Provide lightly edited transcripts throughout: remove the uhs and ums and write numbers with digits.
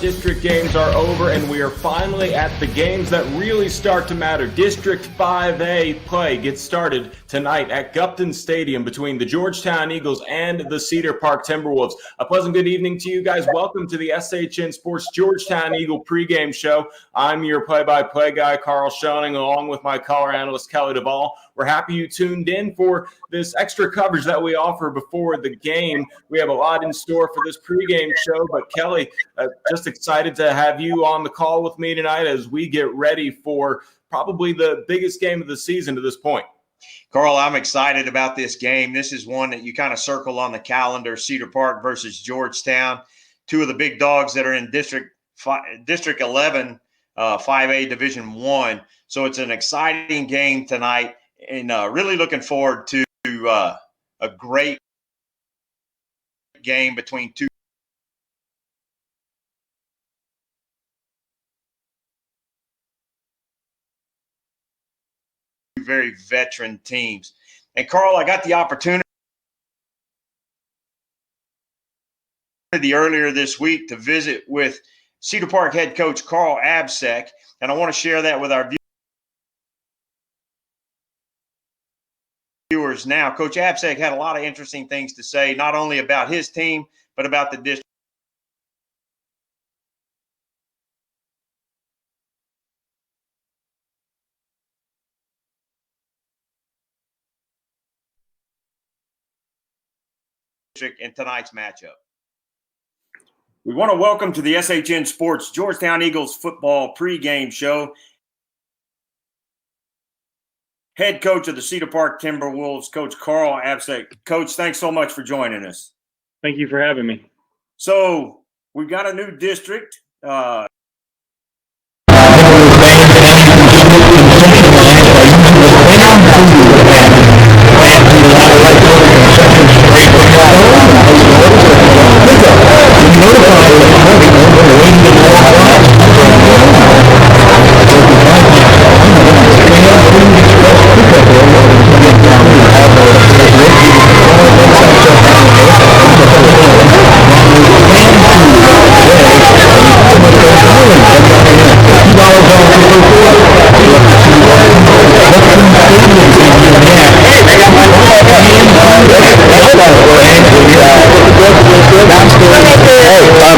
district games are over, and we are finally at the games that really start to matter. District 5A play gets started tonight at Gupton Stadium between the Georgetown Eagles and the Cedar Park Timberwolves. A pleasant good evening to you guys. Welcome to the SHN Sports Georgetown Eagle pregame show. I'm your play-by-play guy, Carl Schoening, along with my color analyst, Kelly Duvall. We're happy you tuned in for this extra coverage that we offer before the game. We have a lot in store for this pregame show, but Kelly, just excited to have you on the call with me tonight as we get ready for probably the biggest game of the season to this point. Carl, I'm excited about this game. This is one that you kind of circle on the calendar, Cedar Park versus Georgetown, two of the big dogs that are in District 11, 5A Division I. So it's an exciting game tonight, and really looking forward to a great game between two very veteran teams. And Carl, I got the opportunity earlier this week to visit with Cedar Park head coach Carl Absek, and I want to share that with our viewers now. Coach Absek had a lot of interesting things to say, not only about his team, but about the district. In tonight's matchup. We want to welcome to the SHN Sports Georgetown Eagles football pregame show head coach of the Cedar Park Timberwolves, Coach Carl Absek. Coach, thanks so much for joining us. Thank you for having me. So we've got a new district. I'm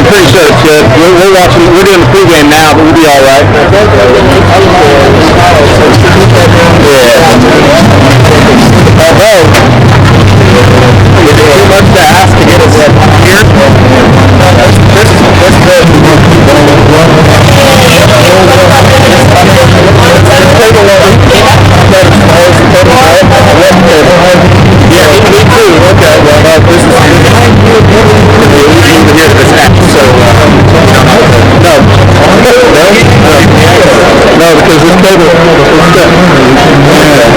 pretty sure it's good. We're doing the pregame now, but we'll be all right. Although, is it too much to ask to get us here? This is good. Yeah, me too. Okay, well, this is here to snap. So, no, because this table is set. We do what we got to do. Yeah.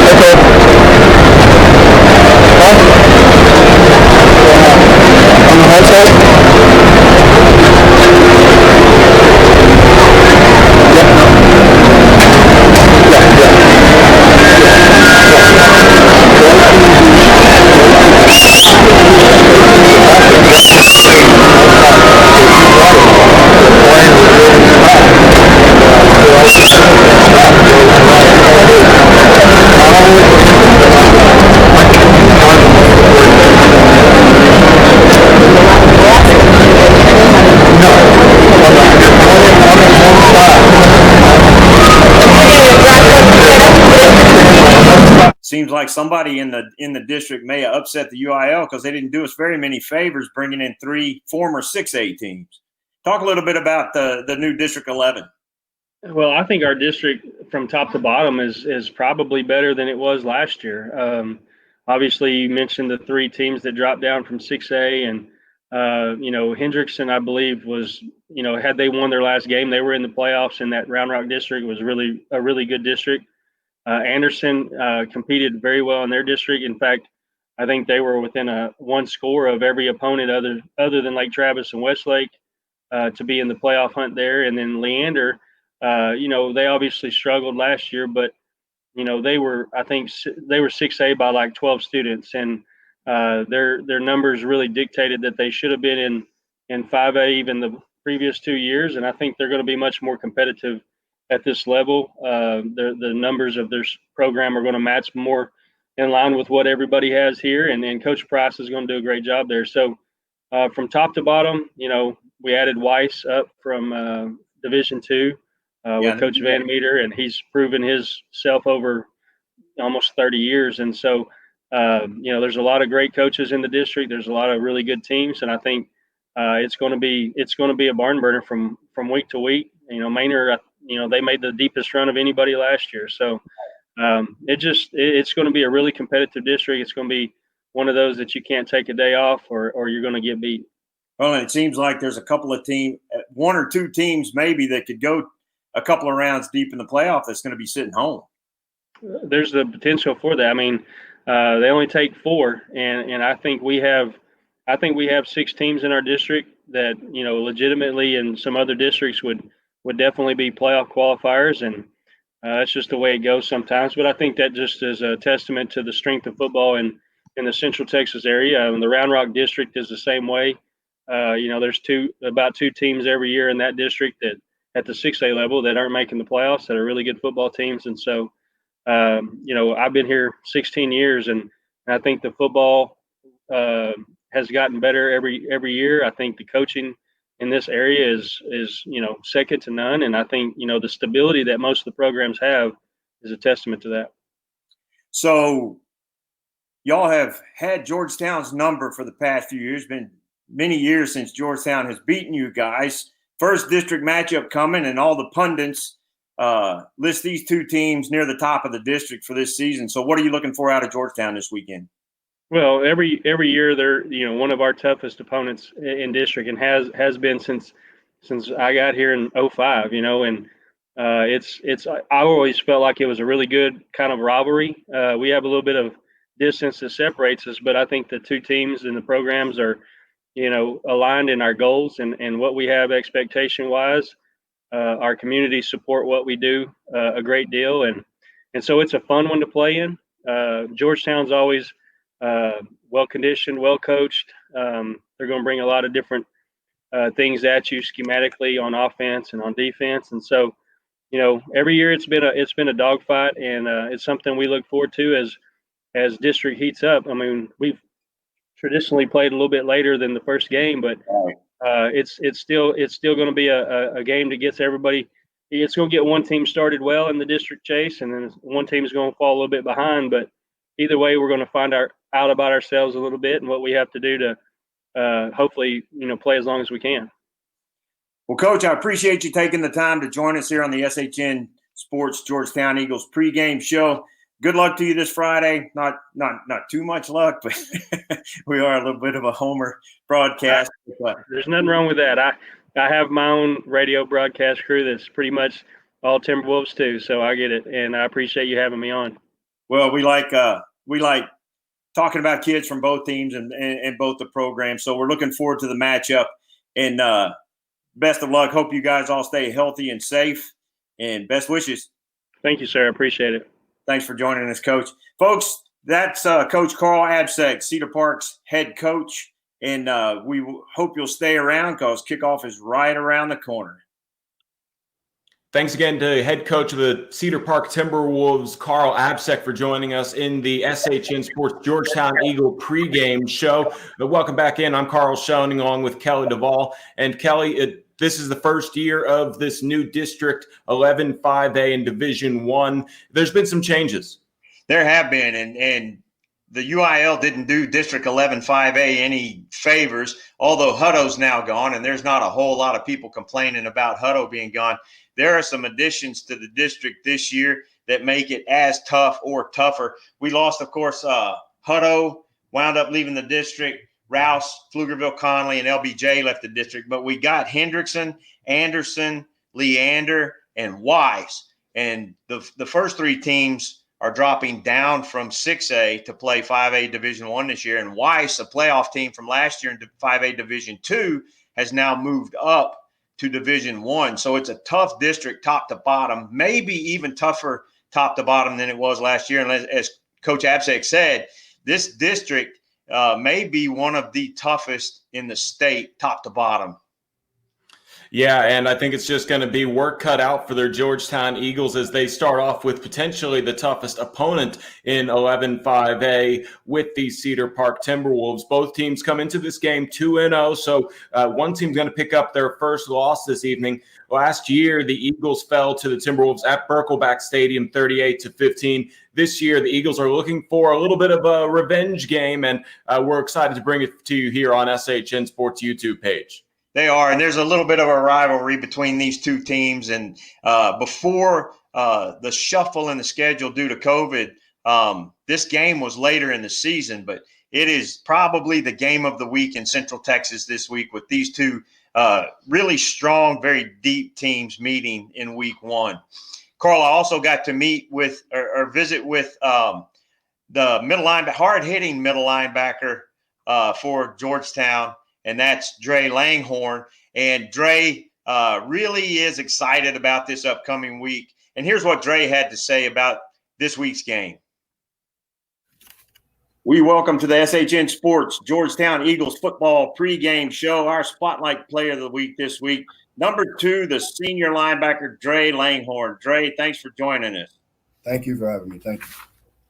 Okay. On the hard side? Seems like somebody in the district may have upset the UIL because they didn't do us very many favors bringing in 3 former 6A teams. Talk a little bit about the new District 11. Well, I think our district from top to bottom is probably better than it was last year. Obviously, you mentioned the 3 teams that dropped down from 6A, and Hendrickson, I believe, was had they won their last game, they were in the playoffs, and that Round Rock district was really a really good district. Anderson competed very well in their district. In fact, I think they were within one score of every opponent other than Lake Travis and Westlake to be in the playoff hunt there. And then Leander, they obviously struggled last year, but they were 6A by like 12 students, and Their numbers really dictated that they should have been in 5A even the previous 2 years, and I think they're going to be much more competitive at this level. The numbers of their program are going to match more in line with what everybody has here, and Coach Price is going to do a great job there. So from top to bottom, we added Weiss up from Division II with Coach Van Meter, and he's proven himself over almost 30 years. And so, there's a lot of great coaches in the district. There's a lot of really good teams, and I think it's going to be a barn burner from week to week. Maynard, they made the deepest run of anybody last year. So it's going to be a really competitive district. It's going to be one of those that you can't take a day off or you're going to get beat. Well, and it seems like there's a couple of teams, one or two teams maybe that could go a couple of rounds deep in the playoff that's going to be sitting home. There's the potential for that. I mean, they only take 4, and I think we have 6 teams in our district that legitimately in some other districts would definitely be playoff qualifiers, and that's just the way it goes sometimes. But I think that just is a testament to the strength of football in the Central Texas area. And the Round Rock district is the same way. There's about 2 teams every year in that district that at the 6A level that aren't making the playoffs that are really good football teams. And so, I've been here 16 years, and I think the football has gotten better every year. I think the coaching in this area is second to none, and I think the stability that most of the programs have is a testament to that. So, y'all have had Georgetown's number for the past few years. Been many years since Georgetown has beaten you guys. First district matchup coming, and all the pundits list these 2 teams near the top of the district for this season. So what are you looking for out of Georgetown this weekend? Well, every year they're one of our toughest opponents in district, and has been since I got here in 05. And I always felt like it was a really good kind of rivalry. We have a little bit of distance that separates us, but I think the 2 teams and the programs are aligned in our goals and what we have expectation wise. Our community support what we do a great deal, and so it's a fun one to play in. Georgetown's always well conditioned, well coached. They're going to bring a lot of different things at you schematically on offense and on defense, and so every year it's been a dogfight, and it's something we look forward to as district heats up. I mean, we've traditionally played a little bit later than the first game, but it's still going to be a game that gets everybody. It's going to get one team started well in the district chase, and then one team is going to fall a little bit behind. But either way, we're going to find out about ourselves a little bit and what we have to do to hopefully play as long as we can. Well, Coach, I appreciate you taking the time to join us here on the SHN Sports Georgetown Eagles pregame show. Good luck to you this Friday. Not too much luck, but we are a little bit of a homer broadcast. There's nothing wrong with that. I have my own radio broadcast crew that's pretty much all Timberwolves too, so I get it, and I appreciate you having me on. Well, we like talking about kids from both teams and both the programs, so we're looking forward to the matchup. And best of luck. Hope you guys all stay healthy and safe, and best wishes. Thank you, sir. I appreciate it. Thanks for joining us, Coach. Folks, that's Coach Carl Absek, Cedar Park's head coach, and we hope you'll stay around because kickoff is right around the corner. Thanks again to head coach of the Cedar Park Timberwolves, Carl Absek, for joining us in the SHN Sports Georgetown Eagle pregame show. Welcome back in. I'm Carl Schoening along with Kelly Duvall. And Kelly, this is the first year of this new District 11 5A in Division I. There's been some changes. There have been, and the UIL didn't do District 11 5A any favors, although Hutto's now gone, and there's not a whole lot of people complaining about Hutto being gone. There are some additions to the district this year that make it as tough or tougher. We lost, of course, Hutto wound up leaving the district. Rouse, Pflugerville, Conley, and LBJ left the district, but we got Hendrickson, Anderson, Leander, and Wise. And the first 3 teams are dropping down from 6A to play 5A Division I this year. And Weiss, a playoff team from last year in 5A Division II, has now moved up to Division I. So it's a tough district top to bottom, maybe even tougher top to bottom than it was last year. And as Coach Absek said, this district may be one of the toughest in the state, top to bottom. Yeah, and I think it's just going to be work cut out for their Georgetown Eagles as they start off with potentially the toughest opponent in 11-5A with the Cedar Park Timberwolves. Both teams come into this game 2-0, so one team's going to pick up their first loss this evening. Last year, the Eagles fell to the Timberwolves at Birkelback Stadium 38-15. This year, the Eagles are looking for a little bit of a revenge game, and we're excited to bring it to you here on SHN Sports YouTube page. They are, and there's a little bit of a rivalry between these two teams. And before the shuffle in the schedule due to COVID, this game was later in the season, but it is probably the game of the week in Central Texas this week with these two really strong, very deep teams meeting in week one. Carl, I also got to meet with or visit with the middle linebacker, hard-hitting middle linebacker for Georgetown, and that's Dre Langhorn. And Dre really is excited about this upcoming week. And here's what Dre had to say about this week's game. We welcome to the SHN Sports Georgetown Eagles football pregame show. Our spotlight player of the week this week, number 2, the senior linebacker, Dre Langhorn. Dre, thanks for joining us. Thank you for having me. Thank you.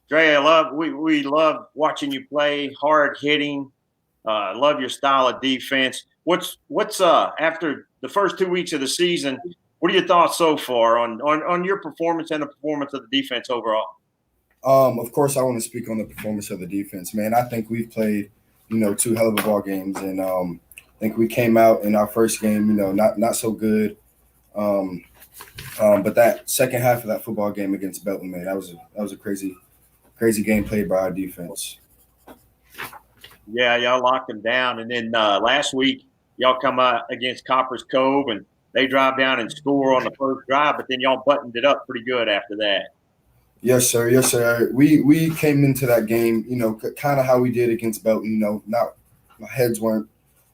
Dre, we love watching you play, hard hitting. Love your style of defense. What's after the first 2 weeks of the season? What are your thoughts so far on your performance and the performance of the defense overall? Of course, I want to speak on the performance of the defense, man. I think we've played, 2 hell of a ball games, and I think we came out in our first game, not so good. But that second half of that football game against Belton, man, that was a crazy game played by our defense. Yeah, y'all locked them down. And then last week, y'all come out against Copper's Cove, and they drive down and score on the first drive, but then y'all buttoned it up pretty good after that. Yes, sir. Yes, sir. We came into that game, kind of how we did against Belton. Not my heads weren't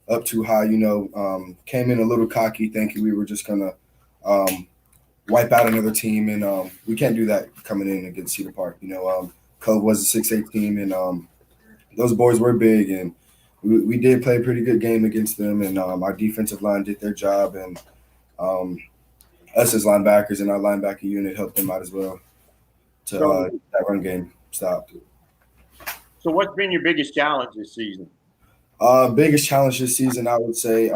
up too high. Came in a little cocky, thinking we were just gonna wipe out another team, and we can't do that coming in against Cedar Park. Cove was a 6'8" team, and those boys were big, and we did play a pretty good game against them, and our defensive line did their job, and us as linebackers and our linebacker unit helped them out as well to that run game stopped. So what's been your biggest challenge this season? Biggest challenge this season, I would say,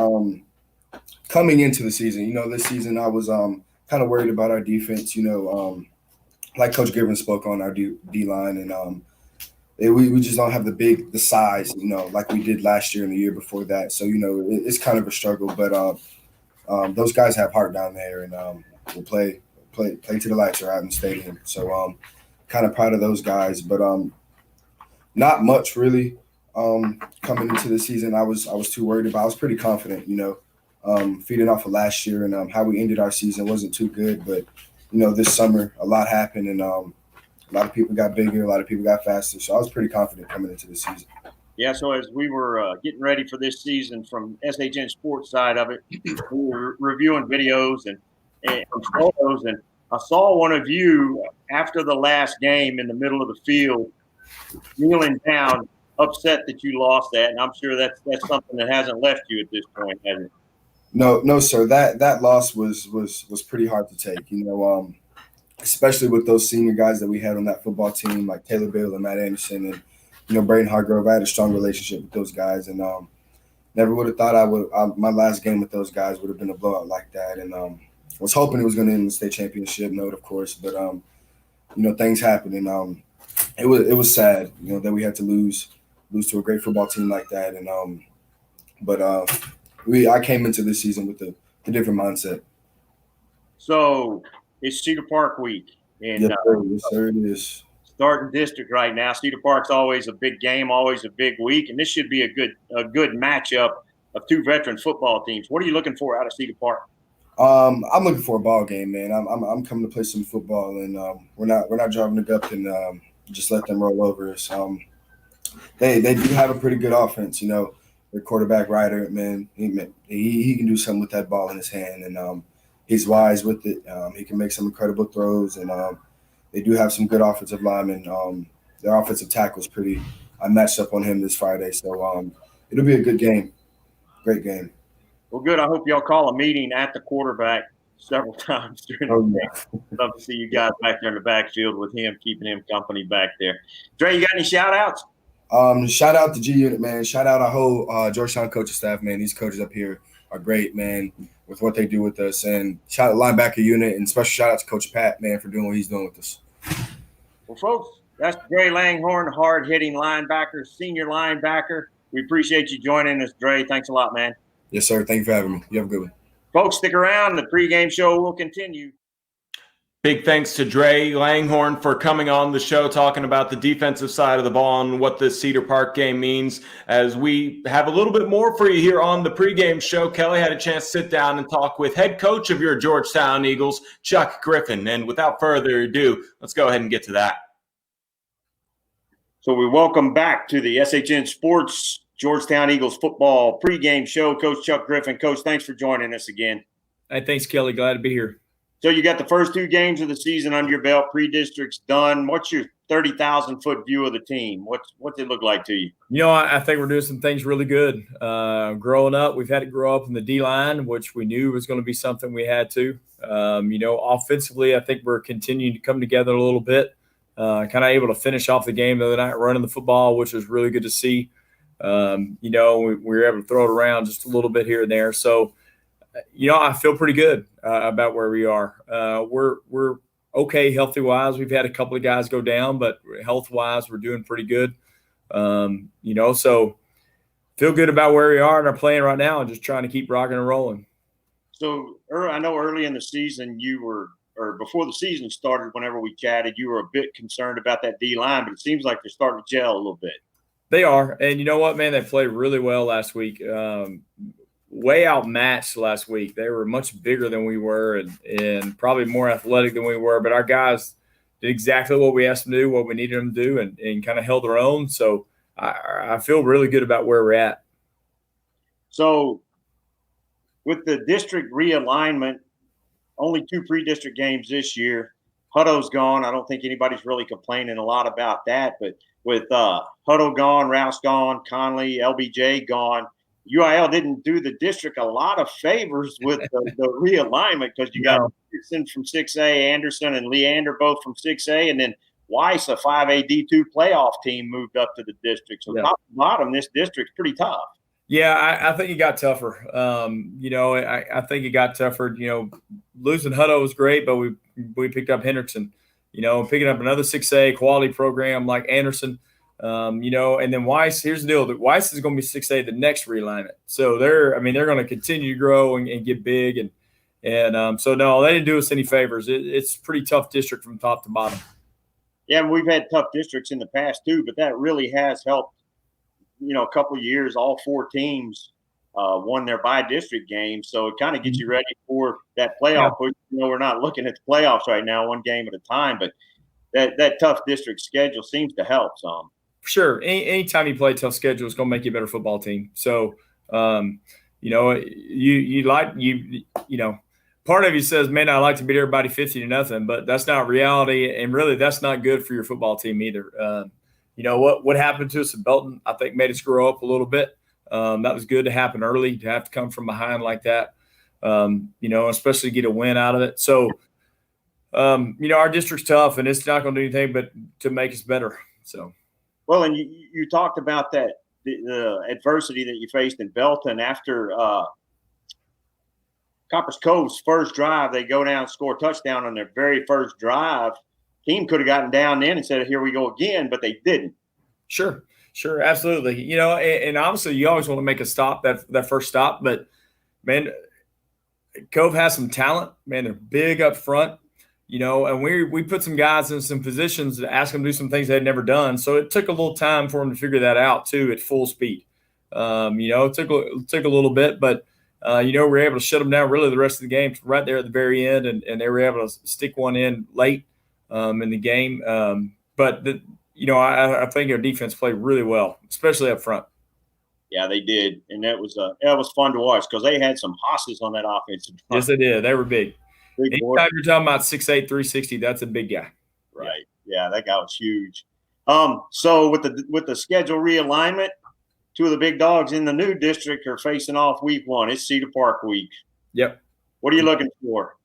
coming into the season. This season I was kind of worried about our defense, like Coach Given spoke on our D-line, and we just don't have the size, like we did last year and the year before that. So, it's kind of a struggle, but those guys have heart down there, and we'll play to the lights are out in the stadium. So kind of proud of those guys, but not much really coming into the season. I was too worried about. I was pretty confident, feeding off of last year, and how we ended our season wasn't too good. But this summer a lot happened, and a lot of people got bigger, a lot of people got faster. So I was pretty confident coming into the season. Yeah, so as we were getting ready for this season from SHN Sports side of it, we were reviewing videos and photos, and I saw one of you after the last game in the middle of the field, kneeling down, upset that you lost that, and I'm sure that's something that hasn't left you at this point, hasn't it? No, sir. That loss was pretty hard to take. Especially with those senior guys that we had on that football team, like Taylor Bill and Matt Anderson, and Braden Hargrove. I had a strong relationship with those guys, and never would have thought my last game with those guys would have been a blowout like that. And was hoping it was going to end in the state championship note, of course, but things happened, and it was sad, that we had to lose to a great football team like that. And I came into this season with a different mindset. So it's Cedar Park week, and yes, sir, it is. Starting district right now. Cedar Park's always a big game, always a big week, and this should be a good matchup of 2 veteran football teams. What are you looking for out of Cedar Park? I'm looking for a ball game, man. I'm coming to play some football, and we're not driving to Gupton. Just let them roll over us. They do have a pretty good offense, Their quarterback Ryder, man, he can do something with that ball in his hand, and he's wise with it. He can make some incredible throws, and they do have some good offensive linemen. Their offensive tackle is pretty I matched up on him this Friday. So it'll be a good game. Great game. Well, good. I hope y'all call a meeting at the quarterback several times during the game. Love to see you guys back there in the backfield with him, keeping him company back there. Dre, you got any shout-outs? Shout out to G Unit, man. Shout out our whole Georgetown coaching staff, man. These coaches up here are great, man, with what they do with us. And shout out linebacker unit, and special shout out to Coach Pat, man, for doing what he's doing with us. Well, folks, that's Dre Langhorn, hard-hitting linebacker, senior linebacker. We appreciate you joining us, Dre. Thanks a lot, man. Yes, sir. Thank you for having me. You have a good one. Folks, stick around. The pregame show will continue. Big thanks to Dre Langhorn for coming on the show, talking about the defensive side of the ball and what the Cedar Park game means. As we have a little bit more for you here on the pregame show, Kelly had a chance to sit down and talk with head coach of your Georgetown Eagles, Chuck Griffin. And without further ado, let's go ahead and get to that. So we welcome back to the SHN Sports Georgetown Eagles football pregame show. Coach Chuck Griffin. Coach, thanks for joining us again. Hey, thanks, Kelly. Glad to be here. So you got the first 2 games of the season under your belt, pre-district's done. What's your 30,000-foot view of the team? What's it look like to you? You know, I think we're doing some things really good. Growing up, we've had to grow up in the D-line, which we knew was going to be something we had to. You know, offensively, I think we're continuing to come together a little bit. Kind of able to finish off the game the other night running the football, which was really good to see. You know, we were able to throw it around just a little bit here and there. So, you know, I feel pretty good about where we are. We're okay healthy-wise. We've had a couple of guys go down, but health-wise, we're doing pretty good. You know, so feel good about where we are and are playing right now and just trying to keep rocking and rolling. So I know early in the season before the season started, whenever we chatted, you were a bit concerned about that D-line, but it seems like they're starting to gel a little bit. They are. And you know what, man? They played really well last week. Way outmatched last week. They were much bigger than we were and probably more athletic than we were. But our guys did exactly what we asked them to do, what we needed them to do, and kind of held their own. So I feel really good about where we're at. So with the district realignment, only 2 pre-district games this year. Hutto's gone. I don't think anybody's really complaining a lot about that. But with Hutto gone, Rouse gone, Conley, LBJ gone, UIL didn't do the district a lot of favors with the realignment because you got Richardson from 6A, Anderson and Leander both from 6A, and then Weiss, a 5A D2 playoff team, moved up to the district. So top to bottom, this district's pretty tough. Yeah, I think it got tougher. You know, I think it got tougher. You know, losing Hutto was great, but we picked up Hendrickson. You know, picking up another 6A quality program like Anderson. You know, and then Weiss, here's the deal. That Weiss is going to be 6A the next realignment. So they're going to continue to grow and get big. And so, no, they didn't do us any favors. It's a pretty tough district from top to bottom. Yeah, we've had tough districts in the past too, but that really has helped. You know, a couple of years, all 4 teams won their by-district games. So it kind of gets you ready for that playoff push. You know, we're not looking at the playoffs right now, 1 game at a time, but that tough district schedule seems to help some. Sure. Anytime you play a tough schedule, it's going to make you a better football team. So, you know, you know, part of you says, man, I like to beat everybody 50-0, but that's not reality. And really, that's not good for your football team either. You know, what happened to us at Belton, I think, made us grow up a little bit. That was good to happen early, to have to come from behind like that, you know, especially get a win out of it. So, you know, our district's tough, and it's not going to do anything but to make us better. So, well, and you talked about that the adversity that you faced in Belton after Coppers Cove's first drive. They go down and score a touchdown on their very first drive. Team could have gotten down then and said, here we go again, but they didn't. Sure, absolutely. You know, and obviously you always want to make a stop, that first stop, but, man, Cove has some talent. Man, they're big up front, you know, and we put some guys in some positions to ask them to do some things they had never done. So it took a little time for them to figure that out, too, at full speed. You know, it took a little bit, but, you know, we were able to shut them down really the rest of the game right there at the very end, and they were able to stick one in late. In the game. But, you know, I think our defense played really well, especially up front. Yeah, they did. And that was fun to watch because they had some hosses on that offensive line. Yes, they did. They were big. Big Anytime you're talking about 6'8", 360, that's a big guy. Right. Yeah, that guy was huge. So with the schedule realignment, two of the big dogs in the new district are facing off week one. It's Cedar Park week. Yep. What are you looking for?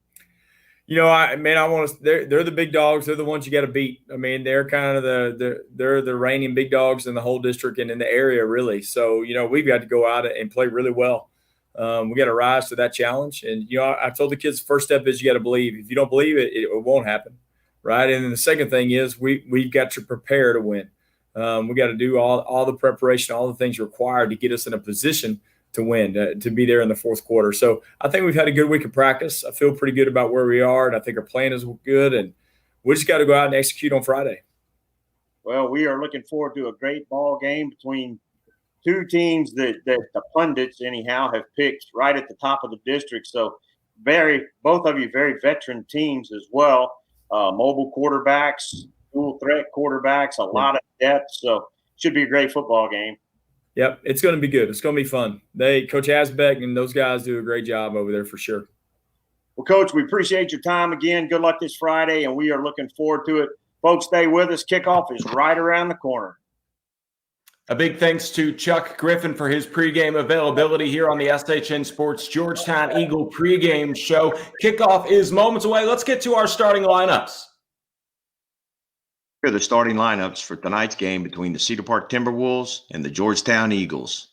I want to. They're the big dogs. They're the ones you got to beat. I mean, they're kind of they're the reigning big dogs in the whole district and in the area, really. So we've got to go out and play really well. We got to rise to that challenge. And I told the kids the first step is you got to believe. If you don't believe it, it won't happen, right? And then the second thing is we've got to prepare to win. We got to do all the preparation, all the things required to get us in a position to win, to be there in the fourth quarter. So I think we've had a good week of practice. I feel pretty good about where we are, and I think our plan is good, and we just got to go out and execute on Friday. Well, we are looking forward to a great ball game between two teams that the pundits, anyhow, have picked right at the top of the district. So both of you very veteran teams as well. Mobile quarterbacks, dual threat quarterbacks, a lot of depth. So should be a great football game. Yep, it's going to be good. It's going to be fun. Coach Asbeck and those guys do a great job over there for sure. Well, Coach, we appreciate your time again. Good luck this Friday, and we are looking forward to it. Folks, stay with us. Kickoff is right around the corner. A big thanks to Chuck Griffin for his pregame availability here on the SHN Sports Georgetown Eagle pregame show. Kickoff is moments away. Let's get to our starting lineups. Here are the starting lineups for tonight's game between the Cedar Park Timberwolves and the Georgetown Eagles.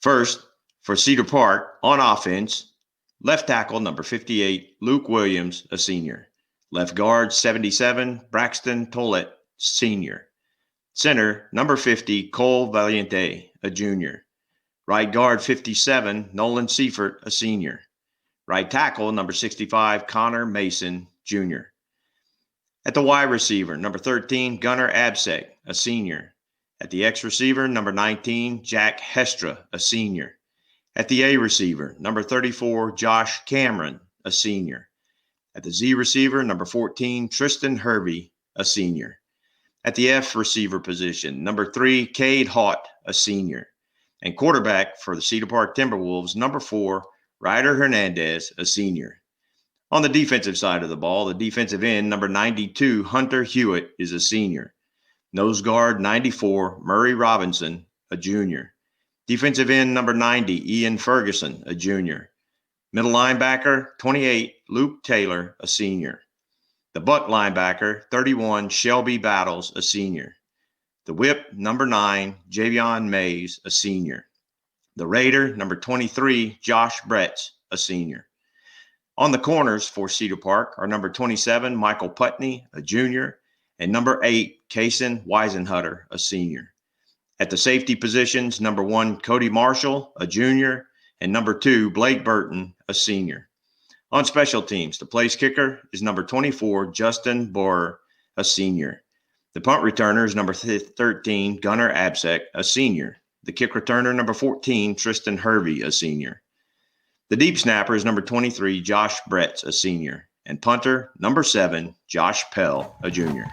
First, for Cedar Park, on offense, left tackle number 58, Luke Williams, a senior. Left guard 77, Braxton Tollett, senior. Center number 50, Cole Valiente, a junior. Right guard 57, Nolan Seifert, a senior. Right tackle number 65, Connor Mason, junior. At the wide receiver, number 13, Gunnar Absek, a senior. At the X receiver, number 19, Jack Hestra, a senior. At the A receiver, number 34, Josh Cameron, a senior. At the Z receiver, number 14, Tristan Hervey, a senior. At the F receiver position, number 3, Cade Haught, a senior. And quarterback for the Cedar Park Timberwolves, number 4, Ryder Hernandez, a senior. On the defensive side of the ball, the defensive end, number 92, Hunter Hewitt, is a senior. Nose guard, 94, Murray Robinson, a junior. Defensive end, number 90, Ian Ferguson, a junior. Middle linebacker, 28, Luke Taylor, a senior. The buck linebacker, 31, Shelby Battles, a senior. The whip, number 9, Javion Mays, a senior. The raider, number 23, Josh Bretz, a senior. On the corners for Cedar Park are number 27, Michael Putney, a junior, and number 8, Kaysen Weisenhutter, a senior. At the safety positions, number 1, Cody Marshall, a junior, and number 2, Blake Burton, a senior. On special teams, the place kicker is number 24, Justin Borer, a senior. The punt returner is number 13, Gunnar Absek, a senior. The kick returner, number 14, Tristan Hervey, a senior. The deep snapper is number 23, Josh Bretz, a senior. And punter, number 7, Josh Pell, a junior.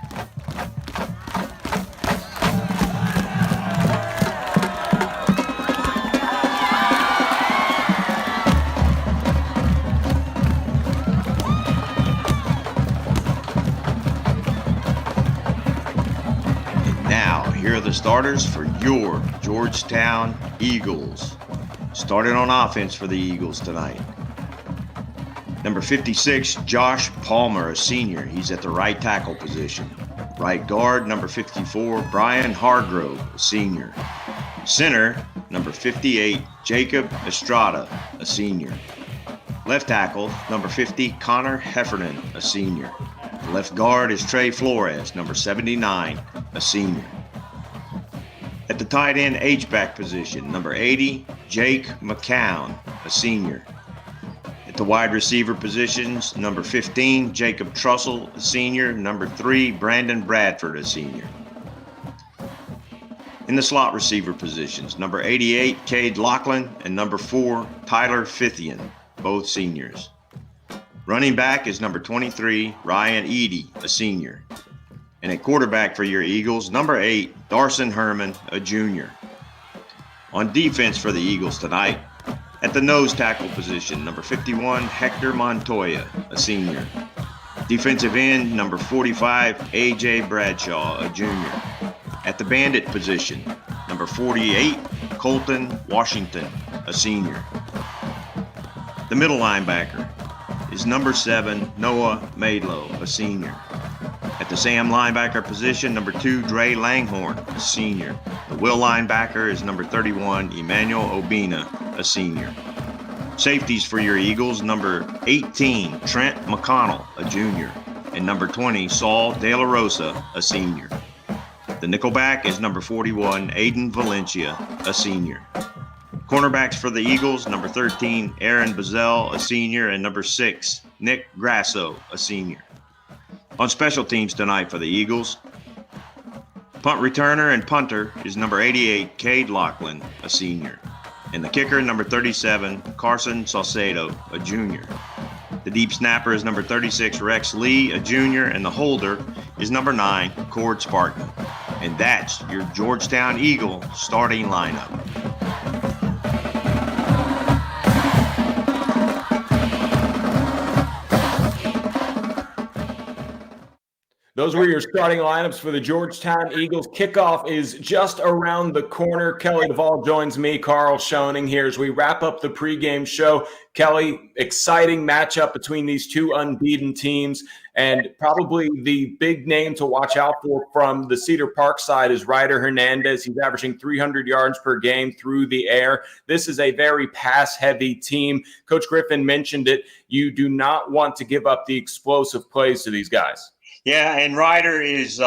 And now, here are the starters for your Georgetown Eagles. Started on offense for the Eagles tonight. Number 56, Josh Palmer, a senior. He's at the right tackle position. Right guard, number 54, Brian Hargrove, a senior. Center, number 58, Jacob Estrada, a senior. Left tackle, number 50, Connor Heffernan, a senior. The left guard is Trey Flores, number 79, a senior. At the tight end H-back position, number 80, Jake McCown, a senior. At the wide receiver positions, number 15, Jacob Trussell, a senior. Number 3, Brandon Bradford, a senior. In the slot receiver positions, number 88, Cade Lachlan, and number 4, Tyler Fithian, both seniors. Running back is number 23, Ryan Eady, a senior. And at quarterback for your Eagles, number 8, Darson Herman, a junior. On defense for the Eagles tonight, at the nose tackle position, number 51, Hector Montoya, a senior. Defensive end, number 45, A.J. Bradshaw, a junior. At the bandit position, number 48, Colton Washington, a senior. The middle linebacker is number 7, Noah Maidlow, a senior. At the Sam linebacker position, number 2, Dre Langhorn, a senior. The will linebacker is number 31, Emmanuel Obina, a senior. Safeties for your Eagles, number 18, Trent McConnell, a junior. And number 20, Saul De La Rosa, a senior. The nickelback is number 41, Aiden Valencia, a senior. Cornerbacks for the Eagles, number 13, Aaron Bazell, a senior, and number 6, Nick Grasso, a senior. On special teams tonight for the Eagles, punt returner and punter is number 88, Cade Lachlan, a senior. And the kicker, number 37, Carson Saucedo, a junior. The deep snapper is number 36, Rex Lee, a junior, and the holder is number 9, Cord Spartan. And that's your Georgetown Eagle starting lineup. Those were your starting lineups for the Georgetown Eagles. Kickoff is just around the corner. Kelly Duvall joins me, Carl Schoening, here as we wrap up the pregame show. Kelly, exciting matchup between these two unbeaten teams, and probably the big name to watch out for from the Cedar Park side is Ryder Hernandez. He's averaging 300 yards per game through the air. This is a very pass-heavy team. Coach Griffin mentioned it. You do not want to give up the explosive plays to these guys. Yeah, and Ryder is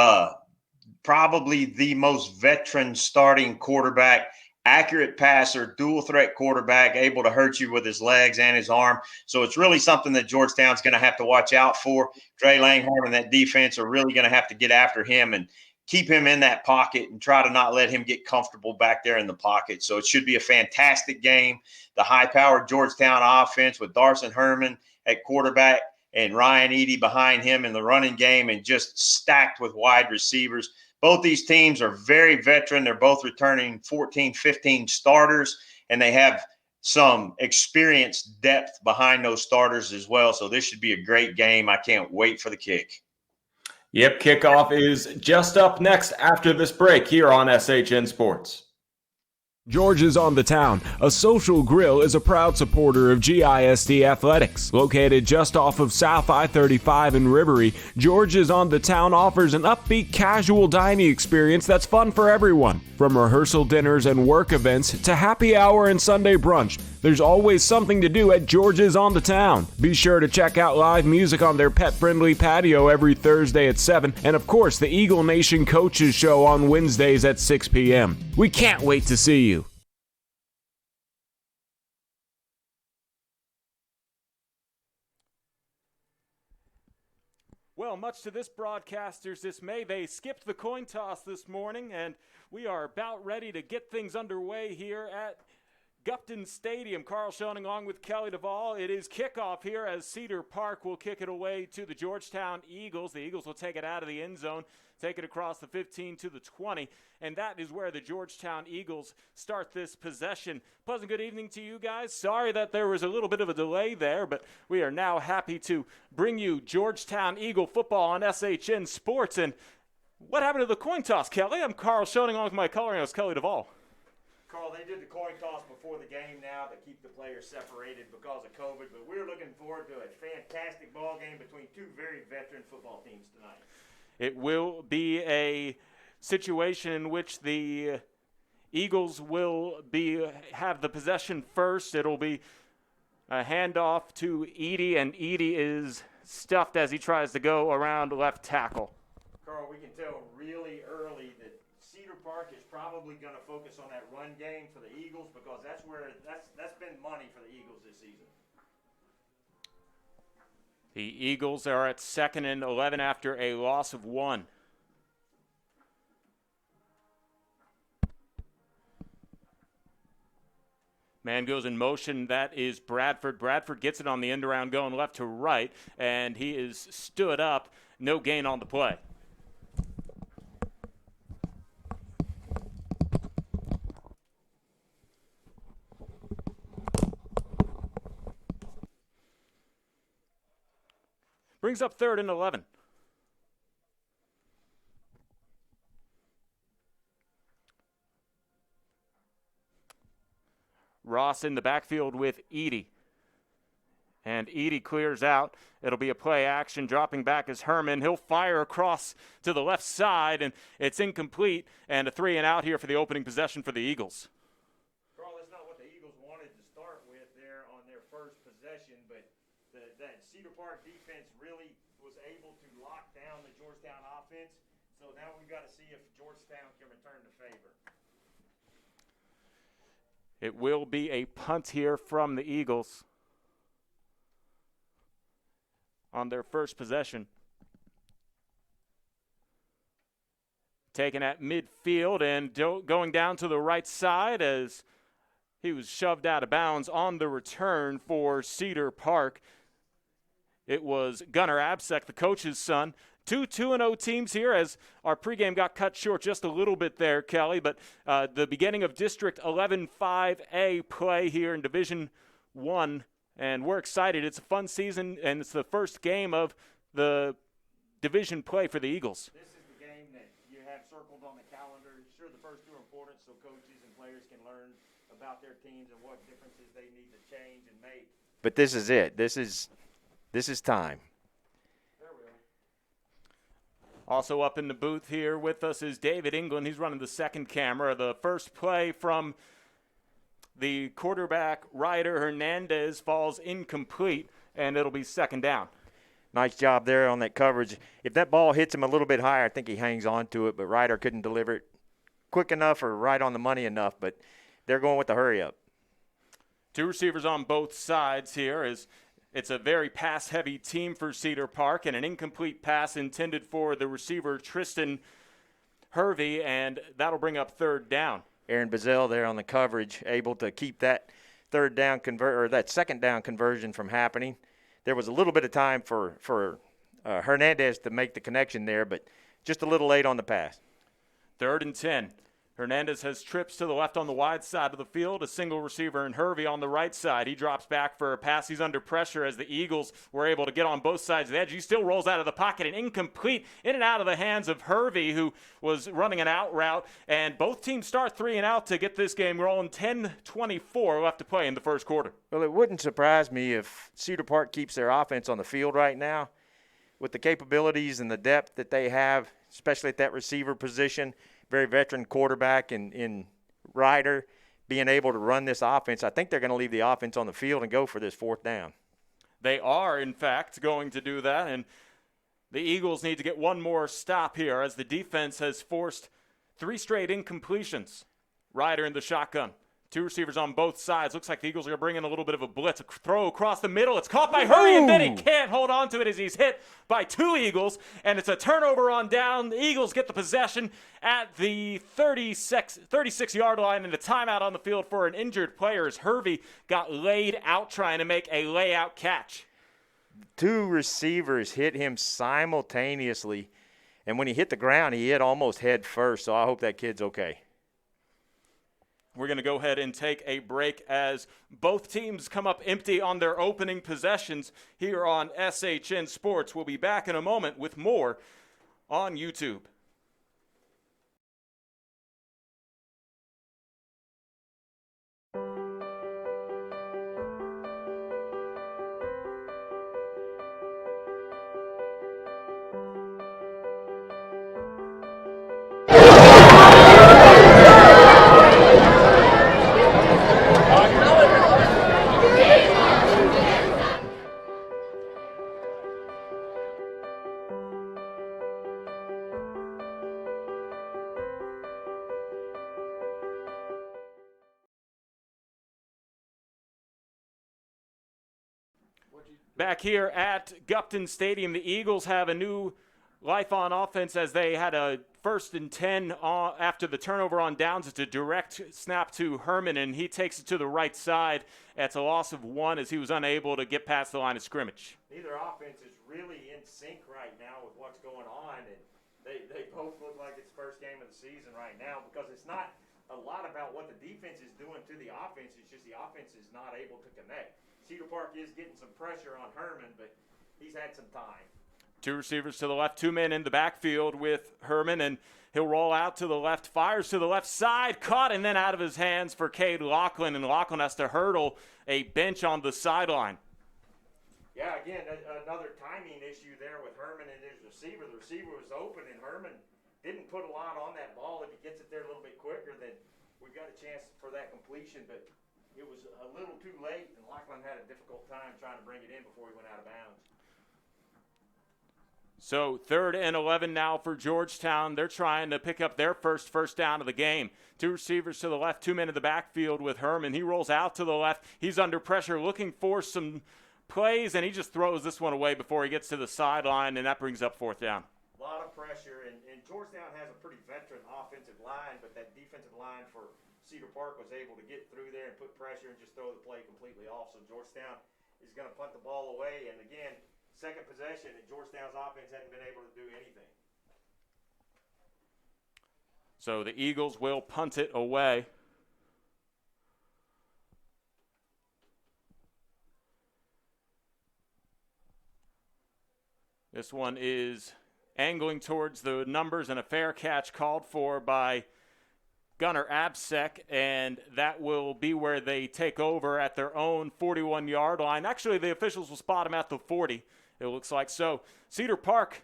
probably the most veteran starting quarterback, accurate passer, dual threat quarterback, able to hurt you with his legs and his arm. So it's really something that Georgetown's going to have to watch out for. Dre Langhorn and that defense are really going to have to get after him and keep him in that pocket and try to not let him get comfortable back there in the pocket. So it should be a fantastic game. The high-powered Georgetown offense with Darson Herman at quarterback and Ryan Eady behind him in the running game, and just stacked with wide receivers. Both these teams are very veteran. They're both returning 14, 15 starters, and they have some experienced depth behind those starters as well. So this should be a great game. I can't wait for the kick. Yep, kickoff is just up next after this break here on SHN Sports. George's on the Town, a social grill, is a proud supporter of GISD Athletics. Located just off of South I-35 in Rivery, George's on the Town offers an upbeat, casual dining experience that's fun for everyone. From rehearsal dinners and work events to happy hour and Sunday brunch, there's always something to do at George's on the Town. Be sure to check out live music on their pet-friendly patio every Thursday at 7, and of course the Eagle Nation Coaches Show on Wednesdays at 6 p.m. We can't wait to see you. Well, much to this broadcaster's dismay, they skipped the coin toss this morning, and we are about ready to get things underway here at Gupton Stadium. Carl Schoening along with Kelly Duvall. It is kickoff here as Cedar Park will kick it away to the Georgetown Eagles. The Eagles will take it out of the end zone, take it across the 15 to the 20, and that is where the Georgetown Eagles start this possession. Pleasant good evening to you guys. Sorry that there was a little bit of a delay there, but we are now happy to bring you Georgetown Eagle football on SHN Sports. And what happened to the coin toss, Kelly? I'm Carl Schoening along with my color analyst, Kelly Duvall. Carl, they did the coin toss before the game now to keep the players separated because of COVID, but we're looking forward to a fantastic ball game between two very veteran football teams tonight. It will be a situation in which the Eagles will have the possession first. It'll be a handoff to Eady, and Eady is stuffed as he tries to go around left tackle. Carl, we can tell really early that Cedar Park is probably going to focus on that run game for the Eagles because that's been money for the Eagles this season. The Eagles are at 2nd and 11 after a loss of 1. Man goes in motion. That is Bradford. Bradford gets it on the end around going left to right, and he is stood up. No gain on the play. Brings up 3rd and 11. Ross in the backfield with Edie. And Edie clears out. It'll be a play action. Dropping back is Herman. He'll fire across to the left side, and it's incomplete. And a 3-and-out here for the opening possession for the Eagles. Carl, that's not what the Eagles wanted to start with there on their first possession, but that Cedar Park defense really was able to lock down the Georgetown offense. So now we've got to see if Georgetown can return the favor. It will be a punt here from the Eagles on their first possession. Taken at midfield and going down to the right side as he was shoved out of bounds on the return for Cedar Park. It was Gunnar Absek, the coach's son. 2-2-0 teams here as our pregame got cut short just a little bit there, Kelly, but the beginning of District 11 5A play here in Division 1, and we're excited. It's a fun season, and it's the first game of the division play for the Eagles. This is the game that you have circled on the calendar. Sure, the first two are important so coaches and players can learn about their teams and what differences they need to change and make. But this is it. This is time. Also up in the booth here with us is David England. He's running the second camera. The first play from the quarterback, Ryder Hernandez, falls incomplete, and it'll be second down. Nice job there on that coverage. If that ball hits him a little bit higher, I think he hangs on to it, but Ryder couldn't deliver it quick enough or right on the money enough, but they're going with the hurry up. Two receivers on both sides here as it's a very pass-heavy team for Cedar Park, and an incomplete pass intended for the receiver, Tristan Hervey, and that'll bring up third down. Aaron Bazell there on the coverage, able to keep that that second down conversion from happening. There was a little bit of time for Hernandez to make the connection there, but just a little late on the pass. 3rd and 10. Hernandez has trips to the left on the wide side of the field, a single receiver, and Hervey on the right side. He drops back for a pass. He's under pressure as the Eagles were able to get on both sides of the edge. He still rolls out of the pocket and incomplete, in and out of the hands of Hervey, who was running an out route. And both teams start 3-and-out to get this game rolling. 10:24 left to play in the first quarter. Well, it wouldn't surprise me if Cedar Park keeps their offense on the field right now. With the capabilities and the depth that they have, especially at that receiver position, very veteran quarterback in Ryder, being able to run this offense, I think they're going to leave the offense on the field and go for this 4th down. They are, in fact, going to do that, and the Eagles need to get one more stop here as the defense has forced 3 straight incompletions. Ryder in the shotgun. 2 receivers on both sides. Looks like the Eagles are going to bring in a little bit of a blitz. A throw across the middle. It's caught by Hurry, and then he can't hold on to it as he's hit by 2 Eagles. And it's a turnover on down. The Eagles get the possession at the 36-yard line, and a timeout on the field for an injured player as Hervey got laid out trying to make a layout catch. 2 receivers hit him simultaneously, and when he hit the ground, he hit almost head first, so I hope that kid's okay. We're going to go ahead and take a break as both teams come up empty on their opening possessions here on SHN Sports. We'll be back in a moment with more on YouTube. Back here at Gupton Stadium, the Eagles have a new life on offense as they had a 1st and 10 after the turnover on downs. It's a direct snap to Herman, and he takes it to the right side. It's a loss of 1 as he was unable to get past the line of scrimmage. Neither offense is really in sync right now with what's going on, and they both look like it's first game of the season right now because it's not a lot about what the defense is doing to the offense. It's just the offense is not able to connect. Cedar Park is getting some pressure on Herman, but he's had some time. Two receivers to the left, two men in the backfield with Herman, and he'll roll out to the left, fires to the left side, caught, and then out of his hands for Cade Laughlin, and Laughlin has to hurdle a bench on the sideline. Yeah, again, another timing issue there with Herman and his receiver. The receiver was open, and Herman didn't put a lot on that ball. If he gets it there a little bit quicker, then we've got a chance for that completion, but it was a little too late, and Laughlin had a difficult time trying to bring it in before he went out of bounds. So 3rd and 11 now for Georgetown. They're trying to pick up their first down of the game. Two receivers to the left, two men in the backfield with Herman. He rolls out to the left. He's under pressure looking for some plays, and he just throws this one away before he gets to the sideline, and that brings up 4th down. A lot of pressure, and Georgetown has a pretty veteran offensive line, but that defensive line for Cedar Park was able to get through there and put pressure and just throw the play completely off. So Georgetown is going to punt the ball away, and again, second possession, and Georgetown's offense hadn't been able to do anything. So the Eagles will punt it away. This one is angling towards the numbers, and a fair catch called for by Gunnar Absek, and that will be where they take over at their own 41-yard line. Actually, the officials will spot him at the 40, it looks like. So Cedar Park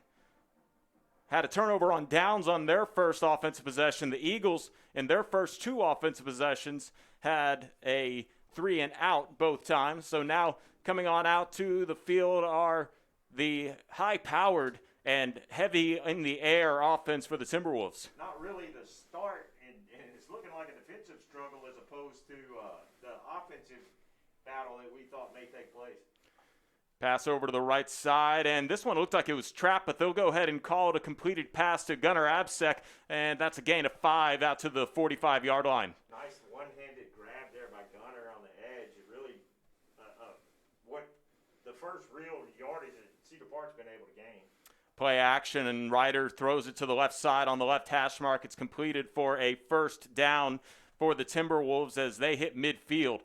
had a turnover on downs on their first offensive possession. The Eagles, in their first 2 offensive possessions, had a 3-and-out both times. So now coming on out to the field are the high-powered and heavy in the air offense for the Timberwolves. Not really the start, and it's looking like a defensive struggle as opposed to the offensive battle that we thought may take place. Pass over to the right side, and this one looked like it was trapped, but they'll go ahead and call it a completed pass to Gunnar Absek, and that's a gain of 5 out to the 45-yard line. Nice one-handed grab there by Gunnar on the edge. It really, what the first real yardage that Cedar Park's been able to gain. Play action, and Ryder throws it to the left side on the left hash mark. It's completed for a 1st down for the Timberwolves as they hit midfield.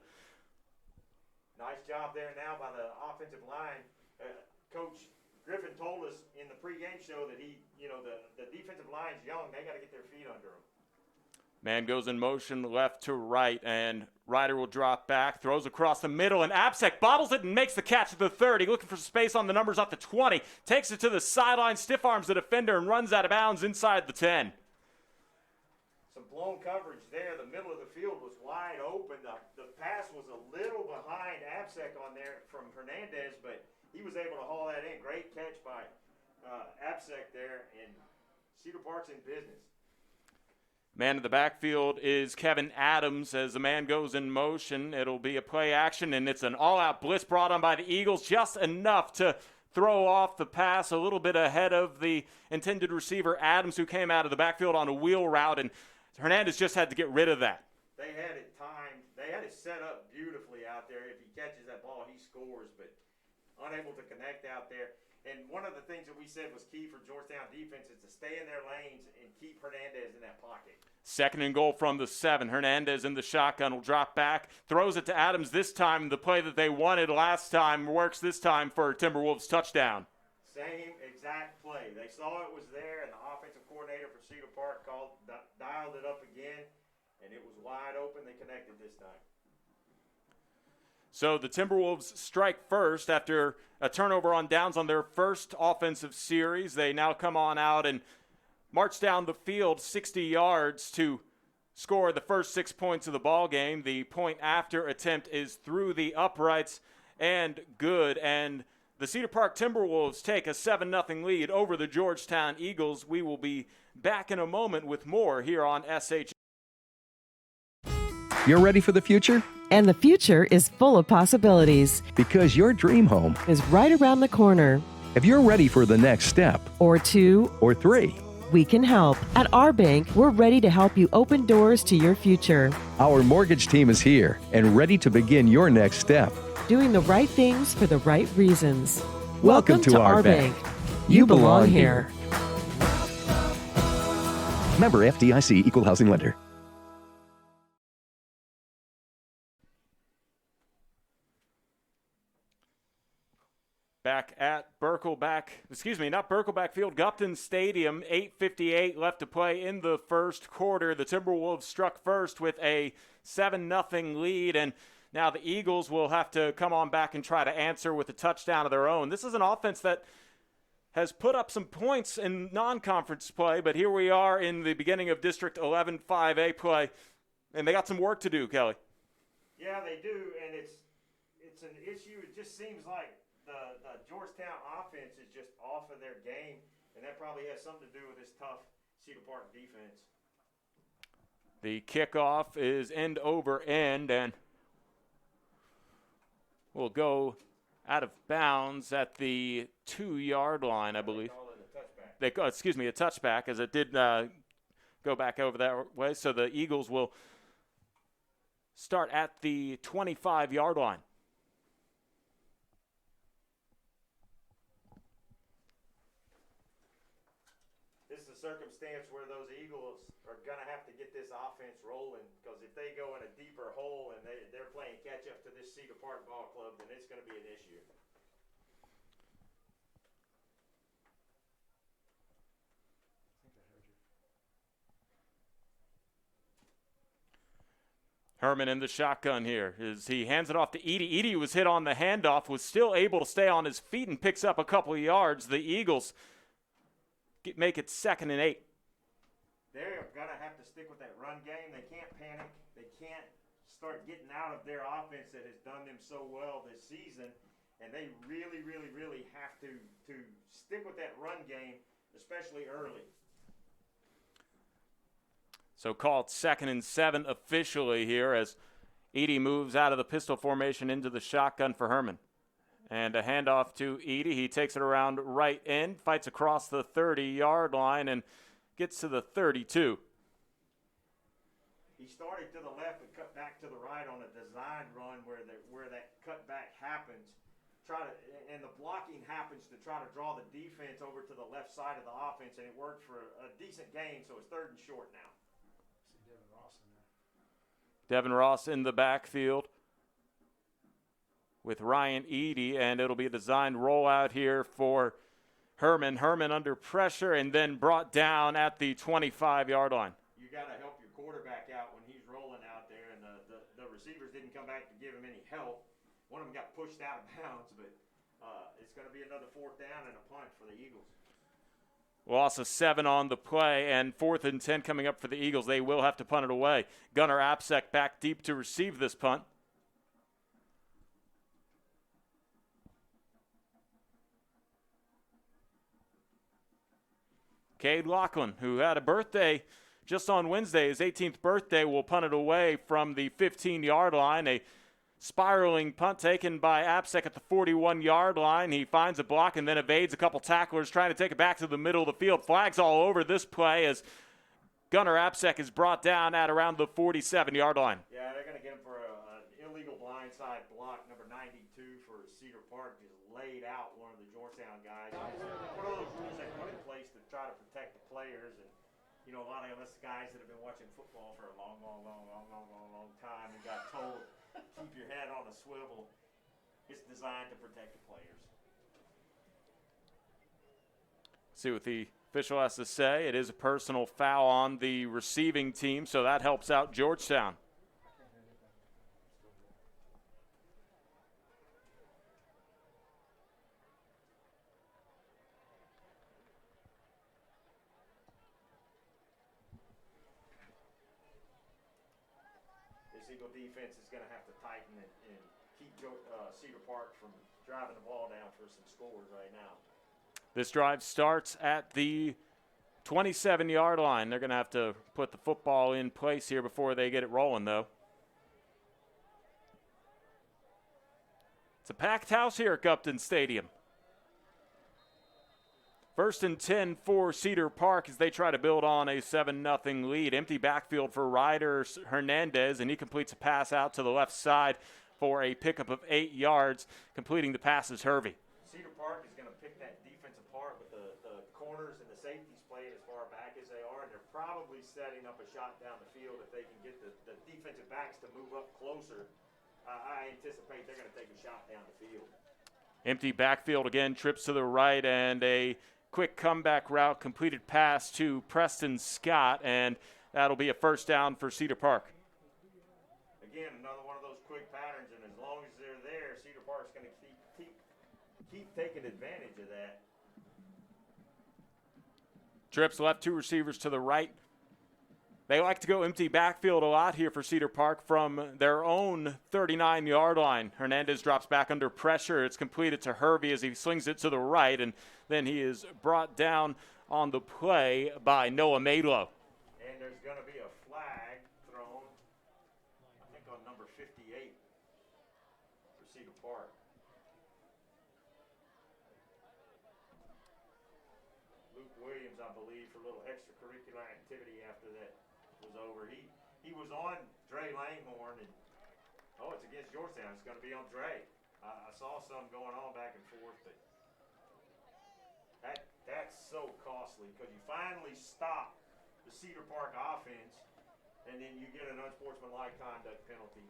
Nice job there now by the offensive line. Coach Griffin told us in the pregame show that the defensive line's young. They got to get their feet under them. Man goes in motion left to right, and Ryder will drop back, throws across the middle, and Absek bobbles it and makes the catch at the 30. Looking for space on the numbers off the 20. Takes it to the sideline, stiff arms the defender, and runs out of bounds inside the 10. Some blown coverage there. The middle of the field was wide open. The pass was a little behind Absek on there from Hernandez, but he was able to haul that in. Great catch by Absek there, and Cedar Park's in business. Man in the backfield is Kevin Adams. As the man goes in motion, it'll be a play action, and it's an all-out blitz brought on by the Eagles, just enough to throw off the pass a little bit ahead of the intended receiver, Adams, who came out of the backfield on a wheel route, and Hernandez just had to get rid of that. They had it timed. They had it set up beautifully out there. If he catches that ball, he scores, but unable to connect out there. And one of the things that we said was key for Georgetown defense is to stay in their lanes and keep Hernandez in that pocket. 2nd and goal from the 7. Hernandez in the shotgun will drop back, throws it to Adams this time. The play that they wanted last time works this time for a Timberwolves touchdown. Same exact play. They saw it was there, and the offensive coordinator for Cedar Park dialed it up again, and it was wide open. They connected this time. So the Timberwolves strike first after a turnover on downs on their first offensive series. They now come on out and march down the field 60 yards to score the first 6 points of the ball game. The point after attempt is through the uprights and good. And the Cedar Park Timberwolves take a 7-0 lead over the Georgetown Eagles. We will be back in a moment with more here on SH. You're ready for the future? And the future is full of possibilities. Because your dream home is right around the corner. If you're ready for the next step, or 2, or 3, we can help. At our bank, we're ready to help you open doors to your future. Our mortgage team is here and ready to begin your next step. Doing the right things for the right reasons. Welcome to our bank. You belong here. Member FDIC Equal Housing Lender. back at not Berkelback Field, Gupton Stadium. 8:58 left to play in the first quarter. The Timberwolves struck first with a 7-0 lead, and now the Eagles will have to come on back and try to answer with a touchdown of their own. This is an offense that has put up some points in non-conference play, but here we are in the beginning of District 11 5A play, and they got some work to do, Kelly. Yeah, they do, and it's an issue. It just seems like the Georgetown offense is just off of their game, and that probably has something to do with this tough Cedar Park defense. The kickoff is end over end, and will go out of bounds at the 2-yard line, I believe. A touchback, as it did go back over that way. So the Eagles will start at the 25-yard line. This is a circumstance where those Eagles are going to have to get this offense rolling, because if they go in a deeper hole and they're playing catch-up to this Cedar Park ball club, then it's going to be an issue. Herman in the shotgun here as he hands it off to Edie. Edie was hit on the handoff, was still able to stay on his feet and picks up a couple of yards. The Eagles make it 2nd and 8. They're going to have to stick with that run game. They can't panic. They can't start getting out of their offense that has done them so well this season. And they really, really, really have to stick with that run game, especially early. So called 2nd and 7 officially here as Edie moves out of the pistol formation into the shotgun for Herman. And a handoff to Edie. He takes it around right end, fights across the 30-yard line, and gets to the 32. He started to the left and cut back to the right on a design run where that cutback happens. And the blocking happens to try to draw the defense over to the left side of the offense, and it worked for a decent gain, so it's 3rd and short now. Devin Ross in the backfield with Ryan Edie, and it'll be a designed rollout here for Herman. Herman under pressure and then brought down at the 25-yard line. You got to help your quarterback out when he's rolling out there, and the receivers didn't come back to give him any help. One of them got pushed out of bounds, but it's going to be another 4th down and a punt for the Eagles. Loss of 7 on the play, and 4th and 10 coming up for the Eagles. They will have to punt it away. Gunnar Apsek back deep to receive this punt. Cade Lachlan, who had a birthday just on Wednesday, his 18th birthday, will punt it away from the 15-yard line. A spiraling punt taken by Apsek at the 41-yard line. He finds a block and then evades a couple tacklers, trying to take it back to the middle of the field. Flags all over this play as Gunnar Apsek is brought down at around the 47-yard line. Yeah, they're going to get him for an illegal blindside block, number 92 for Cedar Park, just laid out one of the Georgetown guys. One of those rules they put in place to try to protect the players. And, you know, a lot of us guys that have been watching football for a long time and got told, keep your head on a swivel. It's designed to protect the players. See what the official has to say. It is a personal foul on the receiving team, so that helps out Georgetown. This Eagle defense is going to have to tighten it and keep Cedar Park from driving the ball down for some scores right now. This drive starts at the 27-yard line. They're going to have to put the football in place here before they get it rolling, though. It's a packed house here at Gupton Stadium. 1st and 10 for Cedar Park as they try to build on a 7-0 lead. Empty backfield for Ryder Hernandez, and he completes a pass out to the left side for a pickup of 8 yards. Completing the pass is Hervey. Cedar Park is going to pick that defense apart with the corners and the safeties playing as far back as they are, and they're probably setting up a shot down the field. If they can get the defensive backs to move up closer, I anticipate they're going to take a shot down the field. Empty backfield again, trips to the right, and a quick comeback route, completed pass to Preston Scott, and that'll be a first down for Cedar Park. Again, another one of those quick patterns, and as long as they're there, Cedar Park's going to keep taking advantage of that. Trips left, 2 receivers to the right. They like to go empty backfield a lot here for Cedar Park from their own 39-yard line. Hernandez drops back under pressure. It's completed to Hervey as he slings it to the right, and then he is brought down on the play by Noah Madlow. And there's going to be a flag thrown, I think, on number 58 for Cedar Park. Luke Williams, I believe, for a little extracurricular activity after that was over. He was on Dre Langhorn, and it's against Georgetown. It's going to be on Dre. I saw some going on back and forth, but that's so costly because you finally stop the Cedar Park offense, and then you get an unsportsmanlike conduct penalty.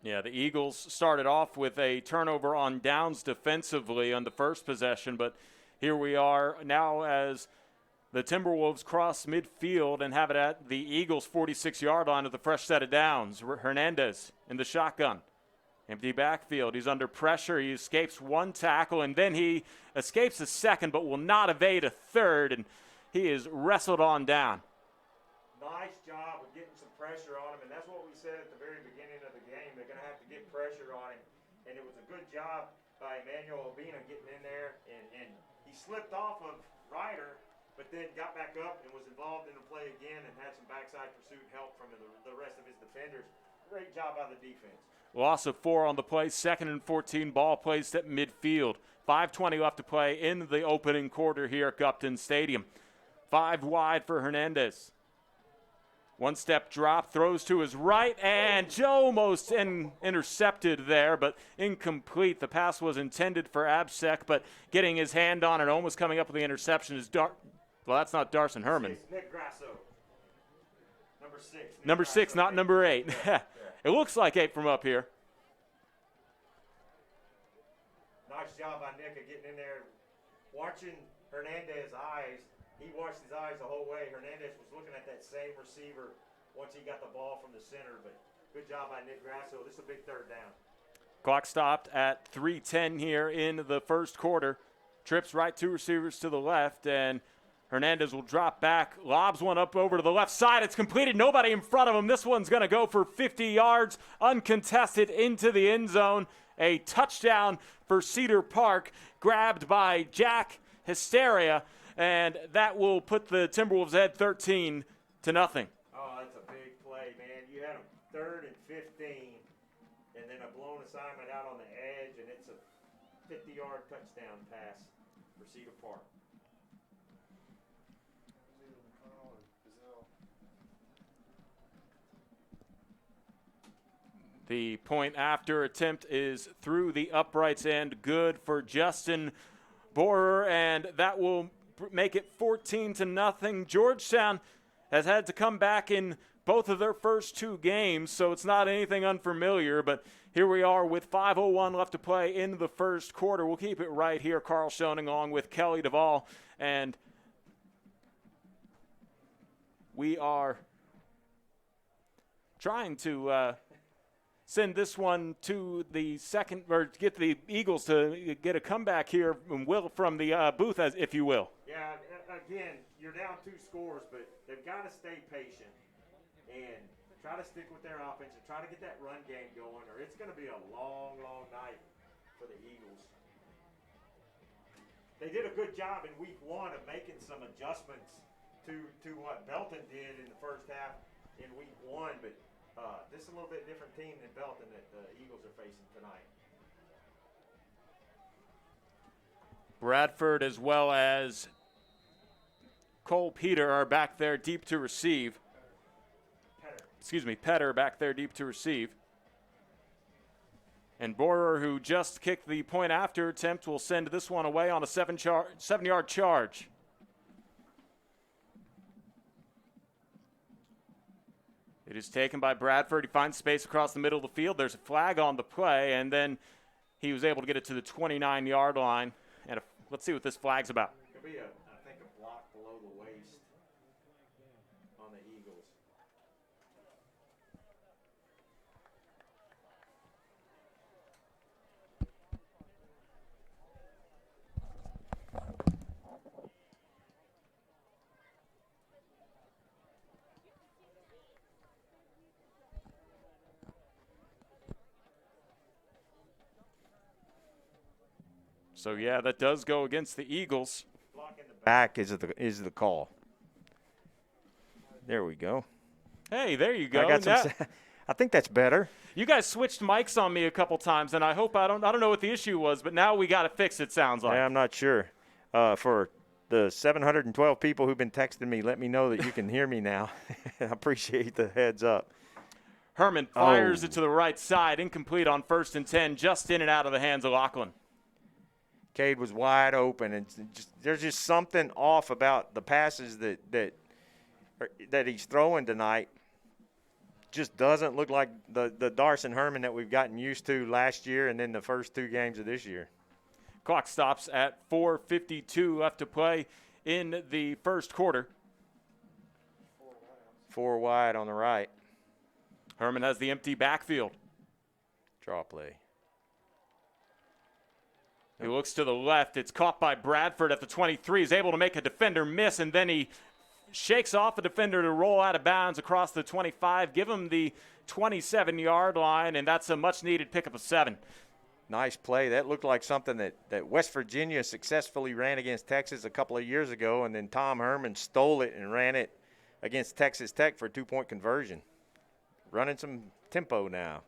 Yeah, the Eagles started off with a turnover on downs defensively on the first possession, but here we are now as the Timberwolves cross midfield and have it at the Eagles' 46-yard line with a fresh set of downs. Hernandez in the shotgun. Empty backfield. He's under pressure. He escapes one tackle, and then he escapes a second but will not evade a third, and he is wrestled on down. Nice job of getting some pressure on him, and that's what we said at the very beginning of the game. They're going to have to get pressure on him, and it was a good job by Emmanuel Obina getting in there, and he slipped off of Ryder, but then got back up and was involved in the play again and had some backside pursuit help from the rest of his defenders. Great job by the defense. Loss of 4 on the play, 2nd and 14, ball placed at midfield. 5:20 left to play in the opening quarter here at Gupton Stadium. 5 wide for Hernandez. One step drop, throws to his right, and Joe almost intercepted there, but incomplete. The pass was intended for Absek, but getting his hand on it, almost coming up with the interception is that's not Darson Herman. Nick Grasso. Number 6. Number 6, not number 8. It looks like 8 from up here. Nice job by Nick of getting in there, watching Hernandez's eyes. He watched his eyes the whole way. Hernandez was looking at that same receiver once he got the ball from the center, but good job by Nick Grasso. This is a big third down. Clock stopped at 3:10 here in the first quarter. Trips right, 2 receivers to the left, and Hernandez will drop back, lobs one up over to the left side. It's completed. Nobody in front of him. This one's going to go for 50 yards, uncontested into the end zone. A touchdown for Cedar Park, grabbed by Jack Hysteria, and that will put the Timberwolves ahead 13-0. Oh, that's a big play, man. You had them 3rd and 15, and then a blown assignment out on the edge, and it's a 50-yard touchdown pass for Cedar Park. The point after attempt is through the uprights and good for Justin Borer, and that will make it 14-0. Georgetown has had to come back in both of their first 2 games, so it's not anything unfamiliar, but here we are with 5:01 left to play in the first quarter. We'll keep it right here. Carl Schoening along with Kelly Duvall, and we are trying to send this one to the second, or get the Eagles to get a comeback here, Will, from the booth, as if you will. Yeah, again, you're down 2 scores, but they've got to stay patient and try to stick with their offense and try to get that run game going, or it's going to be a long, long night for the Eagles. They did a good job in week 1 of making some adjustments to what Belton did in the first half in week 1, but this is a little bit different team than Belton that the Eagles are facing tonight. Bradford as well as Cole Peter are back there deep to receive. Petter back there deep to receive. And Borer, who just kicked the point after attempt, will send this one away on a 7-yard charge. It is taken by Bradford. He finds space across the middle of the field. There's a flag on the play, and then he was able to get it to the 29-yard line. And let's see what this flag's about. Could be, I think, a block below the waist on the Eagles. So, yeah, that does go against the Eagles. Back is the call. There we go. Hey, there you go. I got I think that's better. You guys switched mics on me a couple times, and I hope I don't know what the issue was, but now we got it fixed, it sounds like. Yeah, I'm not sure. For the 712 people who've been texting me, let me know that you can hear me now. I appreciate the heads up. Herman fires it to the right side, incomplete on 1st and 10, just in and out of the hands of Lachlan. Cade was wide open, and there's just something off about the passes that he's throwing tonight. Just doesn't look like the Darson Herman that we've gotten used to last year and then the first 2 games of this year. Clock stops at 4:52 left to play in the first quarter. 4 wide on the right. Herman has the empty backfield. Draw play. He looks to the left. It's caught by Bradford at the 23. He's able to make a defender miss, and then he shakes off a defender to roll out of bounds across the 25, give him the 27-yard line, and that's a much-needed pickup of 7. Nice play. That looked like something that West Virginia successfully ran against Texas a couple of years ago, and then Tom Herman stole it and ran it against Texas Tech for a 2-point conversion. Running some tempo now.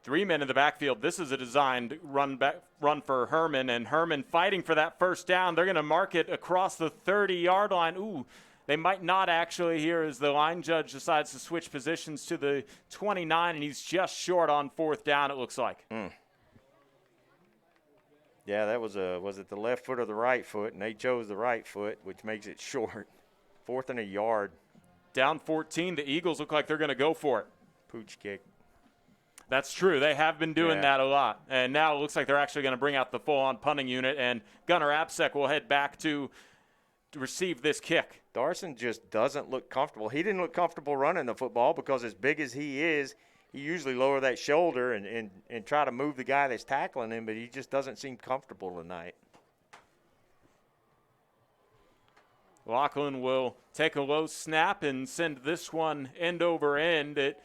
3 men in the backfield. This is a designed run for Herman, and Herman fighting for that first down. They're going to mark it across the 30-yard line. Ooh, they might not actually here as the line judge decides to switch positions to the 29, and he's just short on 4th down, it looks like. Yeah, that was it the left foot or the right foot, and they chose the right foot, which makes it short. 4th and a yard. Down 14, the Eagles look like they're going to go for it. Pooch kick. That's true. They have been doing that a lot. And now it looks like they're actually going to bring out the full-on punting unit, and Gunnar Apsek will head back to receive this kick. Darson just doesn't look comfortable. He didn't look comfortable running the football because as big as he is, he usually lower that shoulder and try to move the guy that's tackling him, but he just doesn't seem comfortable tonight. Lachlan will take a low snap and send this one end over end. It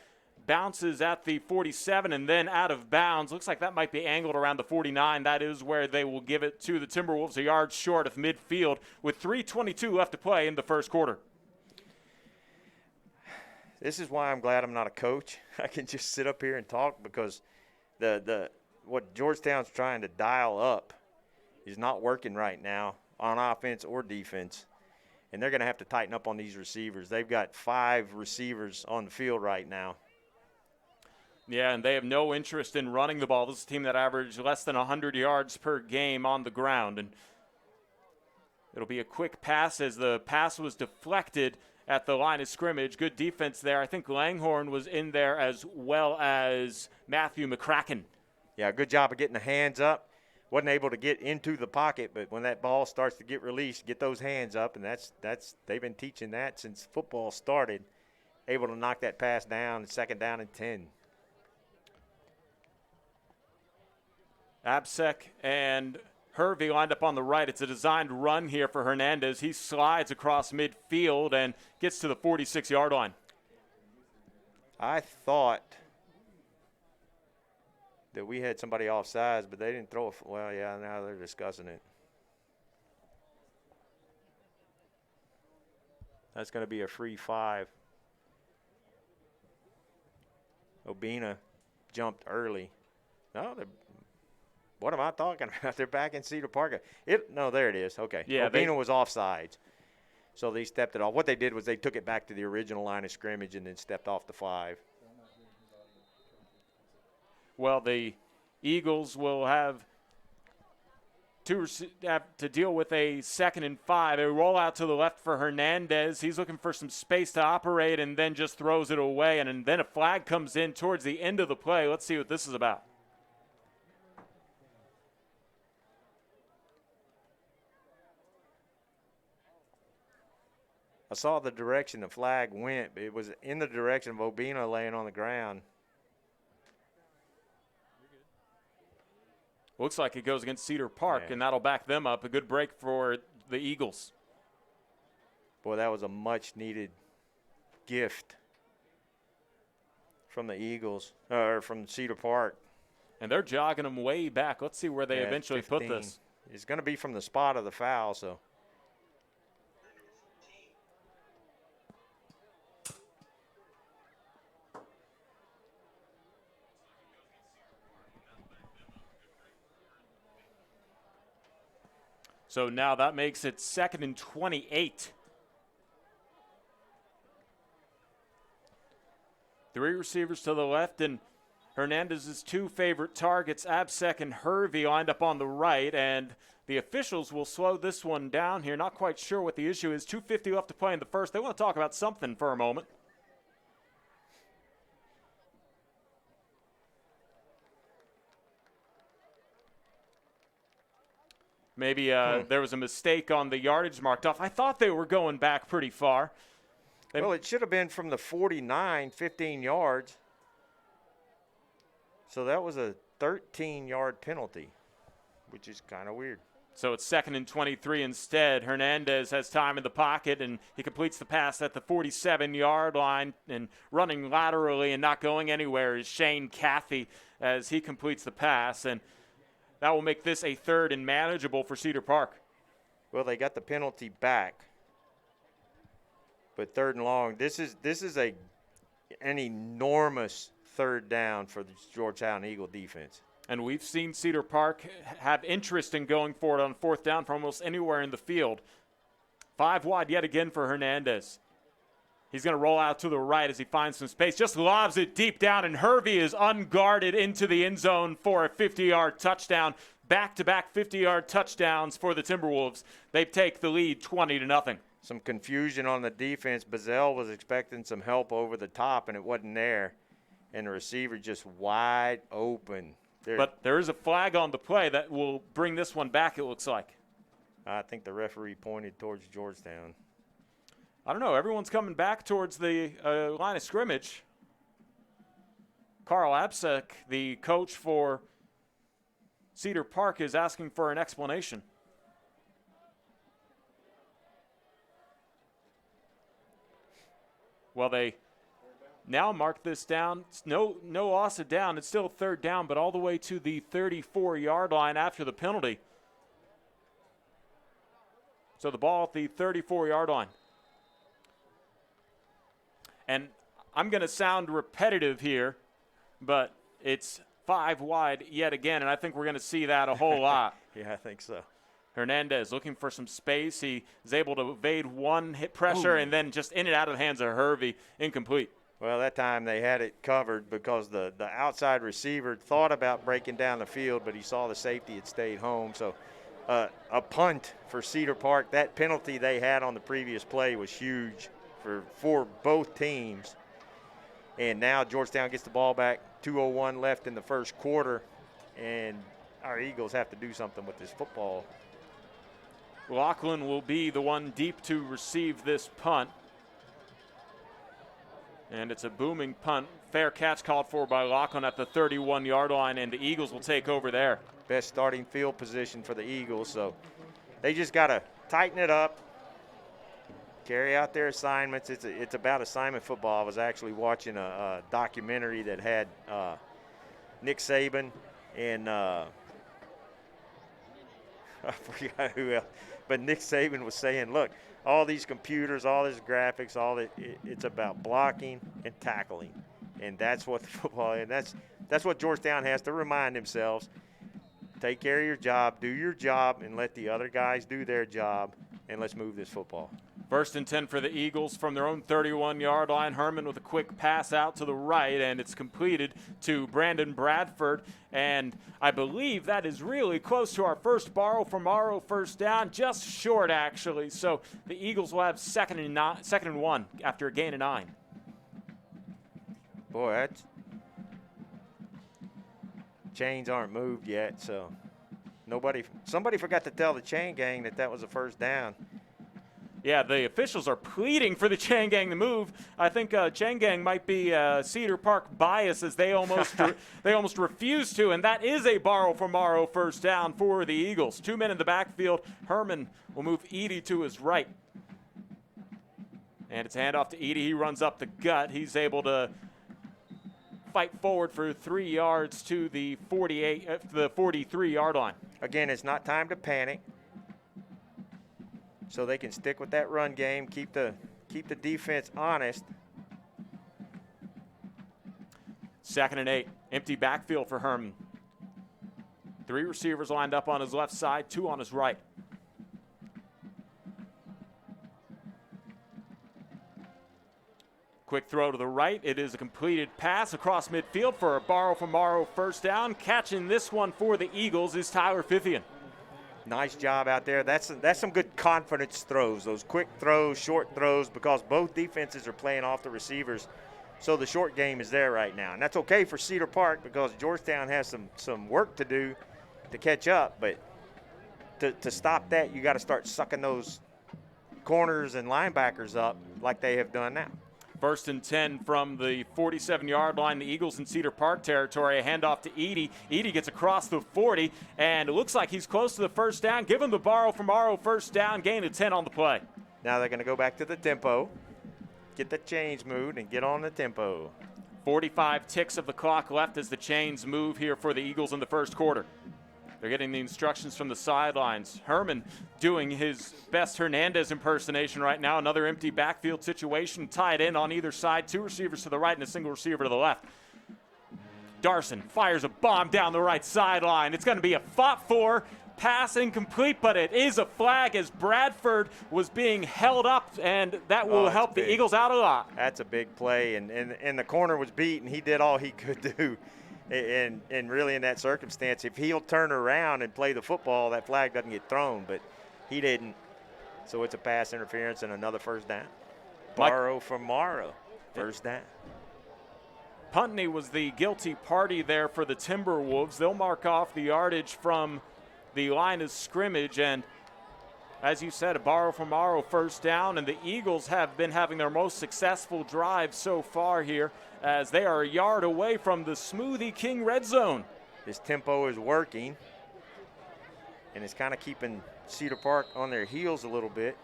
bounces at the 47 and then out of bounds. Looks like that might be angled around the 49. That is where they will give it to the Timberwolves, a yard short of midfield with 3:22 left to play in the first quarter. This is why I'm glad I'm not a coach. I can just sit up here and talk because what Georgetown's trying to dial up is not working right now on offense or defense. And they're going to have to tighten up on these receivers. They've got 5 receivers on the field right now. Yeah, and they have no interest in running the ball. This is a team that averaged less than 100 yards per game on the ground. And it'll be a quick pass as the pass was deflected at the line of scrimmage. Good defense there. I think Langhorne was in there as well as Matthew McCracken. Yeah, good job of getting the hands up. Wasn't able to get into the pocket, but when that ball starts to get released, get those hands up, and that's they've been teaching that since football started. Able to knock that pass down, 2nd down and 10. Absek and Hervey lined up on the right. It's a designed run here for Hernandez. He slides across midfield and gets to the 46-yard line. I thought that we had somebody offsides, but they didn't throw it. Well, yeah, now they're discussing it. That's going to be a free 5. Obina jumped early. No, what am I talking about? They're back in Cedar Park. No, there it is. Okay. Yeah, Obina was offsides. So they stepped it off. What they did was they took it back to the original line of scrimmage and then stepped off the 5. Well, the Eagles will have to deal with a 2nd and 5. A roll out to the left for Hernandez. He's looking for some space to operate and then just throws it away. And then a flag comes in towards the end of the play. Let's see what this is about. saw the direction the flag went. It was in the direction of Obina laying on the ground. Looks like it goes against Cedar Park, Yeah. and that'll back them up. A good break for the Eagles. Boy, that was a much-needed gift from the Eagles, or from Cedar Park. And they're jogging them way back. Let's see where they Yeah, eventually 15. put this. It's going to be from the spot of the foul, so. So now that makes it 2nd and 28. 3 receivers to the left, and Hernandez's 2 favorite targets, Absek and Hervey, lined up on the right, and the officials will slow this one down here. Not quite sure what the issue is. 2:50 left to play in the first. They want to talk about something for a moment. Maybe there was a mistake on the yardage marked off. I thought they were going back pretty far. Well, it should have been from the 49, 15 yards. So that was a 13-yard penalty, which is kind of weird. So it's 2nd and 23 instead. Hernandez has time in the pocket, and he completes the pass at the 47-yard line. And running laterally and not going anywhere is Shane Caffey as he completes the pass. And that will make this a 3rd and manageable for Cedar Park. Well, they got the penalty back. But 3rd and long, this is an enormous 3rd down for the Georgetown Eagle defense. And we've seen Cedar Park have interest in going for it on 4th down from almost anywhere in the field. 5 wide yet again for Hernandez. He's going to roll out to the right as he finds some space. Just lobs it deep down, and Hervey is unguarded into the end zone for a 50-yard touchdown. Back-to-back 50-yard touchdowns for the Timberwolves. They take the lead 20-0. Some confusion on the defense. Bazell was expecting some help over the top, and it wasn't there. And the receiver just wide open. But there is a flag on the play that will bring this one back, it looks like. I think the referee pointed towards Georgetown. I don't know. Everyone's coming back towards the line of scrimmage. Carl Absek, the coach for Cedar Park, is asking for an explanation. Well, they now mark this down. No loss of down. It's still 3rd down, but all the way to the 34-yard line after the penalty. So the ball at the 34-yard line. And I'm going to sound repetitive here, but it's 5 wide yet again, and I think we're going to see that a whole lot. Yeah, I think so. Hernandez looking for some space. He is able to evade one hit pressure and then just in and out of the hands of Hervey, incomplete. Well, that time they had it covered because the outside receiver thought about breaking down the field, but he saw the safety had stayed home. So a punt for Cedar Park. That penalty they had on the previous play was huge for both teams. And now Georgetown gets the ball back. 2:01 left in the first quarter, and our Eagles have to do something with this football. Lachlan will be the one deep to receive this punt. And it's a booming punt. Fair catch called for by Lachlan at the 31-yard line, and the Eagles will take over there. Best starting field position for the Eagles, so they just got to tighten it up, carry out their assignments. It's about assignment football. I was actually watching a documentary that had Nick Saban and I forgot who else, but Nick Saban was saying, look, all these computers, all this graphics, it's about blocking and tackling, and that's what the football is. That's what Georgetown has to remind themselves. Take care of your job, do your job, and let the other guys do their job, and let's move this football. 1st and 10 for the Eagles from their own 31-yard line. Herman with a quick pass out to the right, and it's completed to Brandon Bradford. And I believe that is really close to our first borrow from Morrow first down, just short actually. So the Eagles will have 2nd and 1 after a gain of 9. Boy, that's chains aren't moved yet, so somebody forgot to tell the chain gang that was a first down. Yeah, the officials are pleading for the Chain Gang to move. I think Chain Gang might be Cedar Park bias as they almost refuse to, and that is a borrow from Morrow first down for the Eagles. 2 men in the backfield. Herman will move Edie to his right. And it's a handoff to Edie. He runs up the gut. He's able to fight forward for 3 yards to the 43-yard line. Again, it's not time to panic. So they can stick with that run game, keep the defense honest. 2nd and 8, empty backfield for Herman. 3 receivers lined up on his left side, 2 on his right. Quick throw to the right. It is a completed pass across midfield for a borrow from Morrow first down. Catching this one for the Eagles is Tyler Fiffian. Nice job out there. That's some good confidence throws, those quick throws, short throws, because both defenses are playing off the receivers. So the short game is there right now. And that's okay for Cedar Park because Georgetown has some work to do to catch up. But to stop that, you got to start sucking those corners and linebackers up like they have done now. 1st and 10 from the 47-yard line. The Eagles in Cedar Park territory. A handoff to Edie. Edie gets across the 40, and it looks like he's close to the first down. Give him the borrow from Morrow first down. Gain of 10 on the play. Now they're going to go back to the tempo, get the chains moved, and get on the tempo. 45 ticks of the clock left as the chains move here for the Eagles in the first quarter. They're getting the instructions from the sidelines. Herman doing his best Hernandez impersonation right now. Another empty backfield situation, tied in on either side. 2 receivers to the right and a single receiver to the left. Darson fires a bomb down the right sideline. It's going to be a fought for pass, incomplete, but it is a flag as Bradford was being held up, and that will help the Eagles out a lot. That's a big play, and the corner was beat, and he did all he could do. And really in that circumstance, if he'll turn around and play the football, that flag doesn't get thrown, but he didn't. So it's a pass interference and another first down. Borrow from Morrow, first down. Puntney was the guilty party there for the Timberwolves. They'll mark off the yardage from the line of scrimmage, and as you said, a borrow from Morrow first down, and the Eagles have been having their most successful drive so far here as they are a yard away from the Smoothie King red zone. This tempo is working, and it's kind of keeping Cedar Park on their heels a little bit.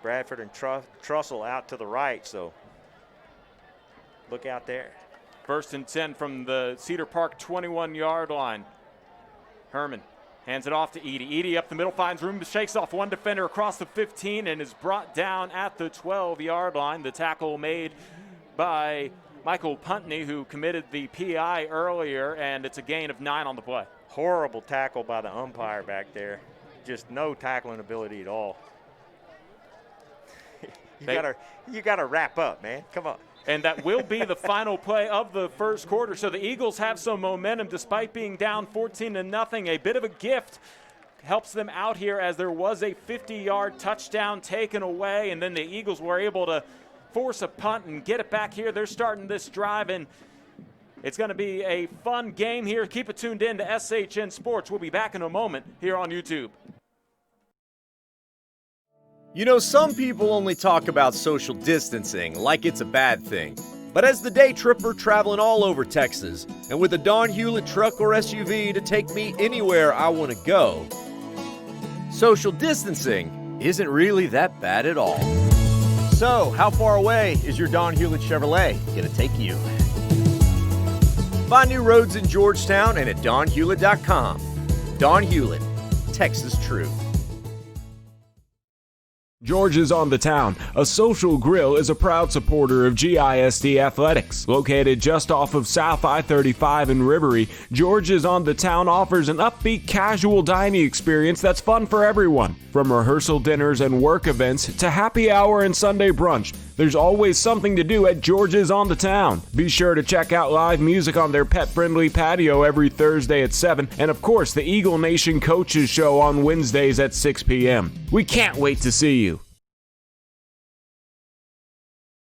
Bradford and Trussell out to the right, so look out there. 1st and 10 from the Cedar Park 21-yard line. Herman hands it off to Edie. Edie up the middle, finds room, shakes off one defender across the 15 and is brought down at the 12-yard line. The tackle made by Michael Puntney, who committed the PI earlier, and it's a gain of 9 on the play. Horrible tackle by the umpire back there. Just no tackling ability at all. You gotta wrap up, man. Come on. And that will be the final play of the first quarter. So the Eagles have some momentum despite being down 14-0. A bit of a gift helps them out here as there was a 50-yard touchdown taken away, and then the Eagles were able to force a punt and get it back here. They're starting this drive, and it's going to be a fun game here. Keep it tuned in to SHN Sports. We'll be back in a moment here on YouTube. You know, some people only talk about social distancing like it's a bad thing. But as the day tripper traveling all over Texas, and with a Don Hewlett truck or SUV to take me anywhere I want to go, social distancing isn't really that bad at all. So, how far away is your Don Hewlett Chevrolet going to take you? Find new roads in Georgetown and at donhewlett.com. Don Hewlett, Texas True. George's on the Town, a social grill, is a proud supporter of GISD Athletics. Located just off of South I-35 in Rivery, George's on the Town offers an upbeat, casual dining experience that's fun for everyone. From rehearsal dinners and work events to happy hour and Sunday brunch, there's always something to do at George's on the Town. Be sure to check out live music on their pet-friendly patio every Thursday at 7, and of course the Eagle Nation Coaches Show on Wednesdays at 6 p.m. We can't wait to see you.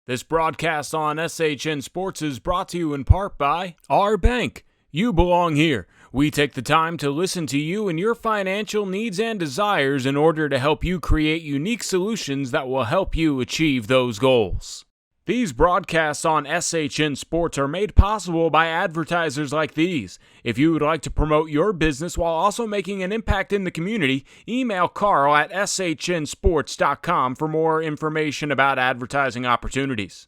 This broadcast on SHN Sports is brought to you in part by our bank. You belong here. We take the time to listen to you and your financial needs and desires in order to help you create unique solutions that will help you achieve those goals. These broadcasts on SHN Sports are made possible by advertisers like these. If you would like to promote your business while also making an impact in the community, email Carl at shnsports.com for more information about advertising opportunities.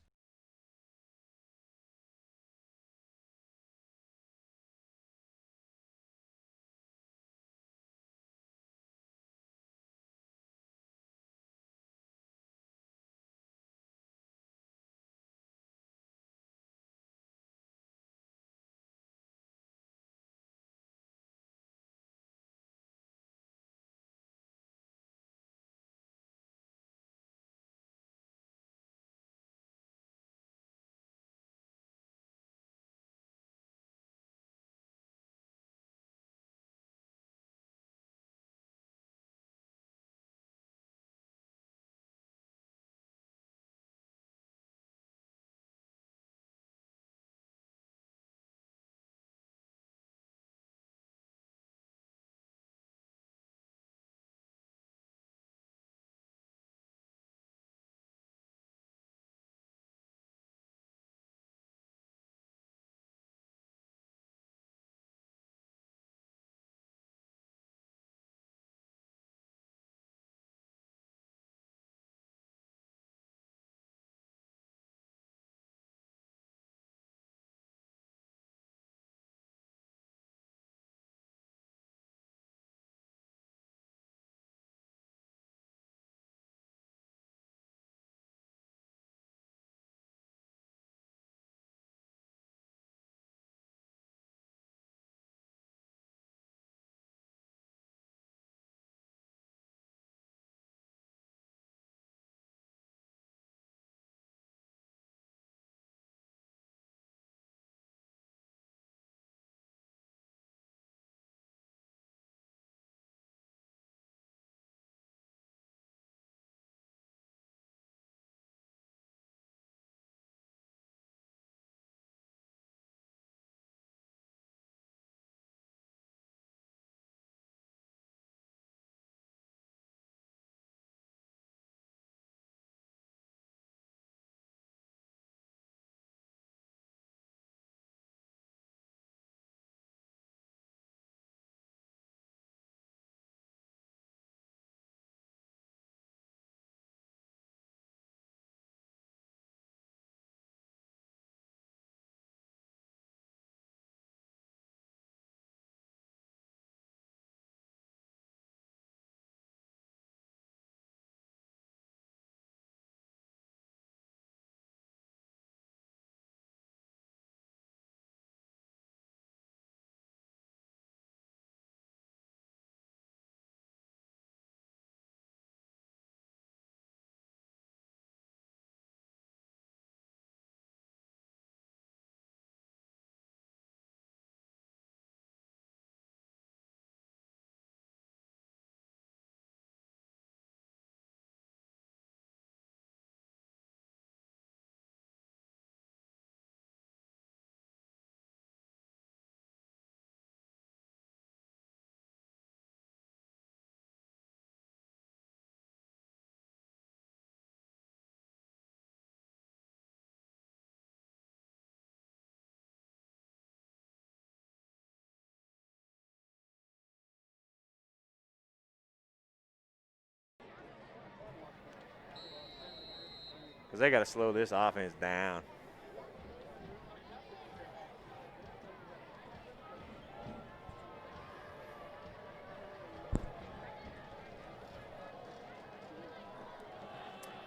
Because they got to slow this offense down.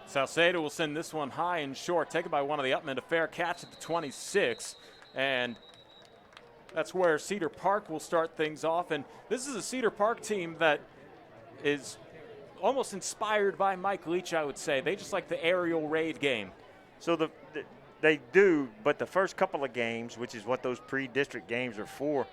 Salcedo will send this one high and short, taken by one of the upmen, a fair catch at the 26, and that's where Cedar Park will start things off. And this is a Cedar Park team that is almost inspired by Mike Leach, I would say. They just like the aerial raid game. So they do, but the first couple of games, which is what those pre-district games are for,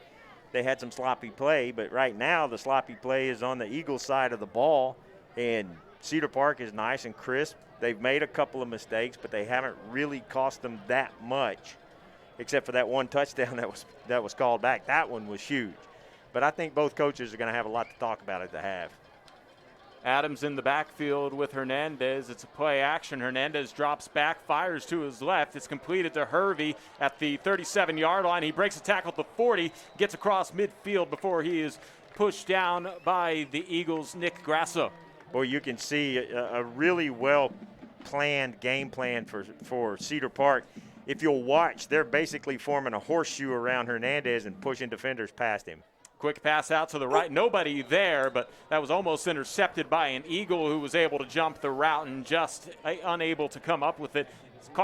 they had some sloppy play. But right now the sloppy play is on the Eagles side of the ball, and Cedar Park is nice and crisp. They've made a couple of mistakes, but they haven't really cost them that much, except for that one touchdown that was called back. That one was huge. But I think both coaches are going to have a lot to talk about at the half. Adams in the backfield with Hernandez. It's a play action. Hernandez drops back, fires to his left. It's completed to Hervey at the 37-yard line. He breaks a tackle at the 40, gets across midfield before he is pushed down by the Eagles' Nick Grasso. Boy, you can see a really well-planned game plan for Cedar Park. If you'll watch, they're basically forming a horseshoe around Hernandez and pushing defenders past him. Quick pass out to the right. Nobody there, but that was almost intercepted by an Eagle who was able to jump the route and just unable to come up with it.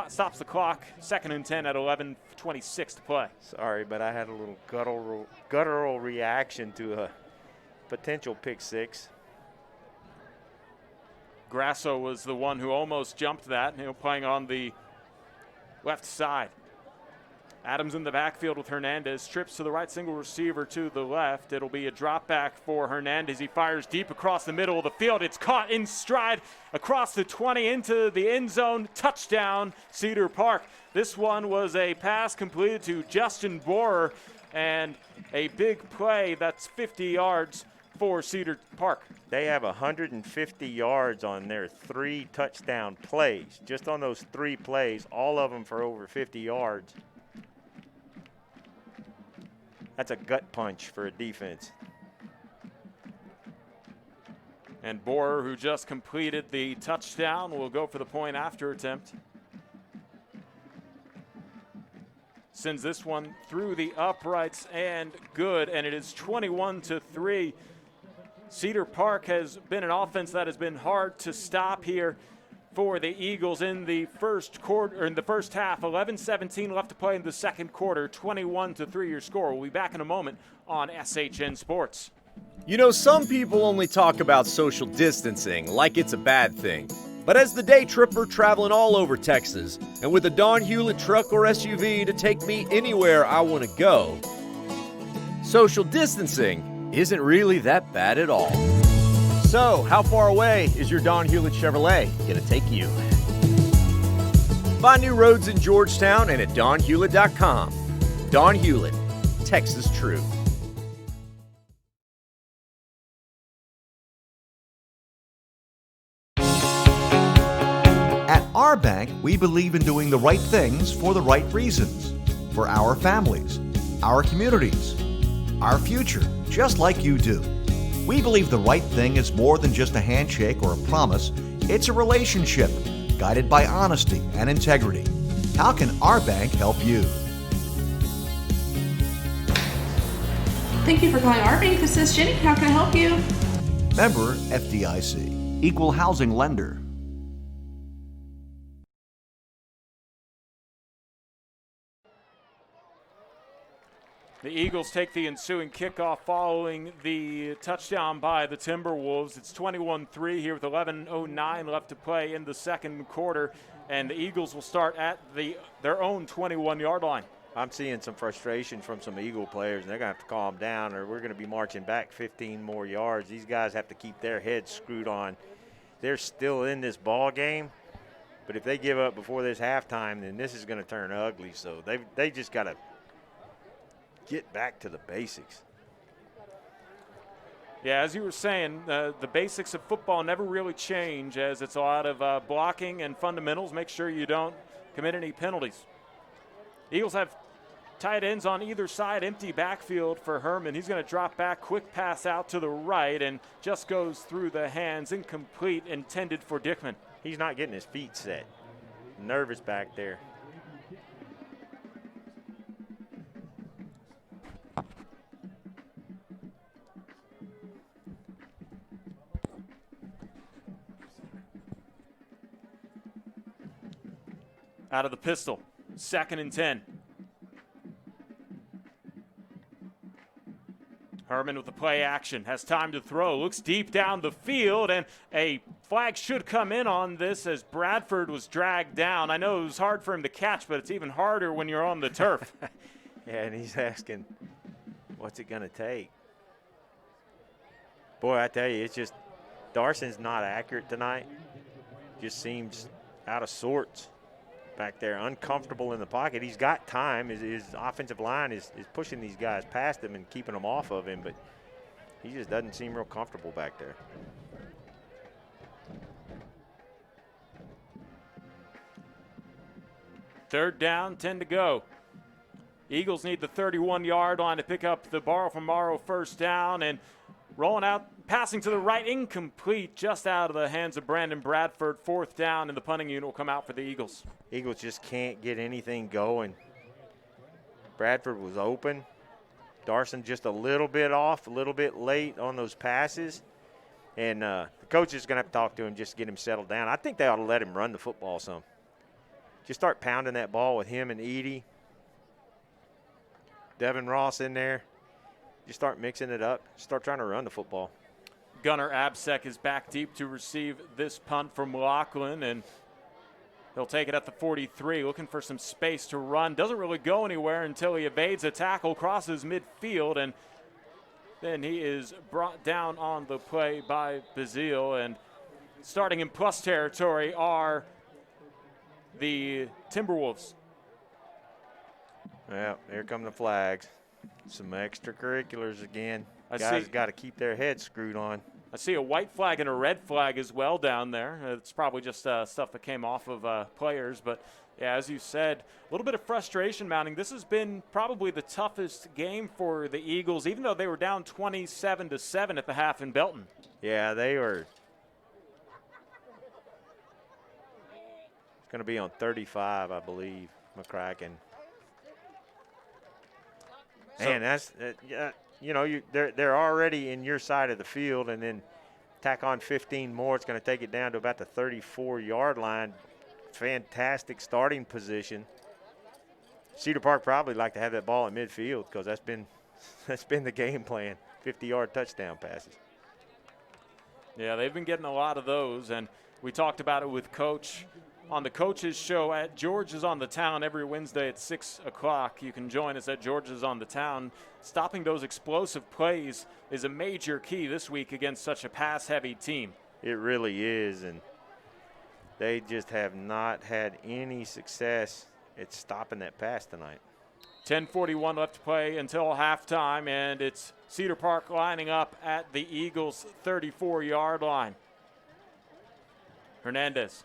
Stops the clock. 2nd and 10 at 11:26 to play. Sorry, but I had a little guttural reaction to a potential pick six. Grasso was the one who almost jumped that, playing on the left side. Adams in the backfield with Hernandez, trips to the right, single receiver to the left. It'll be a drop back for Hernandez. He fires deep across the middle of the field. It's caught in stride across the 20 into the end zone. Touchdown, Cedar Park. This one was a pass completed to Justin Borer and a big play that's 50 yards for Cedar Park. They have 150 yards on their 3 touchdown plays. Just on those 3 plays, all of them for over 50 yards. That's a gut punch for a defense. And Borer, who just completed the touchdown, will go for the point after attempt. Sends this one through the uprights and good, and it is 21-3. Cedar Park has been an offense that has been hard to stop here for the Eagles in the first quarter, or in the first half. 11-17 left to play in the second quarter. 21-3 your score. We'll be back in a moment on SHN Sports. You know, some people only talk about social distancing like it's a bad thing. But as the day tripper traveling all over Texas, and with a Don Hewlett truck or SUV to take me anywhere I want to go, social distancing isn't really that bad at all. So, how far away is your Don Hewlett Chevrolet going to take you? Find new roads in Georgetown and at donhewlett.com. Don Hewlett, Texas True. At our bank, we believe in doing the right things for the right reasons. For our families, our communities, our future, just like you do. We believe the right thing is more than just a handshake or a promise. It's a relationship guided by honesty and integrity. How can our bank help you? Thank you for calling our bank. This is Jenny. How can I help you? Member FDIC, Equal Housing Lender. The Eagles take the ensuing kickoff following the touchdown by the Timberwolves. It's 21-3 here with 11:09 left to play in the second quarter, and the Eagles will start at their own 21-yard line. I'm seeing some frustration from some Eagle players, and they're going to have to calm down or we're going to be marching back 15 more yards. These guys have to keep their heads screwed on. They're still in this ball game, but if they give up before this halftime, then this is going to turn ugly. So they just got to get back to the basics. Yeah, as you were saying, the basics of football never really change, as it's a lot of blocking and fundamentals. Make sure you don't commit any penalties. Eagles have tight ends on either side, empty backfield for Herman. He's going to drop back, quick pass out to the right, and just goes through the hands, incomplete, intended for Dickman. He's not getting his feet set. Nervous back there. Out of the pistol, 2nd and 10. Herman with the play action, has time to throw, looks deep down the field, and a flag should come in on this as Bradford was dragged down. I know it was hard for him to catch, but it's even harder when you're on the turf. Yeah, and he's asking, what's it going to take? Boy, I tell you, it's just, Darson's not accurate tonight. Just seems out of sorts. back there, uncomfortable in the pocket. He's got time. His offensive line is pushing these guys past him and keeping them off of him, but he just doesn't seem real comfortable back there. Third down, 10 to go. Eagles need the 31-yard line to pick up the borrow from Morrow first down, and rolling out, passing to the right, incomplete, just out of the hands of Brandon Bradford. Fourth down, and the punting unit will come out for the Eagles. Eagles just can't get anything going. Bradford was open. Darson just a little bit off, a little bit late on those passes. And the coach is going to have to talk to him just to get him settled down. I think they ought to let him run the football some. Just start pounding that ball with him and Edie. Devin Ross in there. Just start mixing it up. Start trying to run the football. Gunnar Absek is back deep to receive this punt from Lachlan, and he'll take it at the 43, looking for some space to run. Doesn't really go anywhere until he evades a tackle, crosses midfield, and then he is brought down on the play by Bazile. And starting in plus territory are the Timberwolves. Well, here come the flags. Some extracurriculars again. Guys got to keep their heads screwed on. I see a white flag and a red flag as well down there. It's probably just stuff that came off of players. But, yeah, as you said, a little bit of frustration mounting. This has been probably the toughest game for the Eagles, even though they were down 27-7 at the half in Belton. Yeah, they were. It's going to be on 35, I believe, McCracken. Man, that's you know, they're already in your side of the field, and then tack on 15 more. It's going to take it down to about the 34-yard line. Fantastic starting position. Cedar Park probably like to have that ball in midfield because that's been the game plan. 50-yard touchdown passes. Yeah, they've been getting a lot of those, and we talked about it with Coach on the Coach's Show at George's on the Town every Wednesday at 6 o'clock. You can join us at George's on the Town. Stopping those explosive plays is a major key this week against such a pass-heavy team. It really is, and they just have not had any success at stopping that pass tonight. 10:41 left to play until halftime, and it's Cedar Park lining up at the Eagles' 34-yard line. Hernandez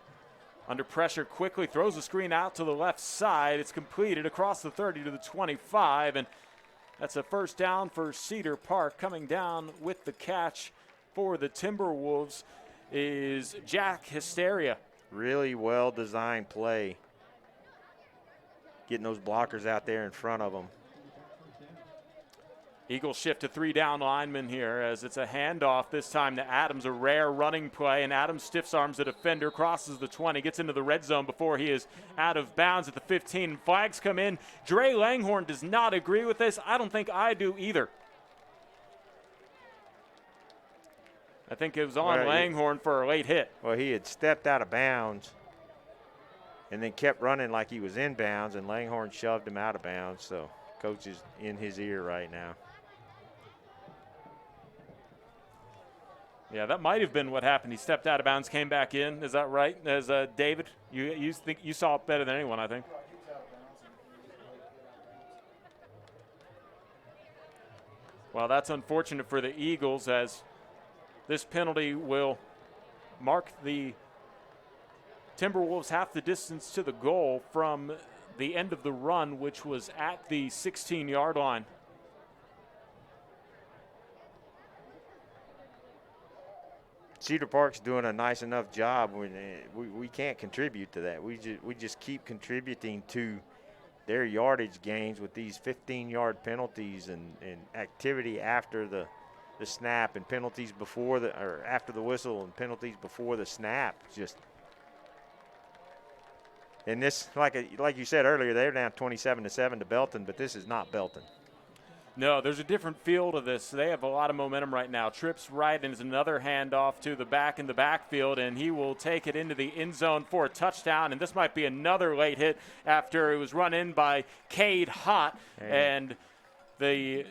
under pressure quickly throws the screen out to the left side. It's completed across the 30 to the 25, and that's a first down for Cedar Park. Coming down with the catch for the Timberwolves is Jack Hysteria. Really well-designed play. Getting those blockers out there in front of them. Eagles shift to three-down linemen here as it's a handoff this time to Adams, a rare running play, and Adams stiffs arms the defender, crosses the 20, gets into the red zone before he is out of bounds at the 15. Flags come in. Dre Langhorne does not agree with this. I don't think I do either. I think it was on Langhorne for a late hit. Well, he had stepped out of bounds and then kept running like he was in bounds, and Langhorne shoved him out of bounds, so coach is in his ear right now. Yeah, that might have been what happened. He stepped out of bounds, came back in. Is that right? As David, you think you saw it better than anyone, I think. Well, that's unfortunate for the Eagles, as this penalty will mark the Timberwolves half the distance to the goal from the end of the run, which was at the 16-yard line. Cedar Park's doing a nice enough job. We can't contribute to that. We just keep contributing to their yardage gains with these 15-yard penalties and activity after the snap, and penalties before or after the whistle, and penalties before the snap. Just and this, like you said earlier, they're down 27-7 to Belton, but this is not Belton. No, there's a different feel to this. They have a lot of momentum right now. Trips right, and is another handoff to the back in the backfield, and he will take it into the end zone for a touchdown. And this might be another late hit after it was run in by Cade Hott, and he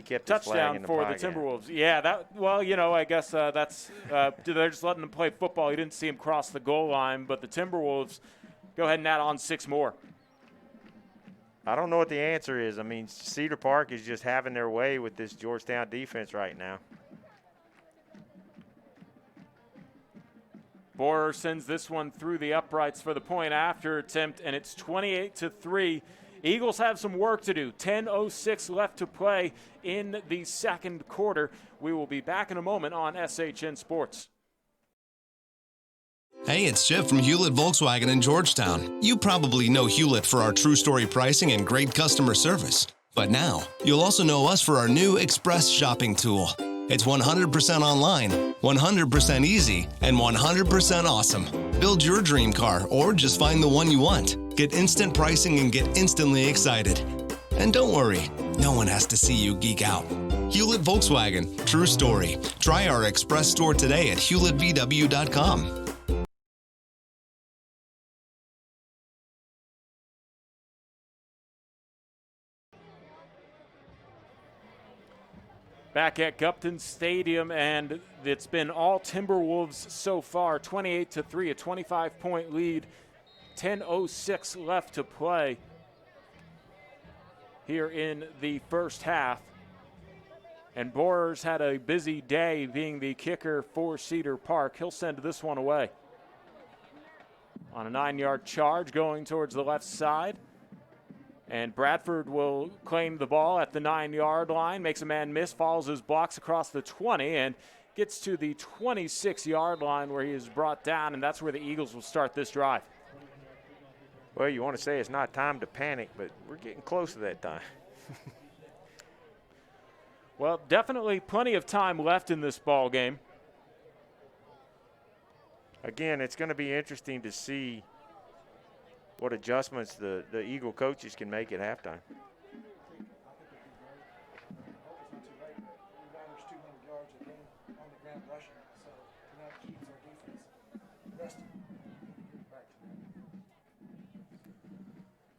kept touchdown for the Timberwolves. Yeah, I guess that's they're just letting him play football. You didn't see him cross the goal line, but the Timberwolves go ahead and add on 6 more? I don't know what the answer is. I mean, Cedar Park is just having their way with this Georgetown defense right now. Borer sends this one through the uprights for the point after attempt, and it's 28-3. Eagles have some work to do. 10:06 left to play in the second quarter. We will be back in a moment on SHN Sports. Hey, it's Chip from Hewlett Volkswagen in Georgetown. You probably know Hewlett for our true story pricing and great customer service. But now, you'll also know us for our new Express shopping tool. It's 100% online, 100% easy, and 100% awesome. Build your dream car or just find the one you want. Get instant pricing and get instantly excited. And don't worry, no one has to see you geek out. Hewlett Volkswagen, true story. Try our Express store today at hewlettvw.com. Back at Gupton Stadium, and it's been all Timberwolves so far, 28-3, a 25-point lead, 10:06 left to play here in the first half. And Borer's had a busy day being the kicker for Cedar Park. He'll send this one away. On a 9-yard charge going towards the left side. And Bradford will claim the ball at the 9-yard line, makes a man miss, follows his blocks across the 20, and gets to the 26-yard line where he is brought down, and that's where the Eagles will start this drive. Well, you want to say it's not time to panic, but we're getting close to that time. Well, definitely plenty of time left in this ball game. Again, it's going to be interesting to see what adjustments the Eagle coaches can make at halftime.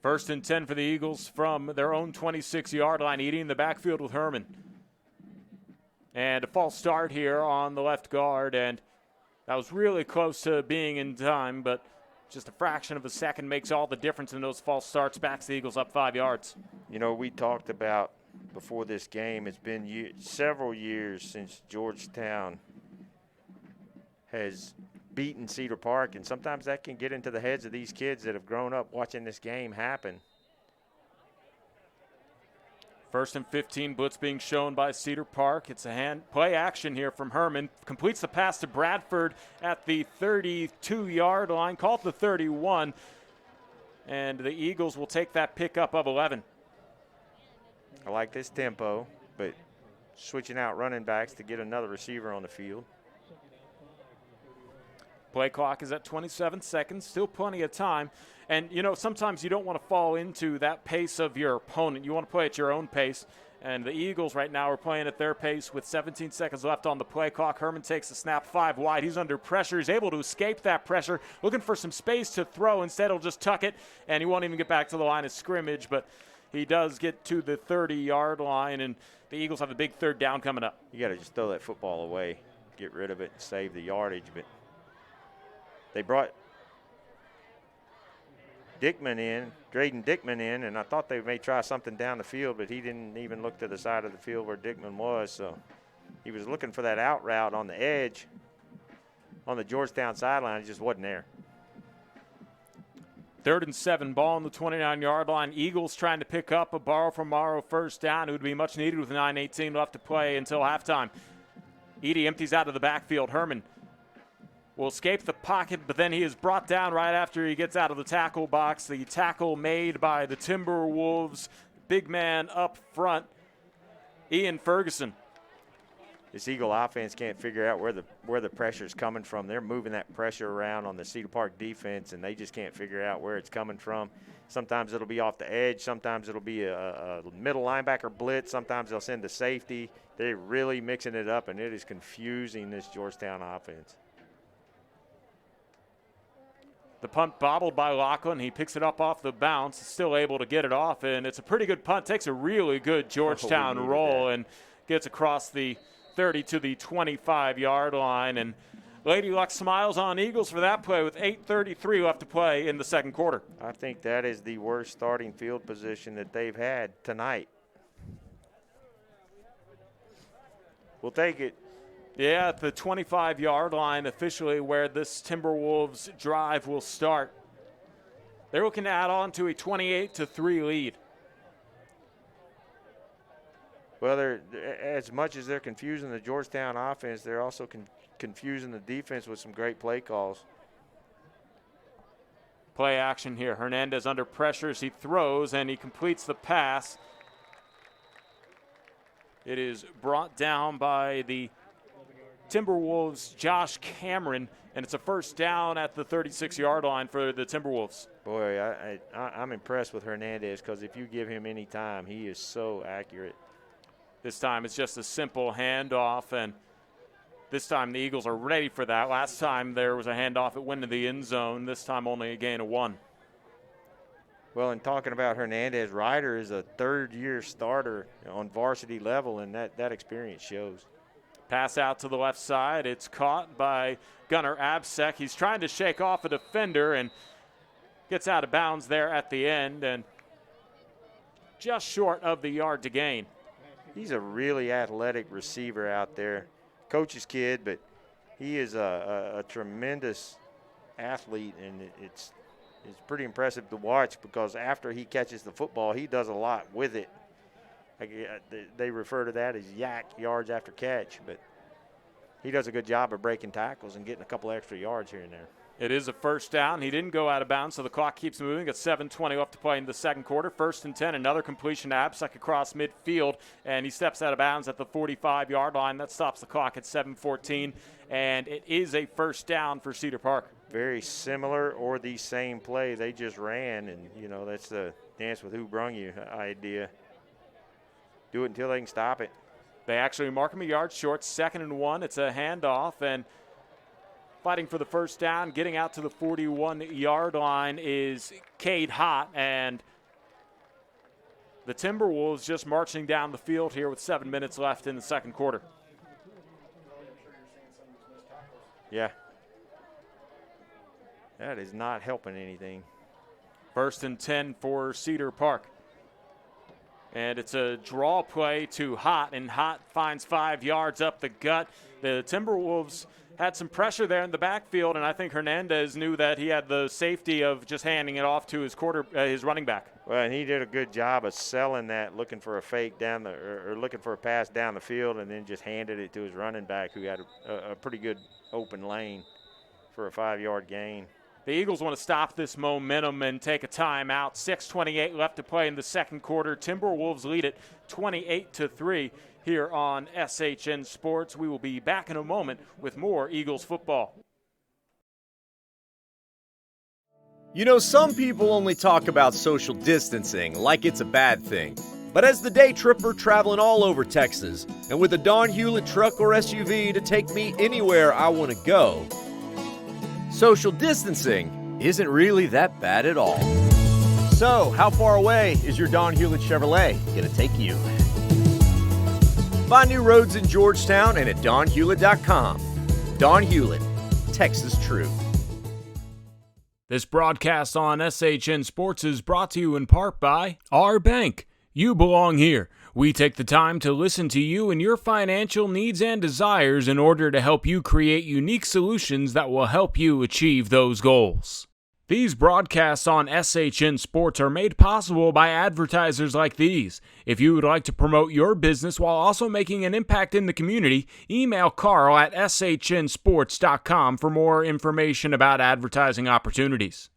First and 10 for the Eagles from their own 26-yard line, eating the backfield with Herman. And a false start here on the left guard, and that was really close to being in time, but just a fraction of a second makes all the difference in those false starts. Backs the Eagles up 5 yards. You know, we talked about before this game, it's been several years since Georgetown has beaten Cedar Park, and sometimes that can get into the heads of these kids that have grown up watching this game happen. First and 15, blitz being shown by Cedar Park. It's a hand play action here from Herman. Completes the pass to Bradford at the 32-yard line, called the 31. And the Eagles will take that pickup of 11. I like this tempo, but switching out running backs to get another receiver on the field. Play clock is at 27 seconds, still plenty of time. And, you know, sometimes you don't want to fall into that pace of your opponent. You want to play at your own pace. And the Eagles right now are playing at their pace with 17 seconds left on the play clock. Herman takes the snap 5 wide. He's under pressure. He's able to escape that pressure, looking for some space to throw. Instead, he'll just tuck it, and he won't even get back to the line of scrimmage. But he does get to the 30-yard line, and the Eagles have a big third down coming up. You got to just throw that football away, get rid of it, and save the yardage. But they brought Drayden Dickman in, and I thought they may try something down the field, but he didn't even look to the side of the field where Dickman was. So he was looking for that out route on the edge on the Georgetown sideline. It just wasn't there. 3rd and 7, ball on the 29-yard line. Eagles trying to pick up a borrow from Morrow first down. It would be much needed with 9:18 left to play until halftime. Edey empties out of the backfield. Herman will escape the pocket, but then he is brought down right after he gets out of the tackle box. The tackle made by the Timberwolves. Big man up front, Ian Ferguson. This Eagle offense can't figure out where the pressure is coming from. They're moving that pressure around on the Cedar Park defense, and they just can't figure out where it's coming from. Sometimes it'll be off the edge. Sometimes it'll be a middle linebacker blitz. Sometimes they'll send a safety. They're really mixing it up, and it is confusing this Georgetown offense. The punt bobbled by Lachlan. He picks it up off the bounce, still able to get it off, and it's a pretty good punt. Takes a really good Georgetown roll and gets across the 30 to the 25-yard line. And Lady Luck smiles on Eagles for that play with 8:33 left to play in the second quarter. I think that is the worst starting field position that they've had tonight. We'll take it. Yeah, at the 25-yard line, officially where this Timberwolves drive will start. They're looking to add on to a 28-3 lead. Well, they're as much as they're confusing the Georgetown offense, they're also confusing the defense with some great play calls. Play action here. Hernandez under pressure as he throws, and he completes the pass. It is brought down by the Timberwolves' Josh Cameron, and it's a first down at the 36-yard line for the Timberwolves. Boy, I'm impressed with Hernandez because if you give him any time, he is so accurate. This time it's just a simple handoff, and this time the Eagles are ready for that. Last time there was a handoff, it went into the end zone. This time only a gain of 1. Well, and talking about Hernandez, Ryder is a third-year starter on varsity level, and that experience shows. Pass out to the left side. It's caught by Gunnar Absek. He's trying to shake off a defender and gets out of bounds there at the end and just short of the yard to gain. He's a really athletic receiver out there. Coach's kid, but he is a tremendous athlete, and it's pretty impressive to watch because after he catches the football, he does a lot with it. They refer to that as yak, yards after catch, but he does a good job of breaking tackles and getting a couple extra yards here and there. It is a first down. He didn't go out of bounds, so the clock keeps moving. Got 7:20 left to play in the second quarter. 1st and 10, another completion to Absek across midfield, and he steps out of bounds at the 45-yard line. That stops the clock at 7:14, and it is a first down for Cedar Park. Very similar or the same play they just ran, and, that's the dance with who brung you idea. Do it until they can stop it. They actually mark him a yard short, 2nd and 1. It's a handoff, and fighting for the first down, getting out to the 41-yard line is Cade Hott, and the Timberwolves just marching down the field here with 7 minutes left in the second quarter. Yeah. That is not helping anything. 1st and 10 for Cedar Park. And it's a draw play to Hott, and Hott finds 5 yards up the gut. The Timberwolves had some pressure there in the backfield, and I think Hernandez knew that he had the safety of just handing it off to his running back. Well, and he did a good job of selling that, looking for a fake down or looking for a pass down the field, and then just handed it to his running back, who had a pretty good open lane for a 5-yard gain. The Eagles want to stop this momentum and take a timeout. 6:28 left to play in the second quarter. Timberwolves lead it 28-3 here on SHN Sports. We will be back in a moment with more Eagles football. Some people only talk about social distancing like it's a bad thing. But as the day tripper traveling all over Texas, and with a Don Hewlett truck or SUV to take me anywhere I want to go, social distancing isn't really that bad at all. So, how far away is your Don Hewlett Chevrolet going to take you? Find new roads in Georgetown and at donhewlett.com. Don Hewlett, Texas true. This broadcast on SHN Sports is brought to you in part by our bank. You belong here. We take the time to listen to you and your financial needs and desires in order to help you create unique solutions that will help you achieve those goals. These broadcasts on SHN Sports are made possible by advertisers like these. If you would like to promote your business while also making an impact in the community, email Carl at shnsports.com for more information about advertising opportunities.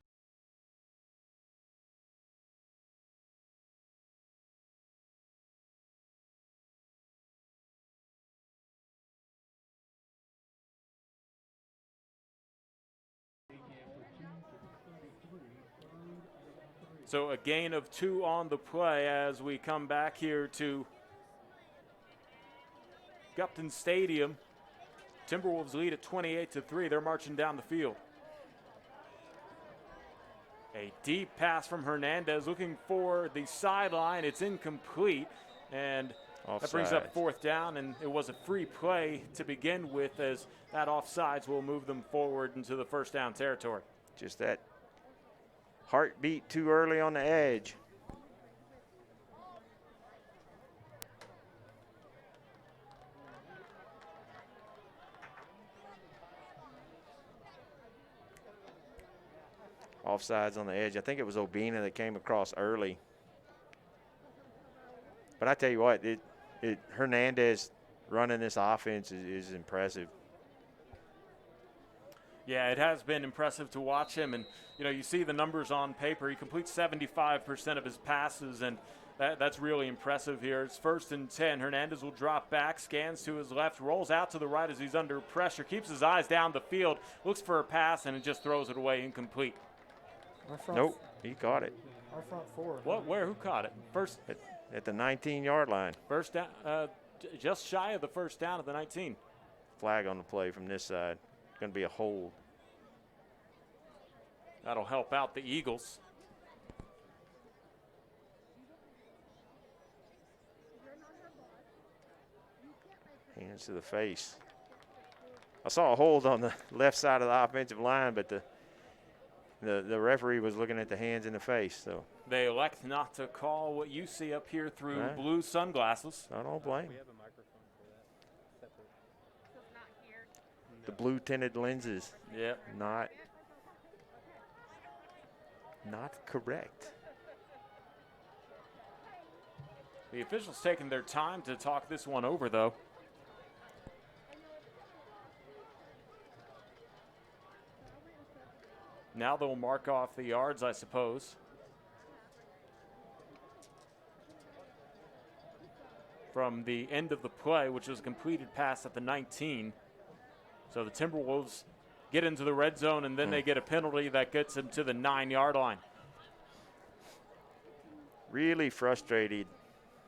So a gain of 2 on the play as we come back here to Gupton Stadium. Timberwolves lead at 28-3. They're marching down the field. A deep pass from Hernandez looking for the sideline. It's incomplete. And That brings up 4th down, and it was a free play to begin with, as that offsides will move them forward into the 1st down territory. Just that heartbeat too early on the edge. Offsides on the edge. I think it was Obina that came across early. But I tell you what, Hernandez running this offense is impressive. Yeah, it has been impressive to watch him. And, you see the numbers on paper. He completes 75% of his passes, and that's really impressive here. It's 1st and 10. Hernandez will drop back, scans to his left, rolls out to the right as he's under pressure, keeps his eyes down the field, looks for a pass, and it just throws it away incomplete. Nope, he caught it. Our front 4. What? Where? Who caught it? First at the 19-yard line. 1st down, just shy of the 1st down at the 19. Flag on the play from this side. Going to be a hold. That'll help out the Eagles. Hands to the face. I saw a hold on the left side of the offensive line, but the referee was looking at the hands in the face. So they elect not to call what you see up here through blue sunglasses. I don't blame. The blue tinted lenses. Yeah. Not correct. The officials taking their time to talk this one over, though. Now they'll mark off the yards, I suppose. From the end of the play, which was a completed pass at the 19. So the Timberwolves get into the red zone, and then they get a penalty that gets them to the 9-yard line. Really frustrated.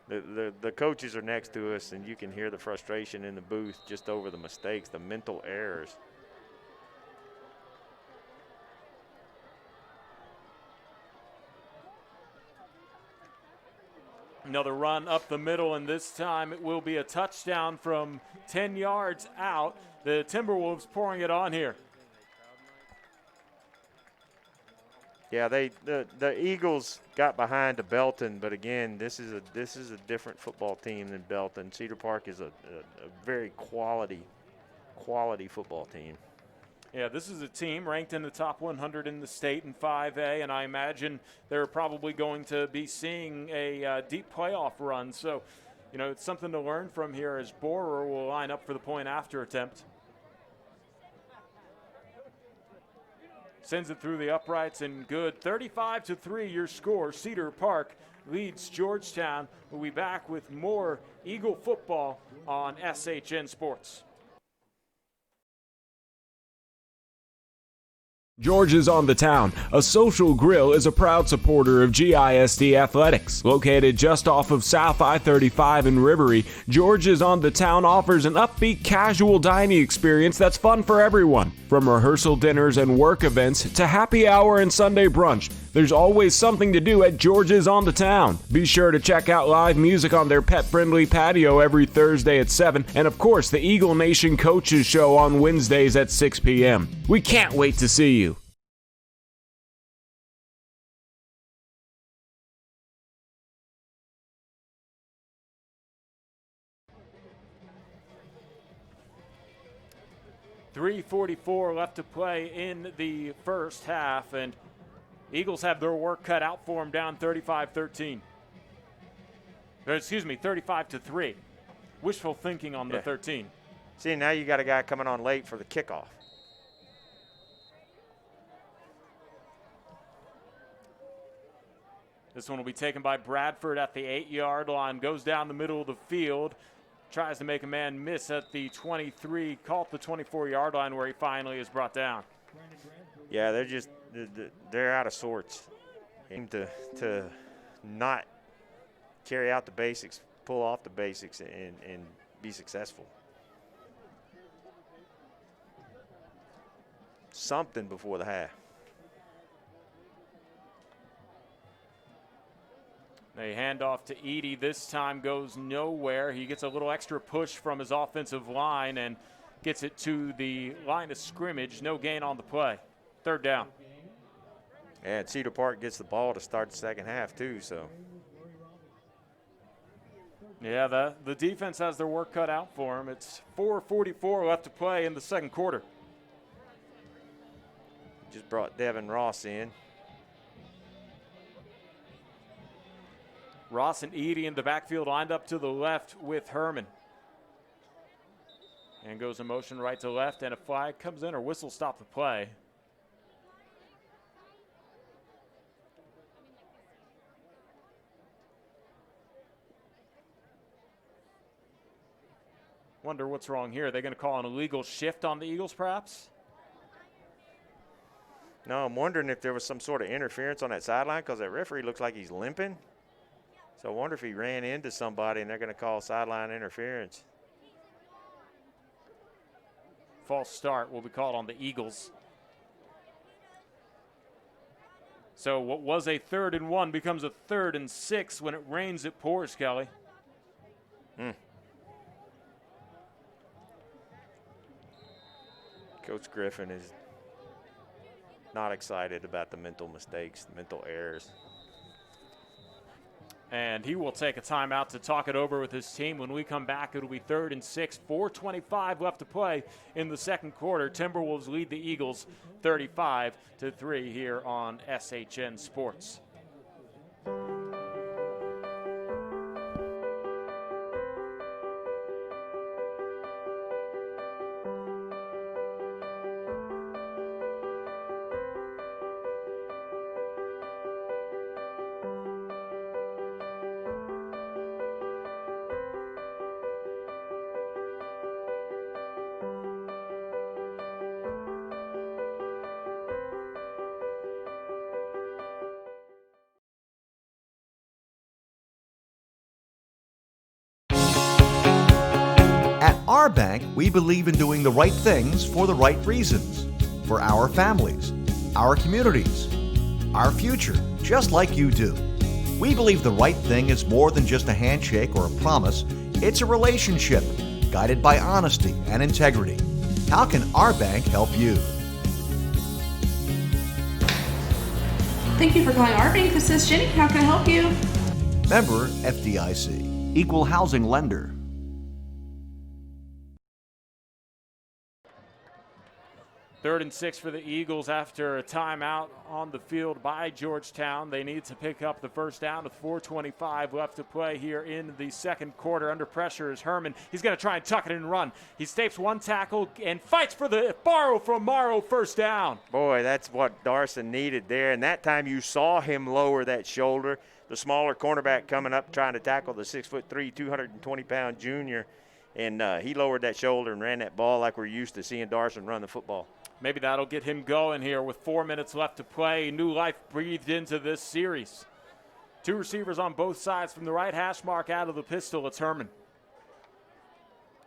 The coaches are next to us, and you can hear the frustration in the booth just over the mistakes, the mental errors. Another run up the middle, and this time it will be a touchdown from 10 yards out. The Timberwolves pouring it on here. Yeah, the Eagles got behind to Belton, but again, this is a different football team than Belton. Cedar Park is a very quality football team. Yeah, this is a team ranked in the top 100 in the state in 5A, and I imagine they're probably going to be seeing a deep playoff run. So, it's something to learn from here as Borer will line up for the point after attempt. Sends it through the uprights and good. 35-3 your score. Cedar Park leads Georgetown. We'll be back with more Eagle football on SHN Sports. George's on the Town, a social grill, is a proud supporter of GISD athletics. Located just off of South I-35 in Rivery, George's on the Town offers an upbeat, casual dining experience that's fun for everyone. From rehearsal dinners and work events to happy hour and Sunday brunch, there's always something to do at George's on the Town. Be sure to check out live music on their pet-friendly patio every Thursday at 7, and of course the Eagle Nation Coaches Show on Wednesdays at 6 p.m. We can't wait to see you. .344 left to play in the first half, and Eagles have their work cut out for them, down 35-13. Or excuse me, 35-3. Wishful thinking on the 13. See, now you got a guy coming on late for the kickoff. This one will be taken by Bradford at the 8-yard line, goes down the middle of the field, tries to make a man miss at the 23, caught the 24-yard line where he finally is brought down. Yeah, they're out of sorts. To not carry out the basics, pull off the basics, and be successful. Something before the half. They hand off to Edey. This time goes nowhere. He gets a little extra push from his offensive line and gets it to the line of scrimmage. No gain on the play. Third down. And Cedar Park gets the ball to start the second half too, so. Yeah, the defense has their work cut out for them. It's 4:44 left to play in the second quarter. Just brought Devin Ross in. Ross and Edey in the backfield lined up to the left with Herman. And goes in motion right to left, and a flag comes in or whistle stop the play. Wonder what's wrong here. Are they going to call an illegal shift on the Eagles, perhaps? No, I'm wondering if there was some sort of interference on that sideline because that referee looks like he's limping. So I wonder if he ran into somebody and they're going to call sideline interference. False start will be called on the Eagles. So what was a 3rd and 1 becomes a 3rd and 6 when it rains, it pours, Kelly. Coach Griffin is not excited about the mental mistakes, the mental errors. And he will take a timeout to talk it over with his team. When we come back, it'll be 3rd and 6, 4:25 left to play in the second quarter. Timberwolves lead the Eagles 35-3 here on SHN Sports. At our bank, we believe in doing the right things for the right reasons. For our families, our communities, our future, just like you do. We believe the right thing is more than just a handshake or a promise. It's a relationship guided by honesty and integrity. How can our bank help you? Thank you for calling our bank. This is Jenny. How can I help you? Member FDIC, Equal Housing Lender. Third and 6 for the Eagles after a timeout on the field by Georgetown. They need to pick up the first down with 4:25 left to play here in the second quarter. Under pressure is Herman. He's going to try and tuck it and run. He escapes one tackle and fights for the borrow from Morrow first down. Boy, that's what Darson needed there. And that time you saw him lower that shoulder. The smaller cornerback coming up trying to tackle the 6'3", 220-pound junior. And he lowered that shoulder and ran that ball like we're used to seeing Darson run the football. Maybe that'll get him going here with 4 minutes left to play. New life breathed into this series. Two receivers on both sides from the right hash mark out of the pistol. It's Herman.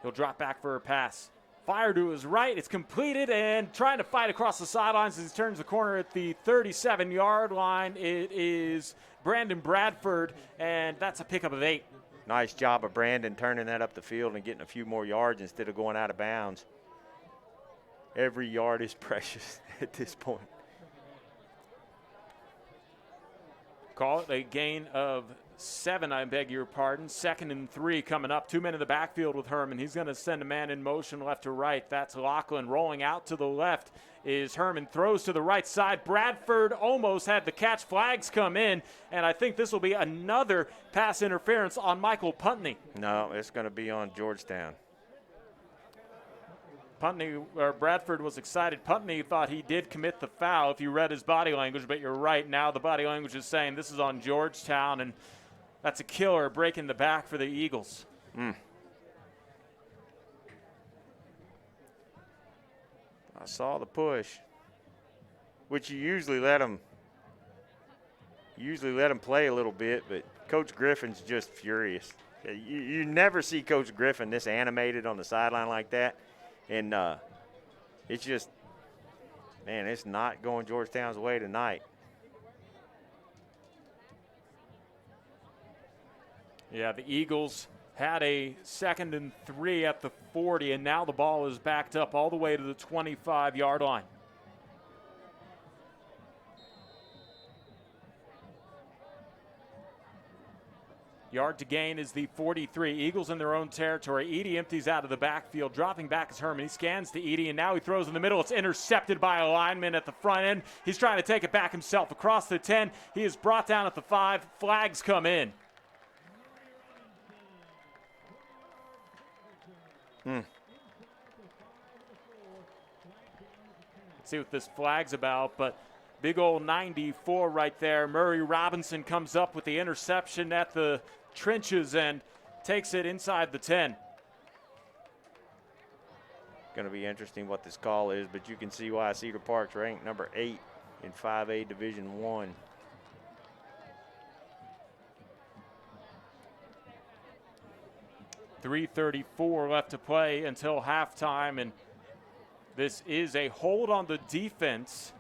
He'll drop back for a pass. Fire to his right. It's completed and trying to fight across the sidelines as he turns the corner at the 37-yard line. It is Brandon Bradford, and that's a pickup of 8. Nice job of Brandon turning that up the field and getting a few more yards instead of going out of bounds. Every yard is precious at this point. Call it a gain of 7, I beg your pardon. 2nd and 3 coming up. 2 men in the backfield with Herman. He's going to send a man in motion left to right. That's Lachlan. Rolling out to the left is Herman. Throws to the right side. Bradford almost had the catch. Flags come in, and I think this will be another pass interference on Michael Putney. No, it's going to be on Georgetown. Bradford was excited. Putney thought he did commit the foul if you read his body language, but you're right. Now the body language is saying this is on Georgetown, and that's a killer breaking the back for the Eagles. I saw the push, which you usually let them play a little bit, but Coach Griffin's just furious. You never see Coach Griffin this animated on the sideline like that. And it's just, man, it's not going Georgetown's way tonight. Yeah, the Eagles had a 2nd and 3 at the 40, and now the ball is backed up all the way to the 25-yard line. Yard to gain is the 43. Eagles in their own territory. Edey empties out of the backfield. Dropping back is Herman. He scans to Edey, and now he throws in the middle. It's intercepted by a lineman at the front end. He's trying to take it back himself across the 10. He is brought down at the 5. Flags come in. Let's see what this flag's about, but big old 94 right there. Murray Robinson comes up with the interception at the trenches and takes it inside the 10. Going to be interesting what this call is, but you can see why Cedar Park's ranked number 8 in 5A Division 1. .334 left to play until halftime, and this is a hold on the defense,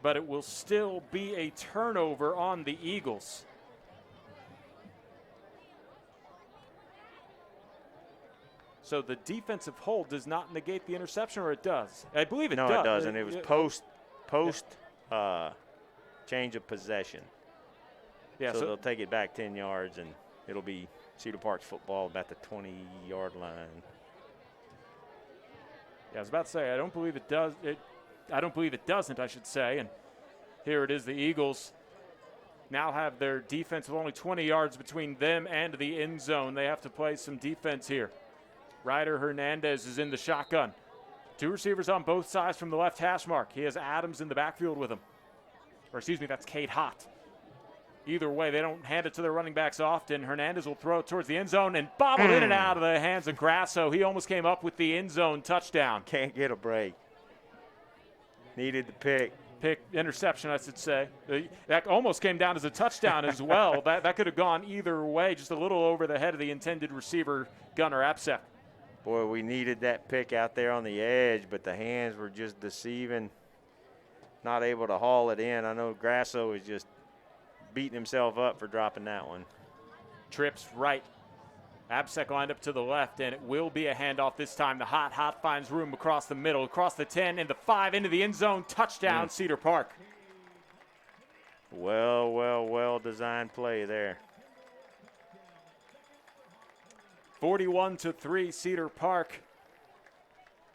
but it will still be a turnover on the Eagles. So the defensive hold does not negate the interception, or it does? I believe it does. No, it doesn't. It was post change of possession. Yeah, so they'll take it back 10 yards, and it'll be Cedar Park's football about the 20-yard line. Yeah, I was about to say, I don't believe it does. I don't believe it doesn't, I should say. And here it is. The Eagles now have their defense with only 20 yards between them and the end zone. They have to play some defense here. Ryder Hernandez is in the shotgun. 2 receivers on both sides from the left hash mark. He has Adams in the backfield with him. Or excuse me, that's Cade Hott. Either way, they don't hand it to their running backs often. Hernandez will throw it towards the end zone and bobbled in and out of the hands of Grasso. He almost came up with the end zone touchdown. Can't get a break. Needed the pick. Interception, I should say. That almost came down as a touchdown as well. That could have gone either way, just a little over the head of the intended receiver, Gunnar Apsek. Boy, we needed that pick out there on the edge, but the hands were just deceiving. Not able to haul it in. I know Grasso is just beating himself up for dropping that one. Trips right. Absek lined up to the left, and it will be a handoff this time. The Hot finds room across the middle, across the 10, and the 5 into the end zone. Touchdown, Cedar Park. Well designed play there. 41-3, Cedar Park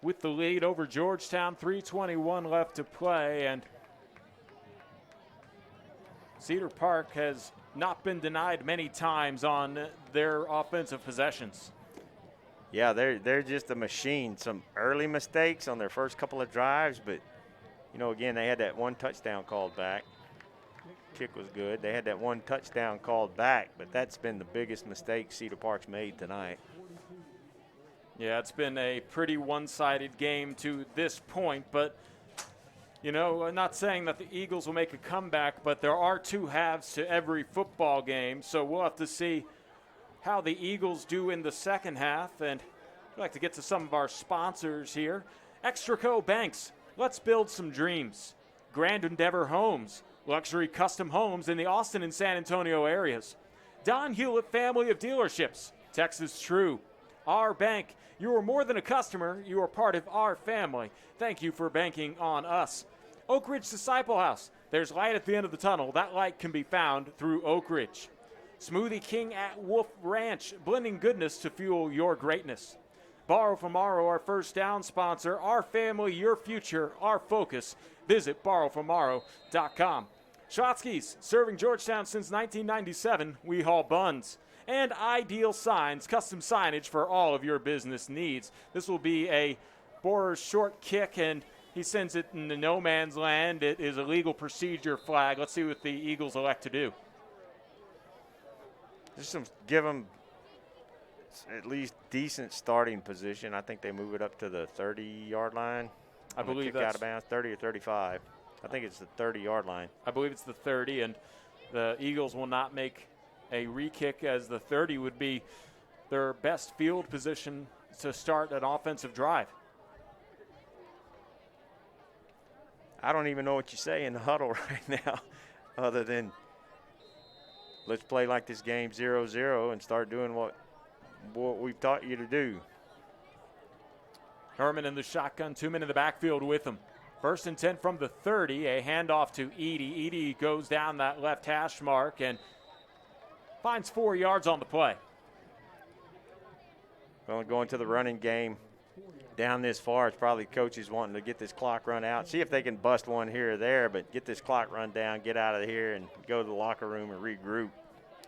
with the lead over Georgetown. 3:21 left to play, and Cedar Park has not been denied many times on their offensive possessions. Yeah, they're just a machine. Some early mistakes on their first couple of drives, but, again, they had that one touchdown called back. Kick was good. They had that one touchdown called back, but that's been the biggest mistake Cedar Park's made tonight. Yeah, it's been a pretty one-sided game to this point, but I'm not saying that the Eagles will make a comeback, but there are 2 halves to every football game, so we'll have to see how the Eagles do in the second half. And I'd like to get to some of our sponsors here. Extraco Banks, let's build some dreams. Grand Endeavor Homes, luxury custom homes in the Austin and San Antonio areas. Don Hewlett Family of Dealerships, Texas True. Our bank, you are more than a customer, you are part of our family. Thank you for banking on us. Oak Ridge Disciple House, there's light at the end of the tunnel. That light can be found through Oak Ridge. Smoothie King at Wolf Ranch, blending goodness to fuel your greatness. Borrow from Morrow, our first down sponsor. Our family, your future, our focus. Visit borrowfrommorrow.com. Schlotzsky's, serving Georgetown since 1997. We haul buns. And Ideal Signs, custom signage for all of your business needs. This will be a Borer short kick, and he sends it into no man's land. It is a legal procedure flag. Let's see what the Eagles elect to do. Just give them at least decent starting position. I think they move it up to the 30-yard line. I believe that's out of bounds, 30 or 35. I think it's the 30-yard line. I believe it's the 30, and the Eagles will not make a re-kick, as the 30 would be their best field position to start an offensive drive. I don't even know what you say in the huddle right now other than let's play like this game 0-0 and start doing what we've taught you to do. Herman in the shotgun, 2 men in the backfield with him. 1st and 10 from the 30, a handoff to Edey. Edey goes down that left hash mark and finds 4 yards on the play. Well, going to the running game down this far, it's probably coaches wanting to get this clock run out, see if they can bust one here or there, but get this clock run down, get out of here, and go to the locker room and regroup.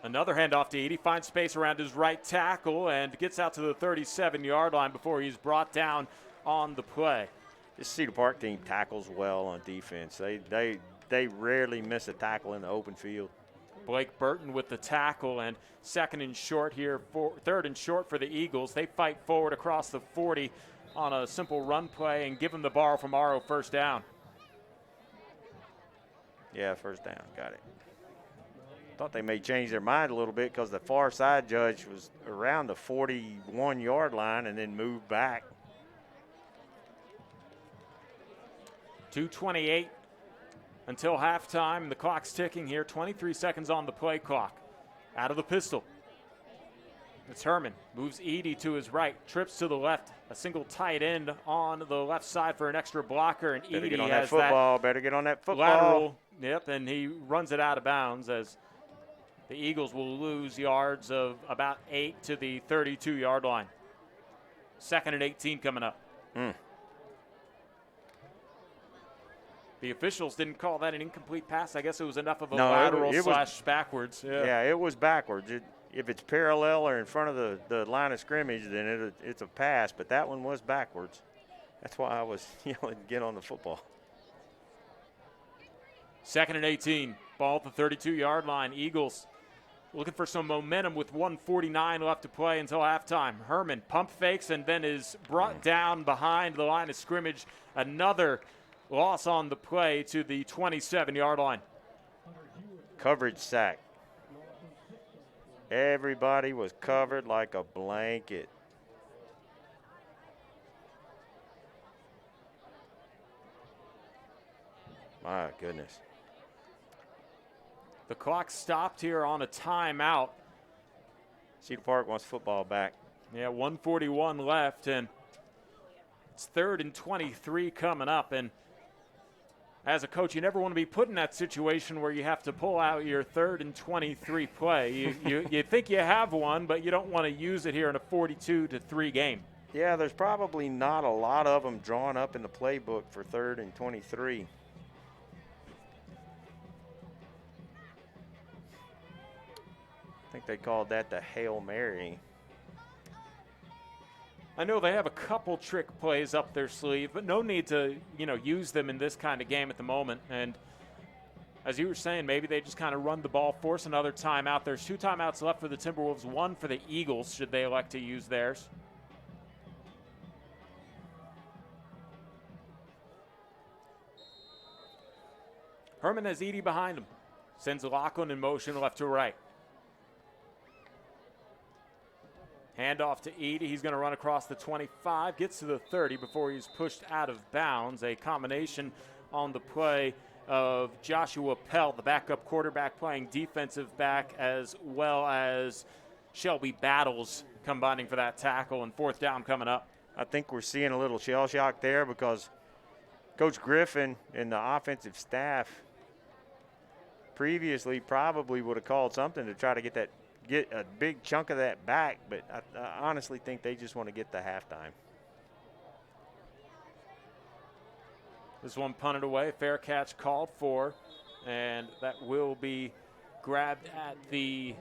Another handoff to Edey, finds space around his right tackle and gets out to the 37-yard line before he's brought down on the play. This Cedar Park team tackles well on defense. They rarely miss a tackle in the open field. Blake Burton with the tackle, and 2nd and short here, 3rd and short for the Eagles. They fight forward across the 40 on a simple run play and give him the ball from Morrow, 1st down. Yeah, 1st down, got it. Thought they may change their mind a little bit because the far side judge was around the 41-yard line and then moved back. 2:28 until halftime. The clock's ticking here. 23 seconds on the play clock. Out of the pistol. It's Herman. Moves Edey to his right. Trips to the left. A single tight end on the left side for an extra blocker. And Better Edey get on has that football. Better get on that football. Lateral. Yep, and he runs it out of bounds as the Eagles will lose yards of about 8 to the 32-yard line. 2nd and 18 coming up. The officials didn't call that an incomplete pass. I guess it was enough of a lateral slash backwards. Yeah, it was backwards. If it's parallel or in front of the line of scrimmage, then it's a pass, but that one was backwards. That's why I was yelling, get on the football. 2nd and 18. Ball at the 32-yard line. Eagles looking for some momentum with 1:49 left to play until halftime. Herman pump fakes and then is brought down behind the line of scrimmage. Another loss on the play to the 27-yard line. Coverage sack. Everybody was covered like a blanket. My goodness. The clock stopped here on a timeout. Cedar Park wants football back. Yeah, 1:41 left, and it's 3rd and 23 coming up. And as a coach, you never want to be put in that situation where you have to pull out your 3rd and 23 play. You think you have one, but you don't want to use it here in a 42-3 game. Yeah, there's probably not a lot of them drawn up in the playbook for 3rd and 23. I think they called that the Hail Mary. I know they have a couple trick plays up their sleeve, but no need to, use them in this kind of game at the moment. And as you were saying, maybe they just kind of run the ball, force another timeout. There's 2 timeouts left for the Timberwolves, 1 for the Eagles, should they elect to use theirs. Herman has Edey behind him. Sends Lachlan in motion left to right. Handoff to Edey. He's going to run across the 25, gets to the 30 before he's pushed out of bounds. A combination on the play of Joshua Pell, the backup quarterback, playing defensive back, as well as Shelby Battles combining for that tackle, and 4th down coming up. I think we're seeing a little shell shock there because Coach Griffin and the offensive staff previously probably would have called something to try to get a big chunk of that back, but I honestly think they just want to get the halftime. This one punted away, fair catch called for, and that will be grabbed at the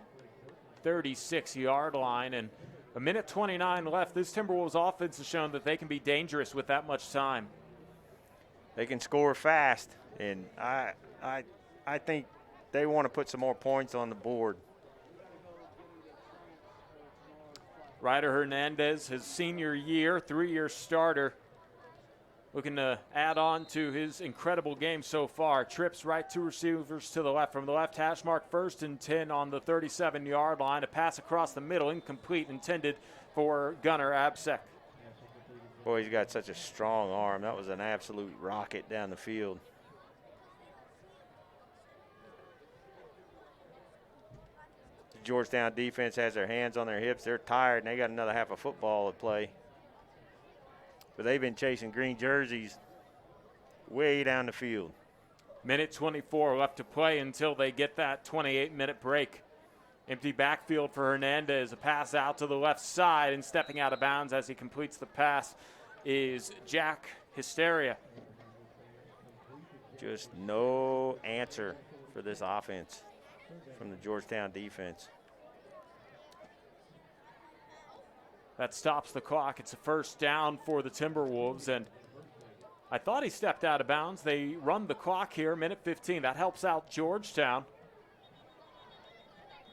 36-yard line. And 1:29 left. This Timberwolves offense has shown that they can be dangerous with that much time. They can score fast, and I think they want to put some more points on the board. Ryder Hernandez, his senior year, 3-year starter, looking to add on to his incredible game so far. Trips right 2 receivers to the left. From the left hash mark, 1st and 10 on the 37-yard line. A pass across the middle, incomplete, intended for Gunnar Absek. Boy, he's got such a strong arm. That was an absolute rocket down the field. Georgetown defense has their hands on their hips. They're tired, and they got another half of football to play. But they've been chasing green jerseys way down the field. Minute 24 left to play until they get that 28-minute break. Empty backfield for Hernandez. A pass out to the left side, and stepping out of bounds as he completes the pass is Jack Hysteria. Just no answer for this offense from the Georgetown defense. That stops the clock. It's a first down for the Timberwolves, and I thought he stepped out of bounds. They run the clock here, minute 15. That helps out Georgetown.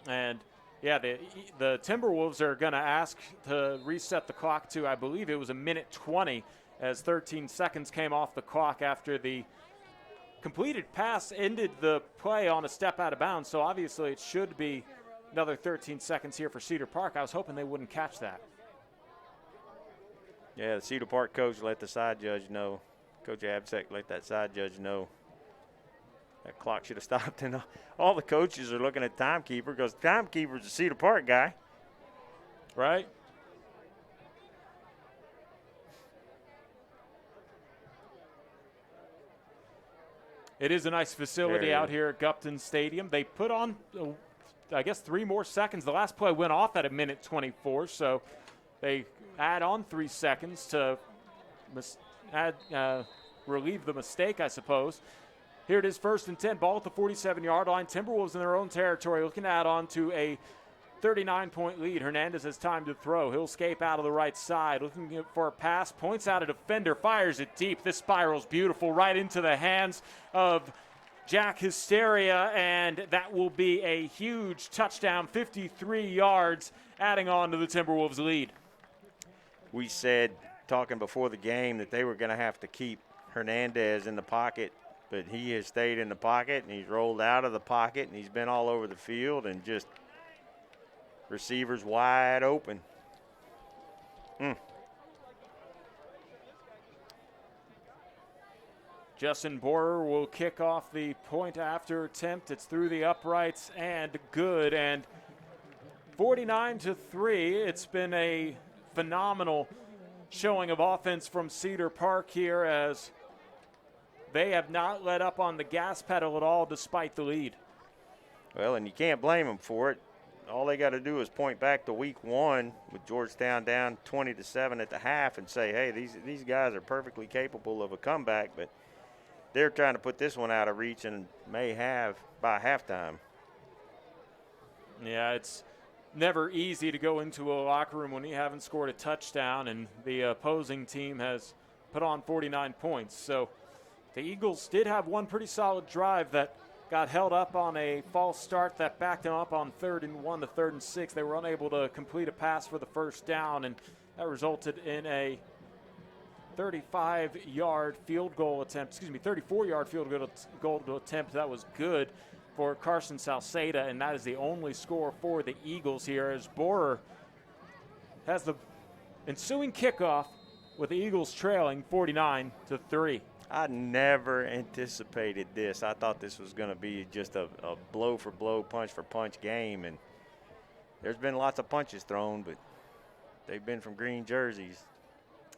And, yeah, the Timberwolves are going to ask to reset the clock to, I believe it was a minute 20, as 13 seconds came off the clock after the completed pass ended the play on a step out of bounds. So, obviously, it should be another 13 seconds here for Cedar Park. I was hoping they wouldn't catch that. Yeah, the Cedar Park coach let the side judge know. Coach Absek let that side judge know that clock should have stopped. And all the coaches are looking at timekeeper because timekeeper's a Cedar Park guy. Right? It is a nice facility out here at Gupton Stadium. They put on, I guess, 3 more seconds. The last play went off at a minute 24, so they add on 3 seconds to relieve the mistake, I suppose. Here it is, 1st and 10, ball at the 47-yard line. Timberwolves in their own territory looking to add on to a 39-point lead. Hernandez has time to throw. He'll escape out of the right side, looking for a pass, points out a defender, fires it deep. This spiral's beautiful, right into the hands of Jack Hysteria, and that will be a huge touchdown, 53 yards, adding on to the Timberwolves' lead. We said, talking before the game, that they were going to have to keep Hernandez in the pocket, but he has stayed in the pocket, and he's rolled out of the pocket, and he's been all over the field, and just receivers wide open. Justin Borer will kick off the point after attempt. It's through the uprights and good. And 49-3. It's been a phenomenal showing of offense from Cedar Park here, as they have not let up on the gas pedal at all despite the lead. Well, and you can't blame them for it. All they got to do is point back to week 1 with Georgetown down 20-7 at the half and say, hey, these guys are perfectly capable of a comeback, but they're trying to put this one out of reach and may have by halftime. Yeah, it's never easy to go into a locker room when you haven't scored a touchdown and the opposing team has put on 49 points. So the Eagles did have one pretty solid drive that got held up on a false start that backed them up on 3rd and 1 to 3rd and 6. They were unable to complete a pass for the first down, and that resulted in a 34-yard field goal attempt. That was good for Carson Salceda, and that is the only score for the Eagles here, as Borer has the ensuing kickoff with the Eagles trailing 49-3. I never anticipated this. I thought this was going to be just a blow-for-blow, punch-for-punch game, and there's been lots of punches thrown, but they've been from green jerseys.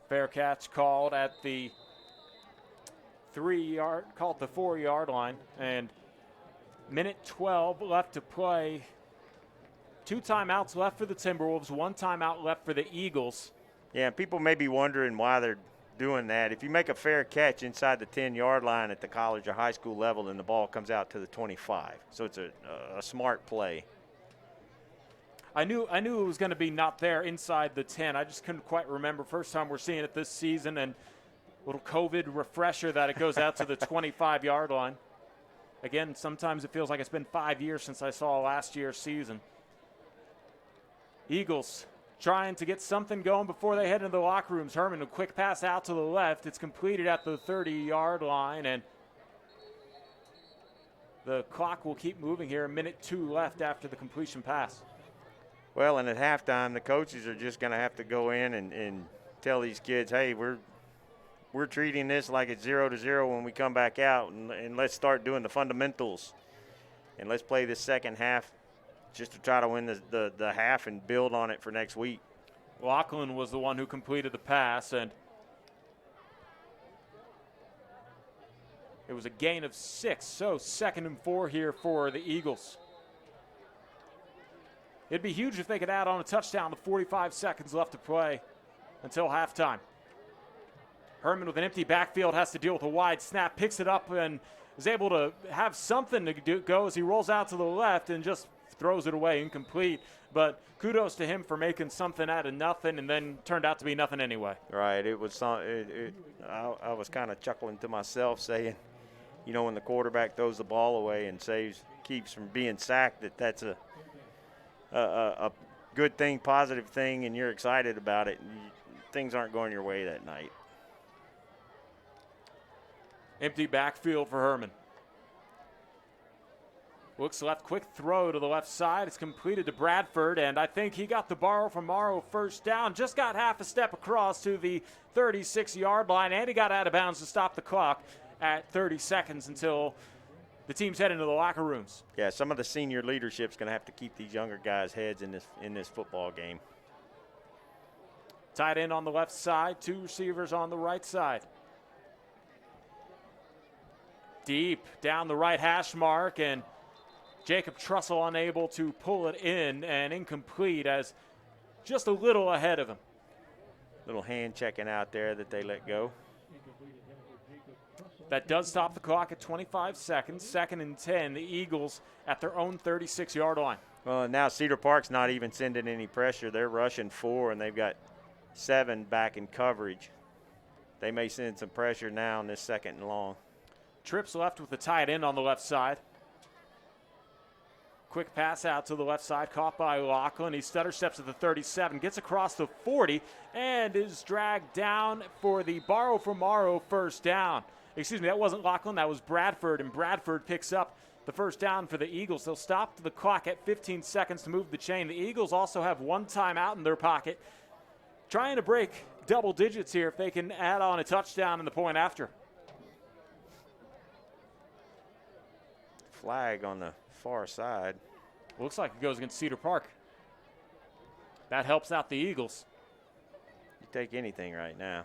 Fair catch called at the 4-yard line, and minute 12 left to play. 2 timeouts left for the Timberwolves, 1 timeout left for the Eagles. Yeah, people may be wondering why they're doing that. If you make a fair catch inside the 10-yard line at the college or high school level, then the ball comes out to the 25. So it's a smart play. I knew it was going to be not there inside the 10. I just couldn't quite remember. First time we're seeing it this season, and a little COVID refresher that it goes out to the 25-yard line. Again, sometimes it feels like it's been 5 years since I saw last year's season. Eagles trying to get something going before they head into the locker rooms. Herman, a quick pass out to the left. It's completed at the 30-yard line, and the clock will keep moving here. 1:02 left after the completion pass. Well, and at halftime, the coaches are just going to have to go in and tell these kids, hey, we're treating this like it's 0-0 when we come back out, and let's start doing the fundamentals, and let's play this second half just to try to win the half and build on it for next week. Lachlan was the one who completed the pass, and it was a gain of 6, so 2nd and 4 here for the Eagles. It'd be huge if they could add on a touchdown with 45 seconds left to play until halftime. Herman with an empty backfield has to deal with a wide snap, picks it up and is able to have something to go as he rolls out to the left and just throws it away, incomplete. But kudos to him for making something out of nothing, and then turned out to be nothing anyway. Right. It was. I was kind of chuckling to myself, saying, you know, when the quarterback throws the ball away and keeps from being sacked, that's a good thing, positive thing, and you're excited about it. Things aren't going your way that night. Empty backfield for Herman. Looks left, quick throw to the left side. It's completed to Bradford, and I think he got the borrow from Morrow first down. Just got half a step across to the 36-yard line, and he got out of bounds to stop the clock at 30 seconds until the teams head into the locker rooms. Yeah, some of the senior leadership's going to have to keep these younger guys' heads in this football game. Tight end on the left side, 2 receivers on the right side. Deep down the right hash mark, and Jacob Trussell unable to pull it in, and incomplete as just a little ahead of him. Little hand checking out there that they let go. That does stop the clock at 25 seconds. 2nd and 10, the Eagles at their own 36-yard line. Well, now Cedar Park's not even sending any pressure. They're rushing 4, and they've got 7 back in coverage. They may send some pressure now on this 2nd and long. Trips left with the tight end on the left side. Quick pass out to the left side, caught by Lachlan. He stutter steps at the 37, gets across the 40, and is dragged down for the borrow from Morrow first down. Excuse me, that wasn't Lachlan, that was Bradford, and Bradford picks up the first down for the Eagles. They'll stop the clock at 15 seconds to move the chain. The Eagles also have 1 timeout in their pocket, trying to break double digits here if they can add on a touchdown in the point after. Flag on the far side. Looks like it goes against Cedar Park. That helps out the Eagles. You take anything right now.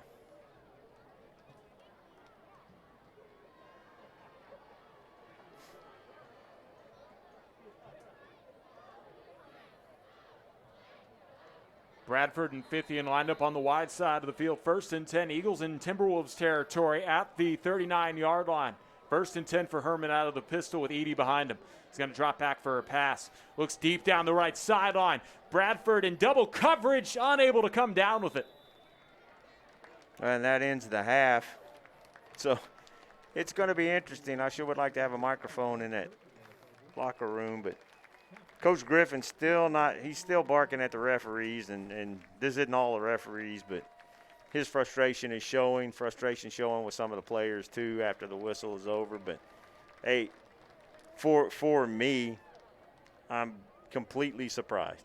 Bradford and Fithian lined up on the wide side of the field. 1st and 10, Eagles in Timberwolves territory at the 39-yard line. 1st and 10 for Herman out of the pistol with Edie behind him. He's going to drop back for a pass. Looks deep down the right sideline. Bradford in double coverage, unable to come down with it. And that ends the half. So it's going to be interesting. I sure would like to have a microphone in that locker room, but Coach Griffin's he's still barking at the referees, and this isn't all the referees, but his frustration showing with some of the players too after the whistle is over. But hey, for me, I'm completely surprised.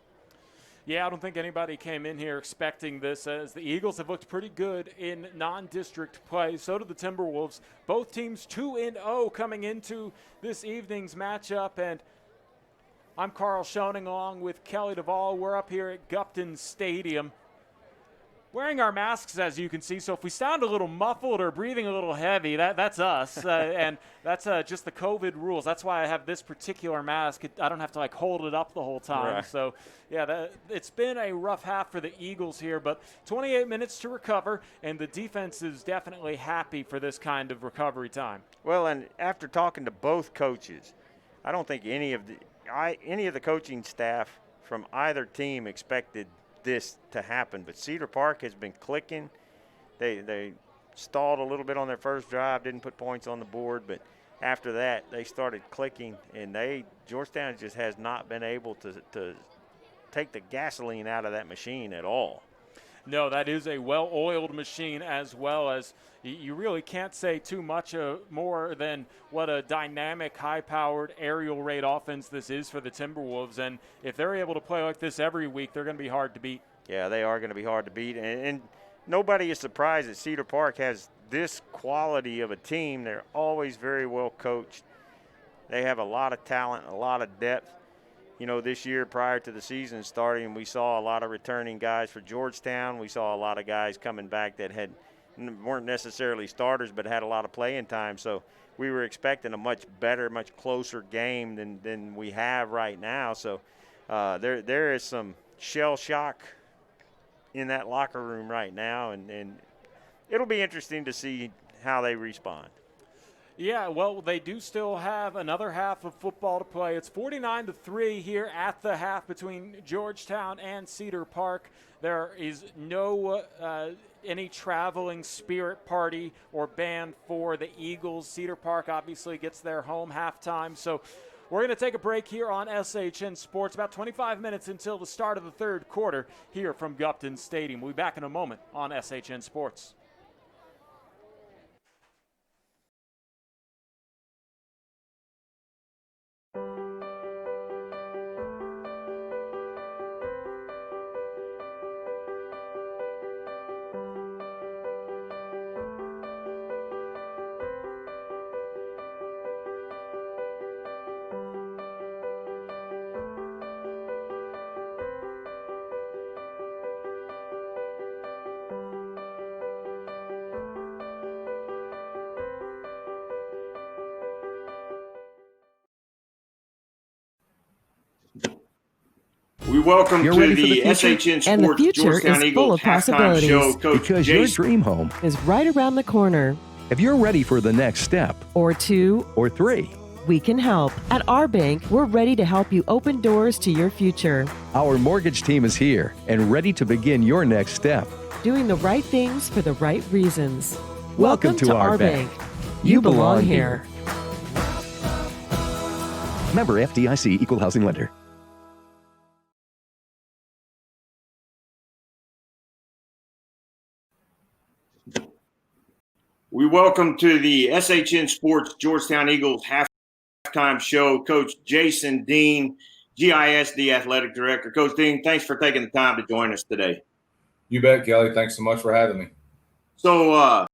Yeah, I don't think anybody came in here expecting this, as the Eagles have looked pretty good in non-district play. So did the Timberwolves. Both teams 2-0 coming into this evening's matchup. And I'm Carl Schoening along with Kelly Duvall. We're up here at Gupton Stadium, wearing our masks, as you can see. So if we sound a little muffled or breathing a little heavy, that's us. And that's just the COVID rules. That's why I have this particular mask. I don't have to hold it up the whole time. Right. So yeah, it's been a rough half for the Eagles here, but 28 minutes to recover, and the defense is definitely happy for this kind of recovery time. Well, and after talking to both coaches, I don't think any of the coaching staff from either team expected this to happen, but Cedar Park has been clicking. They stalled a little bit on their first drive, didn't put points on the board, but after that they started clicking, and Georgetown just has not been able to take the gasoline out of that machine at all. No, that is a well-oiled machine, as well as you really can't say too much more than what a dynamic, high-powered aerial raid offense this is for the Timberwolves. And if they're able to play like this every week, they're going to be hard to beat. Yeah, they are going to be hard to beat. And nobody is surprised that Cedar Park has this quality of a team. They're always very well coached. They have a lot of talent, a lot of depth. this year prior to the season starting, we saw a lot of returning guys for Georgetown. We saw a lot of guys coming back that weren't necessarily starters but had a lot of playing time. So we were expecting a much better, much closer game than we have right now. So there is some shell shock in that locker room right now, and it'll be interesting to see how they respond. Yeah, well, they do still have another half of football to play. It's 49-3 here at the half between Georgetown and Cedar Park. There is no any traveling spirit party or band for the Eagles. Cedar Park obviously gets their home halftime. So we're going to take a break here on SHN Sports. About 25 minutes until the start of the third quarter here from Gupton Stadium. We'll be back in a moment on SHN Sports. We welcome You're to ready for the the future? SHN And the Sports future Georgetown is full Eagles of halftime possibilities. show. Coach Because your Jason dream home Is right around the corner. If you're ready for the next step Or 2, or 3, we can help. At our bank, we're ready to help you open doors to your future. our mortgage team is here and ready to begin your next step. Doing the right things for the right reasons. Welcome to our bank. You belong here. Member FDIC Equal Housing Lender. We welcome to the SHN Sports Georgetown Eagles halftime show. Coach Jason Dean, GISD Athletic Director. Coach Dean, thanks for taking the time to join us today. You bet, Kelly. Thanks so much for having me. So,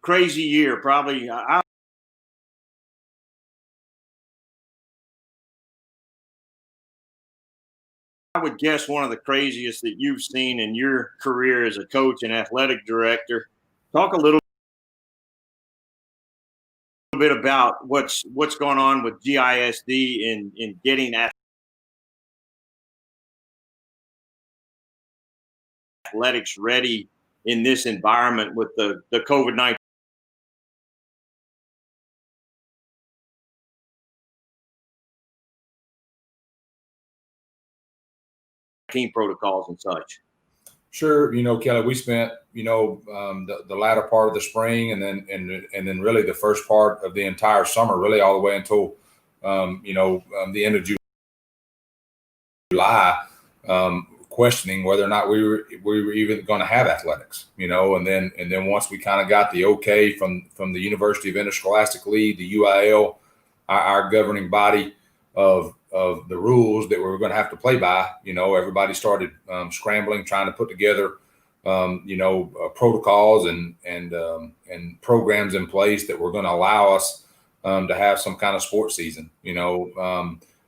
crazy year, probably. I would guess one of the craziest that you've seen in your career as a coach and athletic director. Talk a little bit about what's going on with GISD in getting athletics ready in this environment with the COVID-19 protocols and such. Sure, Kelly, we spent the latter part of the spring and then really the first part of the entire summer, really all the way until the end of July, questioning whether or not we were even going to have athletics, and then once we kind of got the okay from the University of Interscholastic League, the UIL, our governing body of the rules that we were going to have to play by, everybody started scrambling, trying to put together, protocols and programs in place that were going to allow us to have some kind of sports season.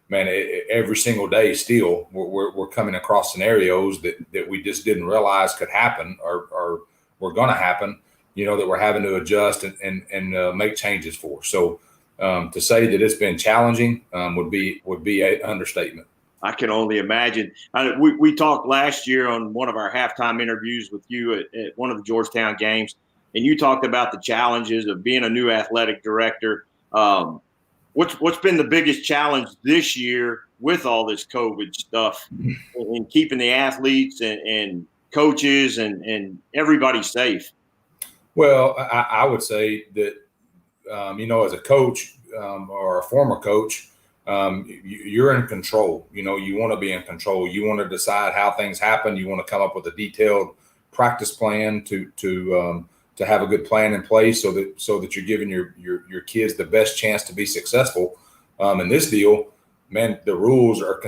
Every single day still we're coming across scenarios that we just didn't realize could happen or were going to happen, that we're having to adjust and make changes for. So to say that it's been challenging would be an understatement. I can only imagine. We talked last year on one of our halftime interviews with you at one of the Georgetown games, and you talked about the challenges of being a new athletic director. What's been the biggest challenge this year with all this COVID stuff and keeping the athletes and coaches and everybody safe? Well, I would say that, as a coach or a former coach, you're in control. You want to be in control. You want to decide how things happen. You want to come up with a detailed practice plan to have a good plan in place so that you're giving your kids the best chance to be successful. In this deal, man, the rules are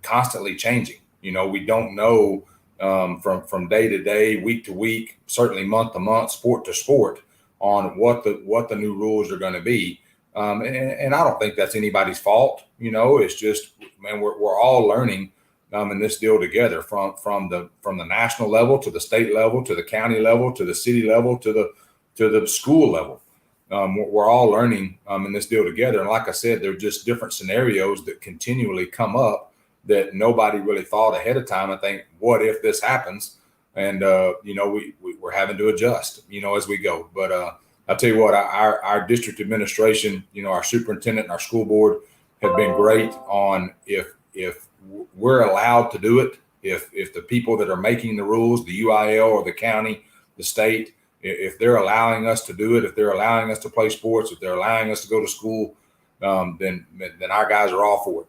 constantly changing. We don't know from day to day, week to week, certainly month to month, sport to sport, on what the new rules are going to be. And I don't think that's anybody's fault. It's just, man, we're all learning in this deal together from the national level to the state level to the county level to the city level to the school level. We're all learning in this deal together. And like I said, there are just different scenarios that continually come up that nobody really thought ahead of time. I think, what if this happens? And, we're having to adjust, as we go. But I'll tell you what, our district administration, our superintendent and our school board have been great on if we're allowed to do it, if the people that are making the rules, the UIL or the county, the state, if they're allowing us to do it, if they're allowing us to play sports, if they're allowing us to go to school, then our guys are all for it.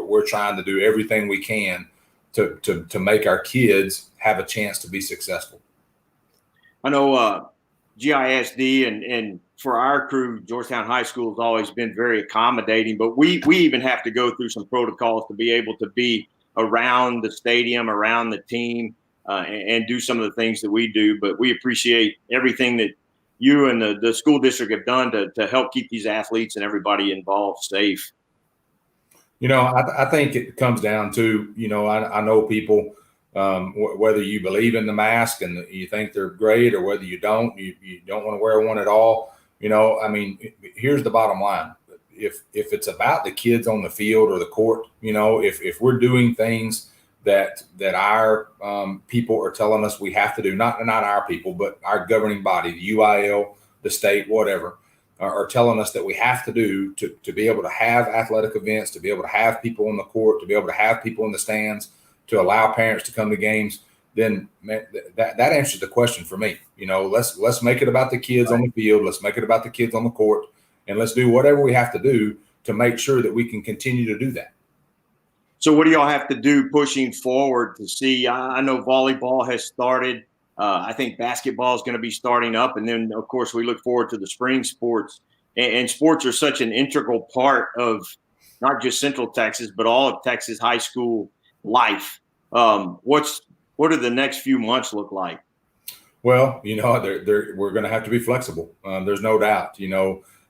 We're trying to do everything we can to make our kids have a chance to be successful. I know GISD and for our crew, Georgetown High School has always been very accommodating, but we even have to go through some protocols to be able to be around the stadium, around the team, and do some of the things that we do. But we appreciate everything that you and the school district have done to help keep these athletes and everybody involved safe. I think it comes down to, I know people, whether you believe in the mask and you think they're great, or whether you don't want to wear one at all. Here's the bottom line. If it's about the kids on the field or the court, if we're doing things that our people are telling us we have to do, not our people, but our governing body, the UIL, the state, whatever, are telling us that we have to do to be able to have athletic events, to be able to have people on the court, to be able to have people in the stands, to allow parents to come to games, then that answers the question for me. Let's make it about the kids on the field. Let's make it about the kids on the court, and let's do whatever we have to do to make sure that we can continue to do that. So what do y'all have to do pushing forward to see? I know volleyball has started. I think basketball is going to be starting up. And then, of course, we look forward to the spring sports. And sports are such an integral part of not just Central Texas, but all of Texas high school life. What do the next few months look like? Well, we're going to have to be flexible. There's no doubt.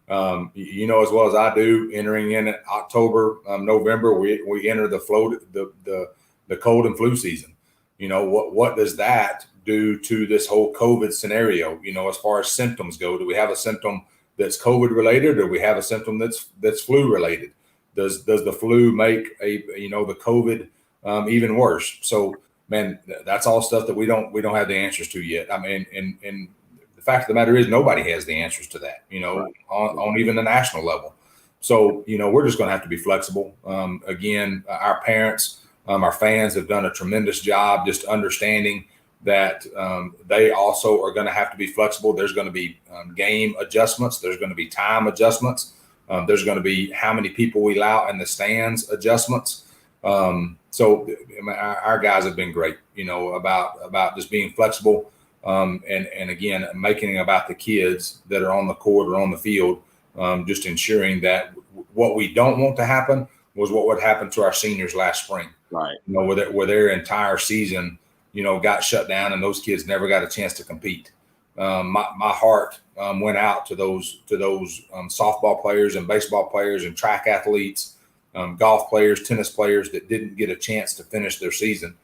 As well as I do, entering in October, November, we enter the cold and flu season. What does that do to this whole COVID scenario? As far as symptoms go, do we have a symptom that's COVID related, or do we have a symptom that's flu related? Does the flu make the COVID even worse? So, man, that's all stuff that we don't have the answers to yet. And the fact of the matter is, nobody has the answers to that, on even the national level. So, we're just going to have to be flexible. Again, our parents, our fans have done a tremendous job just understanding that they also are going to have to be flexible. There's going to be game adjustments. There's going to be time adjustments. There's going to be how many people we allow in the stands adjustments. So our guys have been great, about just being flexible, and again, making it about the kids that are on the court or on the field, just ensuring that what we don't want to happen was what would happen to our seniors last spring. Right. Where their entire season, got shut down and those kids never got a chance to compete. My heart went out to those softball players and baseball players and track athletes, golf players, tennis players that didn't get a chance to finish their season.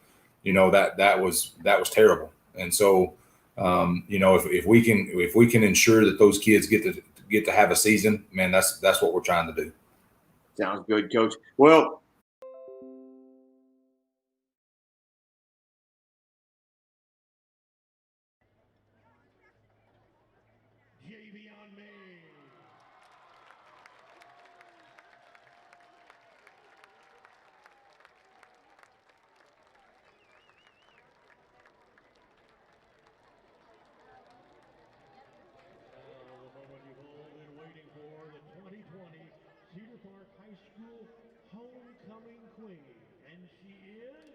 That was terrible. And so, if we can ensure that those kids get to have a season, man, that's what we're trying to do. Sounds good, Coach. Well, Cedar Park High School homecoming queen, and she is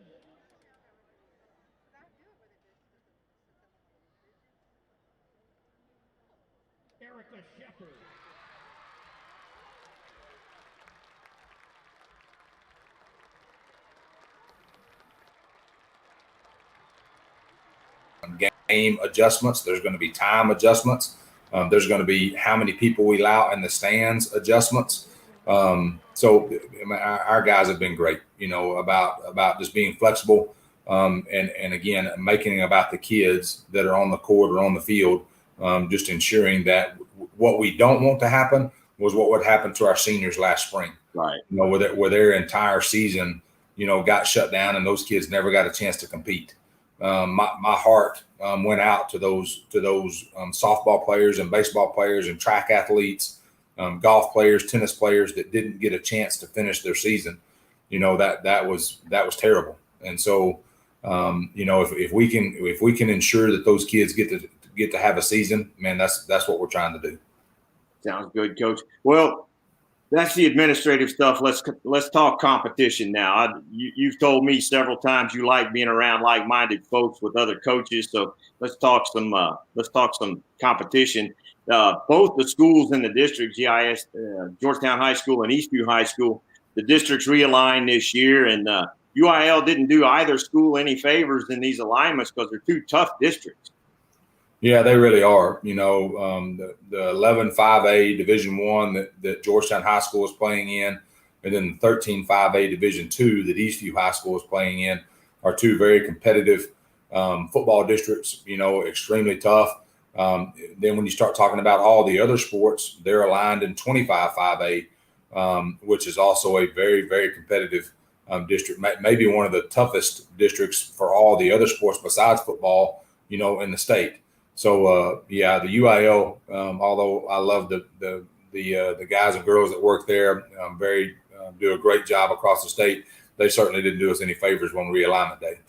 Erica Shepard. Game adjustments. There's going to be time adjustments. There's going to be how many people we allow in the stands adjustments. So our guys have been great, about just being flexible and again, making it about the kids that are on the court or on the field, just ensuring that what we don't want to happen was what would happen to our seniors last spring. Right. Where their entire season, got shut down and those kids never got a chance to compete. My heart went out to those softball players and baseball players and track athletes, golf players, tennis players that didn't get a chance to finish their season. That was terrible. And so, if we can ensure that those kids get to have a season, man, that's what we're trying to do. Sounds good, Coach. Well, that's the administrative stuff. Let's talk competition now. You've told me several times you like being around like-minded folks with other coaches. So let's talk some competition. Both the schools in the district, GIS, Georgetown High School and Eastview High School, the districts realigned this year, and UIL didn't do either school any favors in these alignments because they're two tough districts. Yeah, they really are. The 11-5A Division I that Georgetown High School is playing in, and then the 13-5A Division II that Eastview High School is playing in are two very competitive football districts, extremely tough. Then when you start talking about all the other sports, they're aligned in 25-5A, which is also a very, very competitive district, maybe one of the toughest districts for all the other sports besides football, in the state. So, the UIL, although I love the guys and girls that work there, do a great job across the state. They certainly didn't do us any favors on realignment day.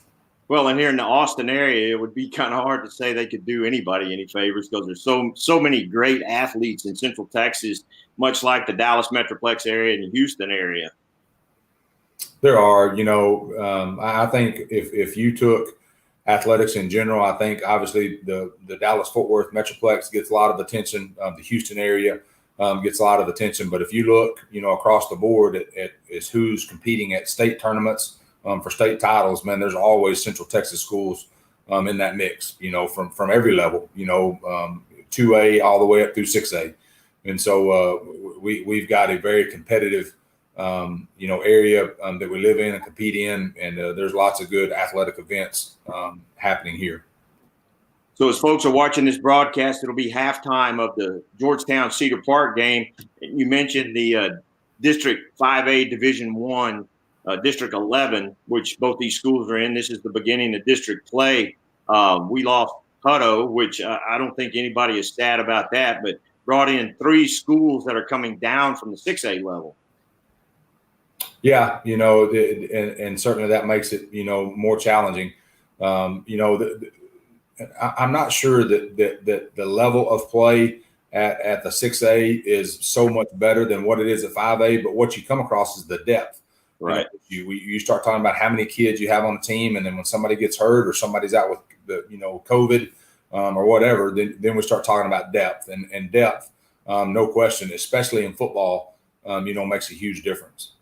Well, and here in the Austin area, it would be kind of hard to say they could do anybody any favors because there's so many great athletes in Central Texas, much like the Dallas Metroplex area and the Houston area. There are, I think if you took athletics in general, I think obviously the Dallas-Fort Worth Metroplex gets a lot of attention. The Houston area gets a lot of attention. But if you look, across the board at who's competing at state tournaments for state titles, man, there's always Central Texas schools in that mix, from every level, 2A all the way up through 6A. And so we've got a very competitive area that we live in and compete in, and there's lots of good athletic events happening here. So as folks are watching this broadcast, it'll be halftime of the Georgetown Cedar Park game. You mentioned the District 5A Division I, District 11, which both these schools are in. This is the beginning of district play. We lost Hutto, which I don't think anybody is sad about that, but brought in 3 schools that are coming down from the 6A level. Yeah, and certainly that makes it, more challenging. I'm not sure that the level of play at the 6A is so much better than what it is at 5A, but what you come across is the depth. Right. You start talking about how many kids you have on the team, and then when somebody gets hurt or somebody's out with COVID or whatever, then we start talking about depth and depth. No question, especially in football, makes a huge difference.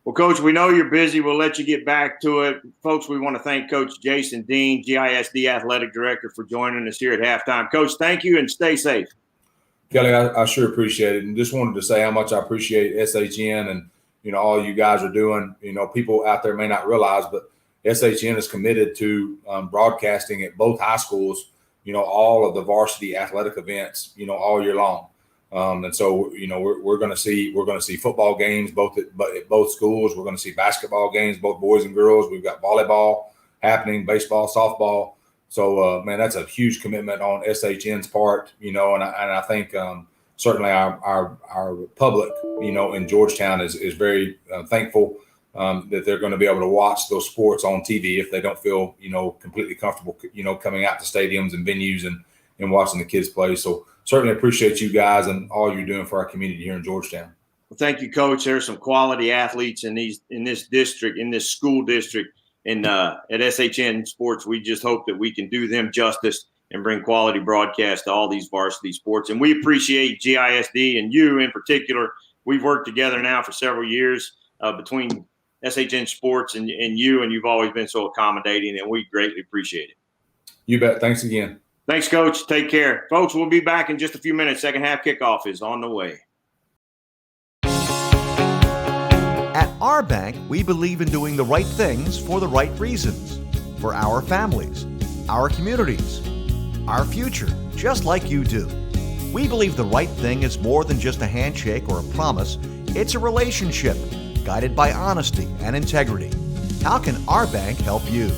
Well, Coach, we know you're busy. We'll let you get back to it. Folks, we want to thank Coach Jason Dean, GISD Athletic Director, for joining us here at halftime. Coach, thank you and stay safe. Kelly, I sure appreciate it. And just wanted to say how much I appreciate SHN and, all you guys are doing. People out there may not realize, but SHN is committed to broadcasting at both high schools, all of the varsity athletic events, all year long. And so, we're going to see football games at both schools. We're going to see basketball games, both boys and girls. We've got volleyball happening, baseball, softball. So, man, that's a huge commitment on SHN's part, and I think certainly our public, in Georgetown is very thankful that they're going to be able to watch those sports on TV if they don't feel, completely comfortable, coming out to stadiums and venues and watching the kids play. So certainly appreciate you guys and all you're doing for our community here in Georgetown. Well, thank you, Coach. There's some quality athletes in this district, in this school district, and at SHN Sports. We just hope that we can do them justice and bring quality broadcast to all these varsity sports. And we appreciate GISD and you in particular. We've worked together now for several years between SHN Sports and you, and you've always been so accommodating, and we greatly appreciate it. You bet. Thanks again. Thanks, Coach. Take care. Folks, we'll be back in just a few minutes. Second half kickoff is on the way. At our bank, we believe in doing the right things for the right reasons. For our families, our communities, our future, just like you do. We believe the right thing is more than just a handshake or a promise. It's a relationship guided by honesty and integrity. How can our bank help you?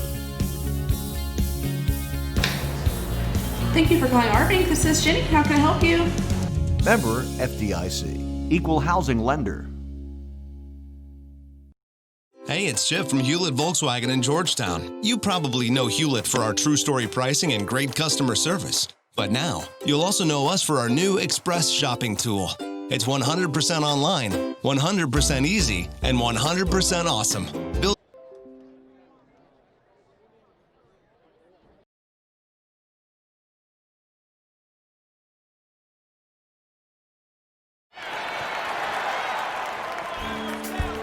Thank you for calling our bank. This is Jenny. How can I help you? Member FDIC, Equal Housing Lender. Hey, it's Chip from Hewlett Volkswagen in Georgetown. You probably know Hewlett for our true story pricing and great customer service. But now, you'll also know us for our new Express shopping tool. It's 100% online, 100% easy, and 100% awesome.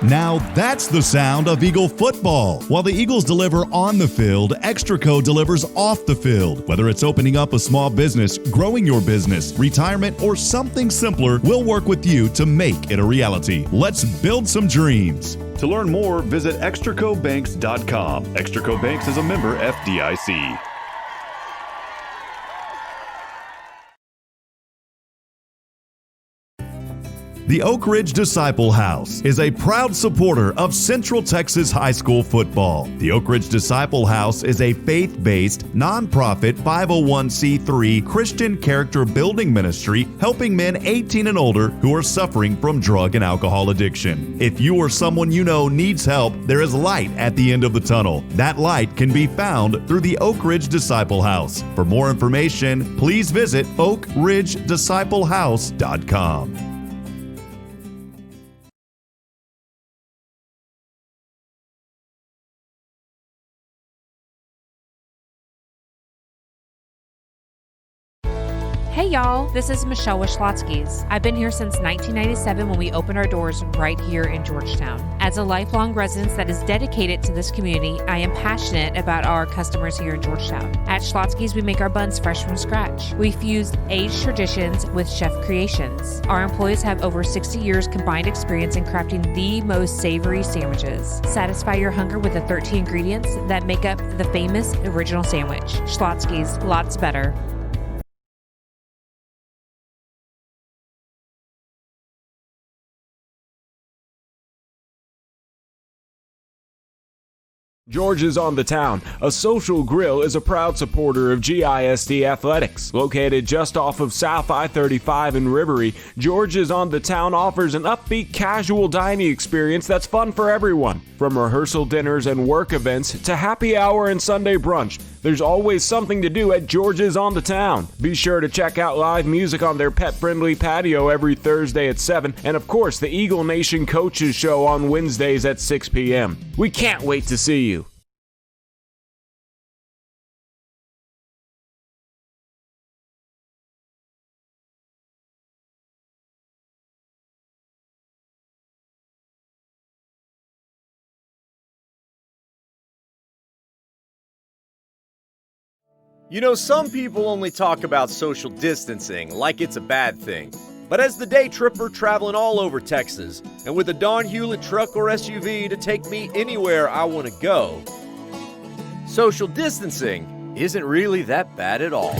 Now that's the sound of Eagle football. While the Eagles deliver on the field, Extraco delivers off the field. Whether it's opening up a small business, growing your business, retirement, or something simpler, we'll work with you to make it a reality. Let's build some dreams. To learn more, visit extracobanks.com. Extraco Banks is a member FDIC. The Oak Ridge Disciple House is a proud supporter of Central Texas high school football. The Oak Ridge Disciple House is a faith-based, nonprofit 501c3 Christian character building ministry helping men 18 and older who are suffering from drug and alcohol addiction. If you or someone you know needs help, there is light at the end of the tunnel. That light can be found through the Oak Ridge Disciple House. For more information, please visit oakridgedisciplehouse.com. Hey y'all, this is Michelle with Schlotzsky's. I've been here since 1997 when we opened our doors right here in Georgetown. As a lifelong resident that is dedicated to this community, I am passionate about our customers here in Georgetown. At Schlotzsky's, we make our buns fresh from scratch. We fuse aged traditions with chef creations. Our employees have over 60 years combined experience in crafting the most savory sandwiches. Satisfy your hunger with the 13 ingredients that make up the famous original sandwich. Schlotzsky's, lots better. George's on the Town, a social grill, is a proud supporter of GISD athletics. Located just off of South I-35 in Rivery, George's on the Town offers an upbeat, casual dining experience that's fun for everyone. From rehearsal dinners and work events to happy hour and Sunday brunch, there's always something to do at George's on the Town. Be sure to check out live music on their pet-friendly patio every Thursday at 7, and of course the Eagle Nation Coaches Show on Wednesdays at 6 p.m. We can't wait to see you. You know, some people only talk about social distancing like it's a bad thing. But as the day tripper traveling all over Texas, and with a Don Hewlett truck or SUV to take me anywhere I want to go, social distancing isn't really that bad at all.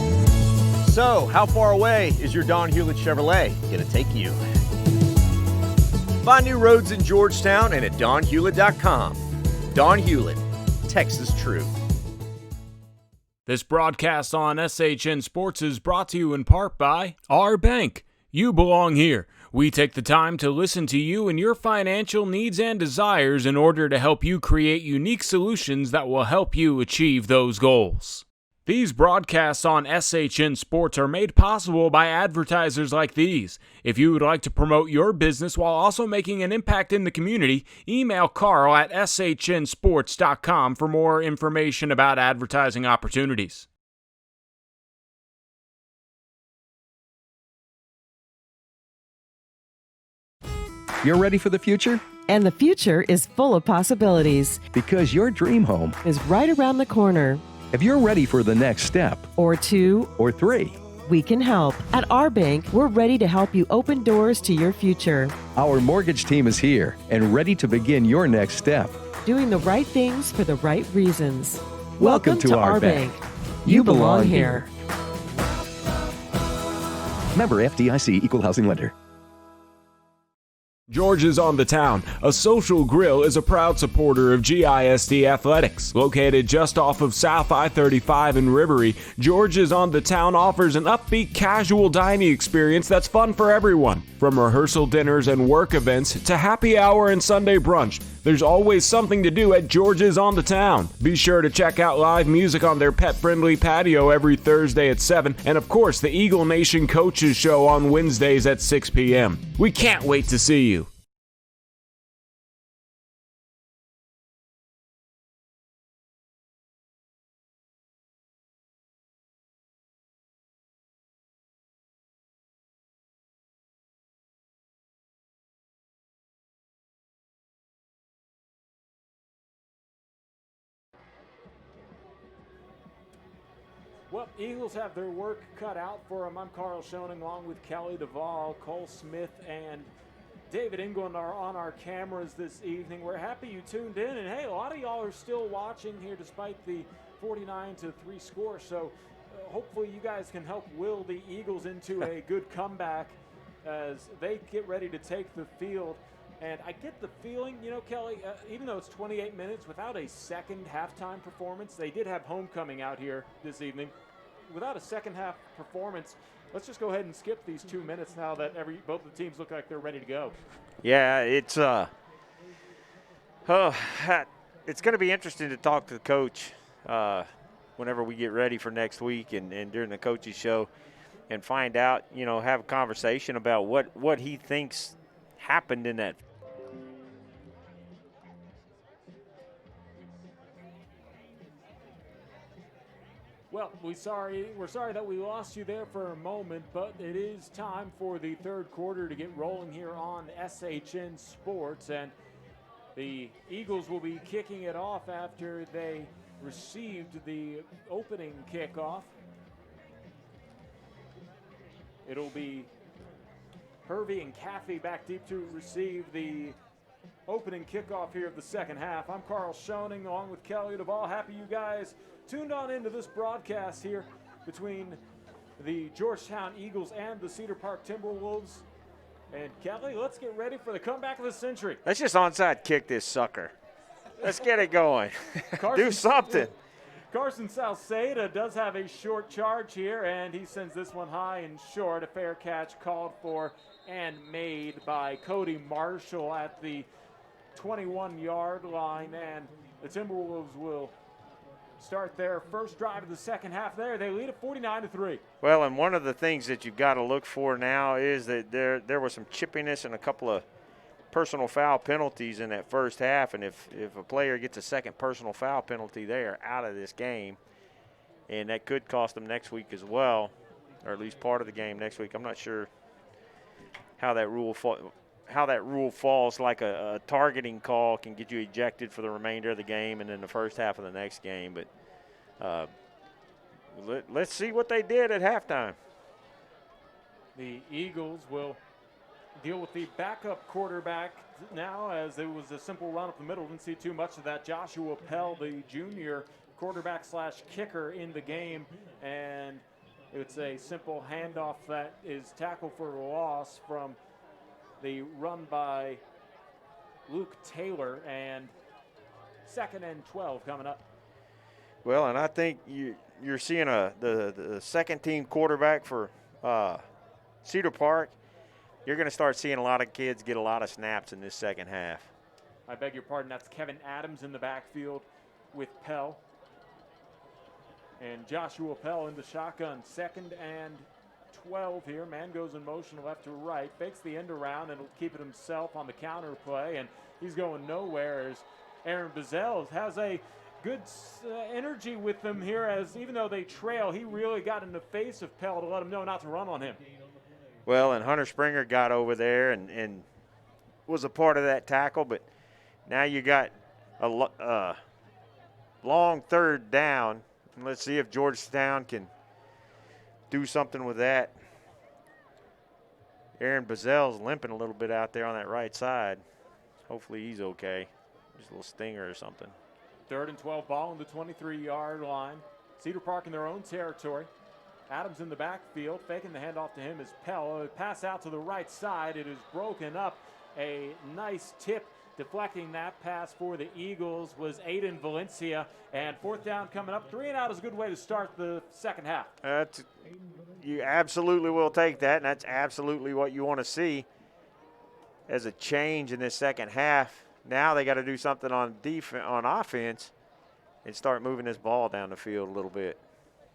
So, how far away is your Don Hewlett Chevrolet going to take you? Find new roads in Georgetown and at donhewlett.com. Don Hewlett, Texas True. This broadcast on SHN Sports is brought to you in part by our bank. You belong here. We take the time to listen to you and your financial needs and desires in order to help you create unique solutions that will help you achieve those goals. These broadcasts on SHN Sports are made possible by advertisers like these. If you would like to promote your business while also making an impact in the community, email Carl at shnsports.com for more information about advertising opportunities. You're ready for the future? And the future is full of possibilities. Because your dream home is right around the corner. If you're ready for the next step, or 2, or 3, we can help. At our bank, we're ready to help you open doors to your future. our mortgage team is here and ready to begin your next step. Doing the right things for the right reasons. Welcome to our bank. You belong here. Member FDIC, Equal Housing Lender. George's on the Town, a social grill, is a proud supporter of GISD athletics. Located just off of South I-35 in Rivery, George's on the Town offers an upbeat, casual dining experience that's fun for everyone. From rehearsal dinners and work events to happy hour and Sunday brunch, there's always something to do at George's on the Town. Be sure to check out live music on their pet-friendly patio every Thursday at 7, and of course the Eagle Nation Coaches Show on Wednesdays at 6 p.m. We can't wait to see you. Well, Eagles have their work cut out for them. I'm Carl Schoening along with Kelly Duvall, Cole Smith, and David England are on our cameras this evening. We're happy you tuned in, and hey, a lot of y'all are still watching here despite the 49-3 score, so hopefully you guys can help will the Eagles into a good comeback as they get ready to take the field. And I get the feeling, you know, Kelly, even though it's 28 minutes without a second halftime performance, they did have homecoming out here this evening. Without a second half performance, let's just go ahead and skip these 2 minutes now that both of the teams look like they're ready to go. Yeah, it's going to be interesting to talk to the coach whenever we get ready for next week and during the coaches show and find out, you know, have a conversation about what he thinks happened in that. Well, we're sorry that we lost you there for a moment, but it is time for the third quarter to get rolling here on SHN Sports, and the Eagles will be kicking it off after they received the opening kickoff. It'll be Hervey and Caffey back deep to receive the opening kickoff here of the second half. I'm Carl Schoening along with Kelly Duvall. Happy you guys tuned on into this broadcast here between the Georgetown Eagles and the Cedar Park Timberwolves. And Kelly, let's get ready for the comeback of the century. Let's just onside kick this sucker. Let's get it going. Do something. Carson Salceda does have a short charge here, and he sends this one high and short. A fair catch called for and made by Cody Marshall at the 21-yard line, and the Timberwolves will start their first drive of the second half there. They lead at 49-3. Well, and one of the things that you've got to look for now is that there was some chippiness and a couple of personal foul penalties in that first half, and if a player gets a second personal foul penalty, they are out of this game, and that could cost them next week as well, or at least part of the game next week. I'm not sure how that rule falls. Like a targeting call can get you ejected for the remainder of the game and then the first half of the next game, but let's see what they did at halftime. The Eagles will deal with the backup quarterback now, as it was a simple run up the middle. Didn't see too much of that. Joshua Pell, the junior quarterback slash kicker in the game, and it's a simple handoff that is tackled for a loss from the run by Luke Taylor, and 2nd and 12 coming up. Well, and I think you're seeing the second team quarterback for Cedar Park. You're going to start seeing a lot of kids get a lot of snaps in this second half. I beg your pardon, that's Kevin Adams in the backfield with Pell. And Joshua Pell in the shotgun, 2nd and 12 here. Man goes in motion left to right, fakes the end around, and will keep it himself on the counter play, and he's going nowhere as Aaron Bazell has a good energy with them here, as even though they trail, he really got in the face of Pell to let him know not to run on him. Well, and Hunter Springer got over there and was a part of that tackle, but now you got a long third down. Let's see if Georgetown can do something with that. Aaron Bazell's limping a little bit out there on that right side. Hopefully he's okay. Just a little stinger or something. 3rd and 12 ball on the 23-yard line. Cedar Park in their own territory. Adams in the backfield, faking the handoff to him is Pell. A pass out to the right side. It is broken up. A nice tip deflecting that pass for the Eagles was Aiden Valencia. And 4th down coming up. 3 and out is a good way to start the second half. You absolutely will take that, and that's absolutely what you want to see as a change in this second half. Now they got to do something on offense and start moving this ball down the field a little bit.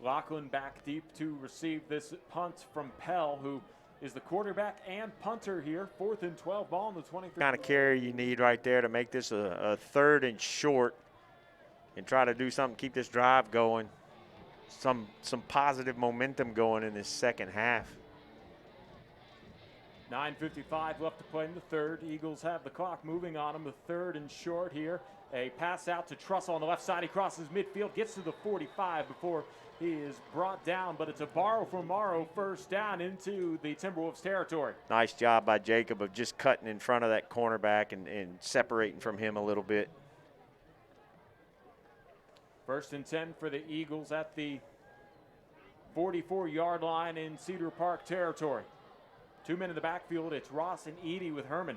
Lachlan back deep to receive this punt from Pell, who is the quarterback and punter here. 4th and 12 ball on the 23. Kind of carry you need right there to make this a 3rd and short and try to do something, keep this drive going. Some positive momentum going in this second half. 9:55 left to play in the third. Eagles have the clock moving on them. The 3rd and short here. A pass out to Trussell on the left side. He crosses midfield, gets to the 45 before he is brought down, but it's a borrow from Morrow 1st down into the Timberwolves territory. Nice job by Jacob of just cutting in front of that cornerback and separating from him a little bit. 1st and 10 for the Eagles at the 44-yard line in Cedar Park territory. 2 men in the backfield. It's Ross and Edie with Herman.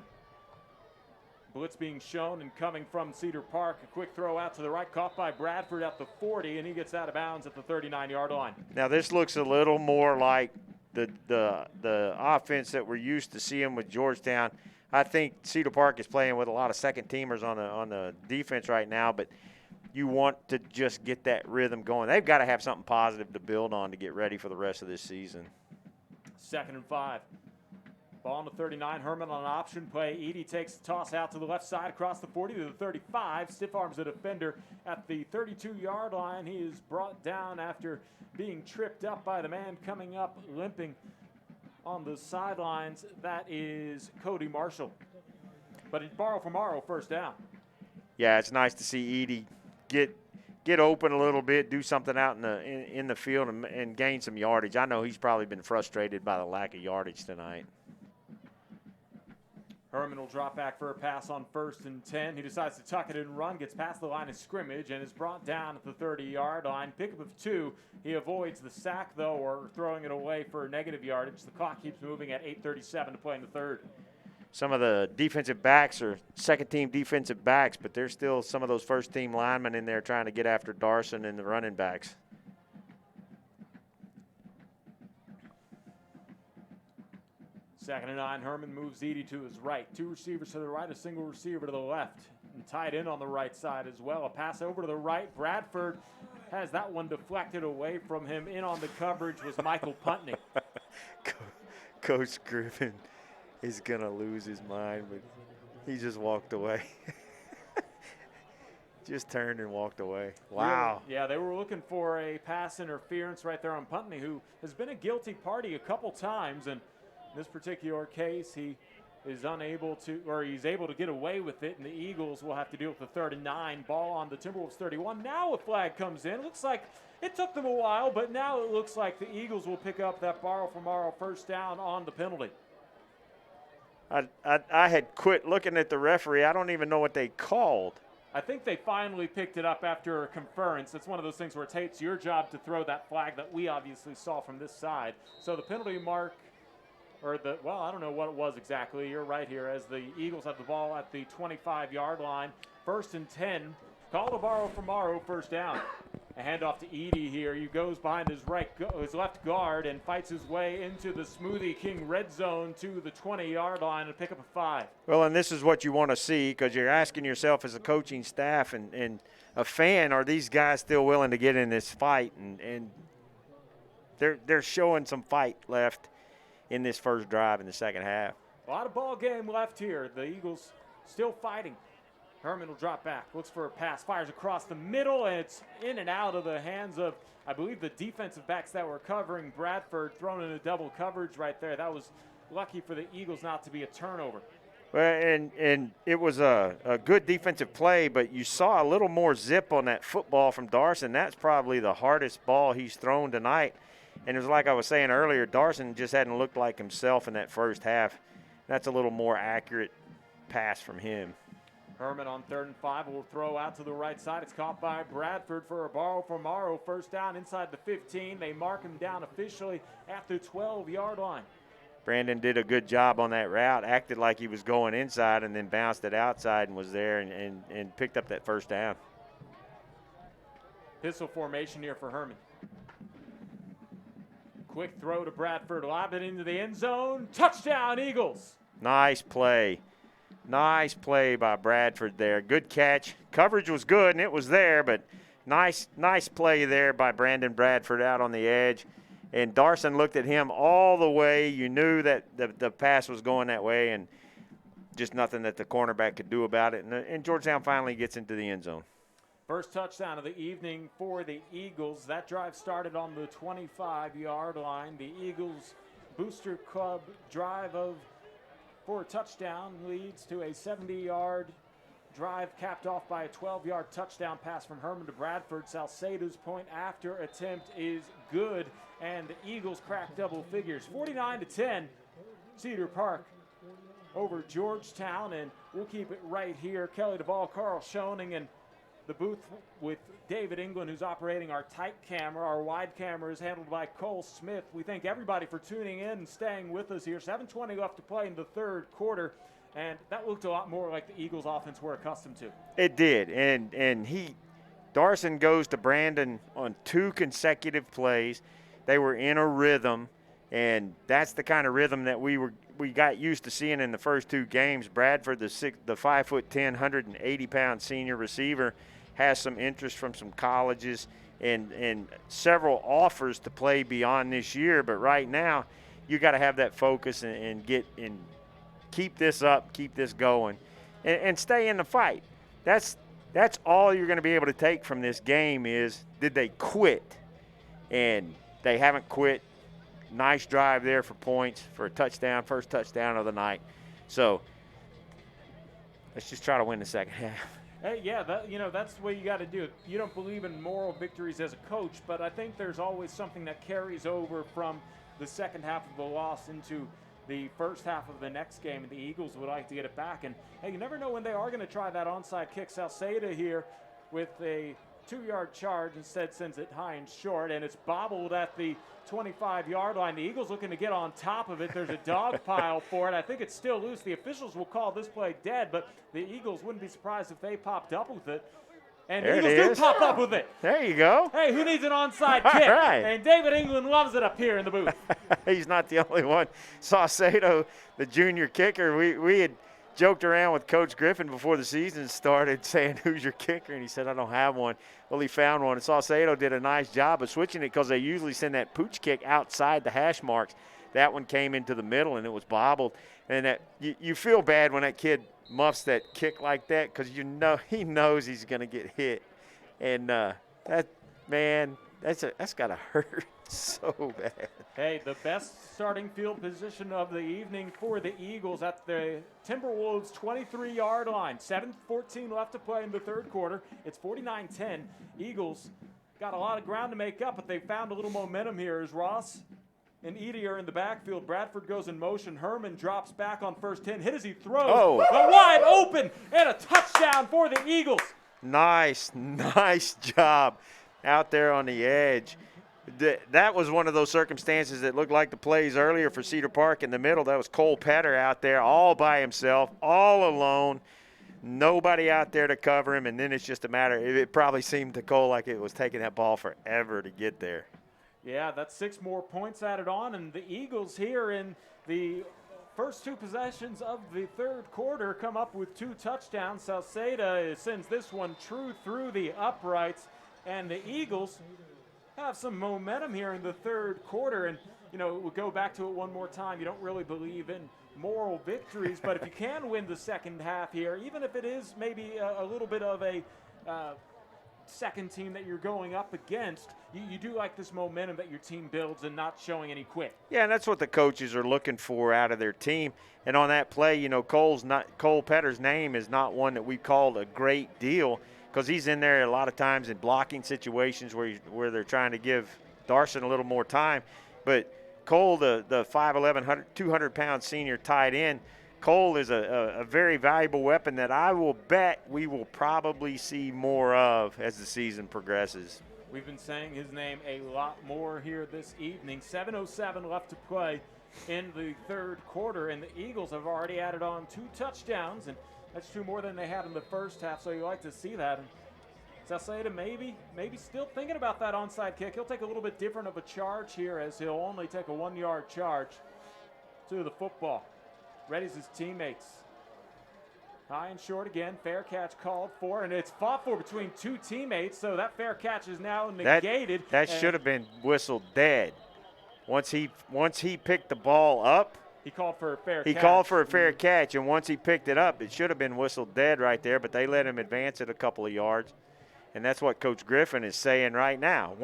Blitz being shown and coming from Cedar Park. A quick throw out to the right, caught by Bradford at the 40, and he gets out of bounds at the 39-yard line. Now this looks a little more like the offense that we're used to seeing with Georgetown. I think Cedar Park is playing with a lot of second teamers on the defense right now, but you want to just get that rhythm going. They've got to have something positive to build on to get ready for the rest of this season. 2nd and 5. Ball on the 39. Herman on an option play. Edie takes the toss out to the left side across the 40 to the 35. Stiff arms the defender at the 32-yard line. He is brought down after being tripped up by the man coming up limping on the sidelines. That is Cody Marshall. But it's borrow from Morrow 1st down. Yeah, it's nice to see Edie get open a little bit, do something out in the field and gain some yardage. I know he's probably been frustrated by the lack of yardage tonight. Herman will drop back for a pass on 1st and 10. He decides to tuck it and run, gets past the line of scrimmage, and is brought down at the 30-yard line. Pickup of 2. He avoids the sack, though, or throwing it away for negative yardage. The clock keeps moving at 8:37 to play in the 3rd. Some of the defensive backs are second-team defensive backs, but there's still some of those first-team linemen in there trying to get after Darson and the running backs. 2nd and 9. Herman moves Edie to his right. 2 receivers to the right, a single receiver to the left. And tied in on the right side as well. A pass over to the right. Bradford has that one deflected away from him. In on the coverage was Michael Putney. Coach Griffin is going to lose his mind, but he just walked away. Just turned and walked away. Wow. Yeah, they were looking for a pass interference right there on Putney, who has been a guilty party a couple times. And in this particular case, he is unable to, or he's able to get away with it, and the Eagles will have to deal with the 3rd and 9. Ball on the Timberwolves 31. Now a flag comes in. Looks like it took them a while, but now it looks like the Eagles will pick up that borrow from Morrow 1st down on the penalty. I had quit looking at the referee. I don't even know what they called. I think they finally picked it up after a conference. It's one of those things where it's your job to throw that flag that we obviously saw from this side. So the penalty mark, or I don't know what it was exactly. You're right here as the Eagles have the ball at the 25-yard line. 1st and 10. Call to borrow from Morrow 1st down. A handoff to Edie here. He goes behind his left guard and fights his way into the Smoothie King red zone to the 20-yard line and pick up a 5. Well, and this is what you want to see, because you're asking yourself as a coaching staff and a fan, are these guys still willing to get in this fight? And they're showing some fight left in this first drive in the second half. A lot of ball game left here. The Eagles still fighting. Herman will drop back, looks for a pass, fires across the middle, and it's in and out of the hands of, I believe, the defensive backs that were covering Bradford, thrown in a double coverage right there. That was lucky for the Eagles not to be a turnover. Well, and it was a good defensive play, but you saw a little more zip on that football from Darson. That's probably the hardest ball he's thrown tonight. And it was like I was saying earlier, Darson just hadn't looked like himself in that first half. That's a little more accurate pass from him. Herman on 3rd and 5 will throw out to the right side. It's caught by Bradford for a borrow from Morrow. First down inside the 15. They mark him down officially at the 12-yard line. Brandon did a good job on that route, acted like he was going inside and then bounced it outside and was there and picked up that first down. Pistol formation here for Herman. Quick throw to Bradford, lob it into the end zone. Touchdown, Eagles. Nice play. Nice play by Bradford there. Good catch. Coverage was good, and it was there, but nice play there by Brandon Bradford out on the edge. And Darson looked at him all the way. You knew that the pass was going that way, and just nothing that the cornerback could do about it. And Georgetown finally gets into the end zone. First touchdown of the evening for the Eagles. That drive started on the 25-yard line. The Eagles Booster Club drive for a touchdown leads to a 70-yard drive capped off by a 12-yard touchdown pass from Herman to Bradford. Salcedo's point after attempt is good, and the Eagles crack double figures. 49-10, Cedar Park over Georgetown, and we'll keep it right here. Kelly Duvall, Carl Schoening, and the booth with David England, who's operating our tight camera. Our wide camera is handled by Cole Smith. We thank everybody for tuning in and staying with us here. 7:20 left to play in the third quarter, and that looked a lot more like the Eagles' offense we're accustomed to. It did, and Darson goes to Brandon on 2 consecutive plays. They were in a rhythm, and that's the kind of rhythm that we got used to seeing in the first 2 games. Bradford, the 5'10", 180-pound senior receiver, has some interest from some colleges and several offers to play beyond this year. But right now, you got to have that focus and keep this up, keep this going, and stay in the fight. That's all you're going to be able to take from this game is, did they quit? And they haven't quit. Nice drive there for points, for a touchdown, first touchdown of the night. So let's just try to win the second half. Hey, yeah, that's the way you got to do it. You don't believe in moral victories as a coach, but I think there's always something that carries over from the second half of the loss into the first half of the next game, and the Eagles would like to get it back. And, hey, you never know when they are going to try that onside kick. Salceda here with a 2-yard charge, instead sends it high and short, and it's bobbled at the 25-yard line. The Eagles looking to get on top of it. There's a dog pile for it. I think it's still loose. The officials will call this play dead, but the Eagles wouldn't be surprised if they popped up with it. And the Eagles do pop up with it. There you go. Hey, who needs an onside kick? Right. And David England loves it up here in the booth. He's not the only one. Saucedo, the junior kicker, we had joked around with Coach Griffin before the season started saying, who's your kicker? And he said, I don't have one. Well, he found one. And Saucedo did a nice job of switching it because they usually send that pooch kick outside the hash marks. That one came into the middle, and it was bobbled. And that you feel bad when that kid muffs that kick like that because he knows he's going to get hit. And that's got to hurt so bad. Hey, the best starting field position of the evening for the Eagles at the Timberwolves 23-yard line. 7:14 left to play in the third quarter. It's 49-10. Eagles got a lot of ground to make up, but they found a little momentum here as Ross and Edie are in the backfield. Bradford goes in motion. Herman drops back on first 10. Hit as he throws. Oh. But wide open and a touchdown for the Eagles. Nice job out there on the edge. That was one of those circumstances that looked like the plays earlier for Cedar Park in the middle. That was Cole Petter out there all by himself, all alone. Nobody out there to cover him, and then it's just a matter. It probably seemed to Cole like it was taking that ball forever to get there. Yeah, that's 6 more points added on, and the Eagles here in the first 2 possessions of the third quarter come up with 2 touchdowns. Salceda sends this one true through the uprights, and the Eagles have some momentum here in the third quarter. And, we'll go back to it one more time. You don't really believe in moral victories, but if you can win the second half here, even if it is maybe a little bit of a second team that you're going up against, you do like this momentum that your team builds and not showing any quit. Yeah, and that's what the coaches are looking for out of their team. And on that play, you know, Cole Petter's name is not one that we called a great deal because he's in there a lot of times in blocking situations where they're trying to give Darson a little more time. But Cole, the 5'11", 200-pound senior tight end, Cole is a very valuable weapon that I will bet we will probably see more of as the season progresses. We've been saying his name a lot more here this evening. 7:07 left to play in the third quarter, and the Eagles have already added on 2 touchdowns, and that's 2 more than they had in the first half, so you like to see that. And Salcedo maybe still thinking about that onside kick. He'll take a little bit different of a charge here as he'll only take a 1-yard charge to the football. Readies his teammates. High and short again. Fair catch called for, and it's fought for between 2 teammates, so that fair catch is now negated. That should have been whistled dead. Once he picked the ball up, he called for a fair catch. He called for a fair catch, and once he picked it up, it should have been whistled dead right there, but they let him advance it a couple of yards. And that's what Coach Griffin is saying right now.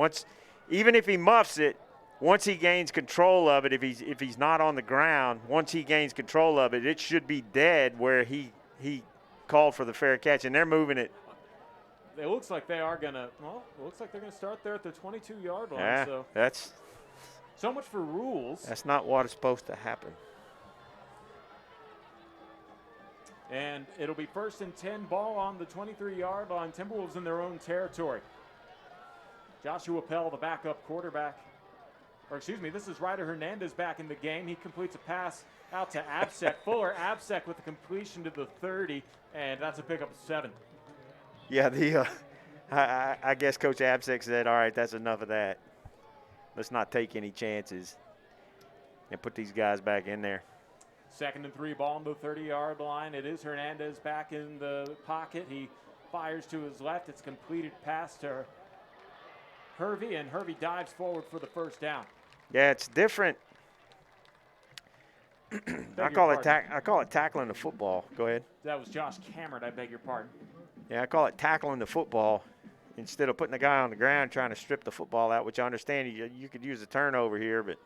Even if he muffs it, once he gains control of it, if he's not on the ground, once he gains control of it, it should be dead where he called for the fair catch, and they're moving it. It looks like they are going to, looks like they're going to start there at the 22-yard line. Yeah, so that's so much for rules. That's not what is supposed to happen. And it'll be 1st and 10, ball on the 23-yard line. Timberwolves in their own territory. Joshua Pell, the backup quarterback. This is Ryder Hernandez back in the game. He completes a pass out to Absek. Fuller Absek with the completion to the 30, and that's a pickup of 7. Yeah, I guess Coach Absek said, all right, that's enough of that. Let's not take any chances and put these guys back in there. 2nd and 3, ball on the 30-yard line. It is Hernandez back in the pocket. He fires to his left. It's completed pass to Hervey, and Hervey dives forward for the first down. Yeah, it's different. I call it tackling the football. Go ahead. That was Josh Cameron, I beg your pardon. Yeah, I call it tackling the football instead of putting the guy on the ground trying to strip the football out, which I understand you could use a turnover here, but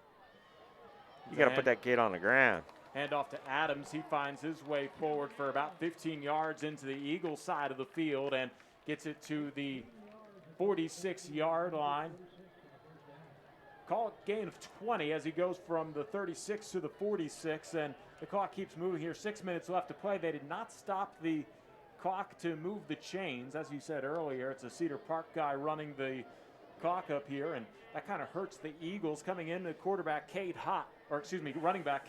you got to put that kid on the ground. Hand off to Adams. He finds his way forward for about 15 yards into the Eagles side of the field and gets it to the 46-yard line. Call it gain of 20 as he goes from the 36 to the 46, and the clock keeps moving here. 6 minutes left to play. They did not stop the clock to move the chains. As you said earlier, it's a Cedar Park guy running the clock up here, and that kind of hurts the Eagles coming in to running back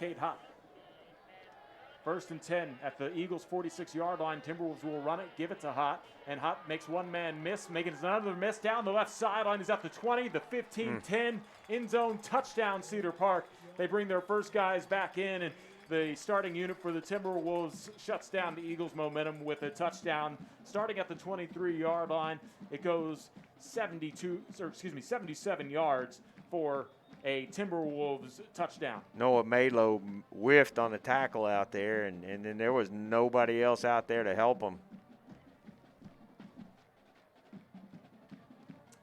Cade Hott. 1st and 10 at the Eagles' 46-yard line. Timberwolves will run it, give it to Hott, and Hott makes one man miss, making another miss down the left sideline. He's at the 20, the 15, 10, end zone, touchdown, Cedar Park. They bring their first guys back in, and the starting unit for the Timberwolves shuts down the Eagles' momentum with a touchdown. Starting at the 23-yard line, it goes 77 yards for a Timberwolves touchdown. Noah Melo whiffed on the tackle out there, and then there was nobody else out there to help him.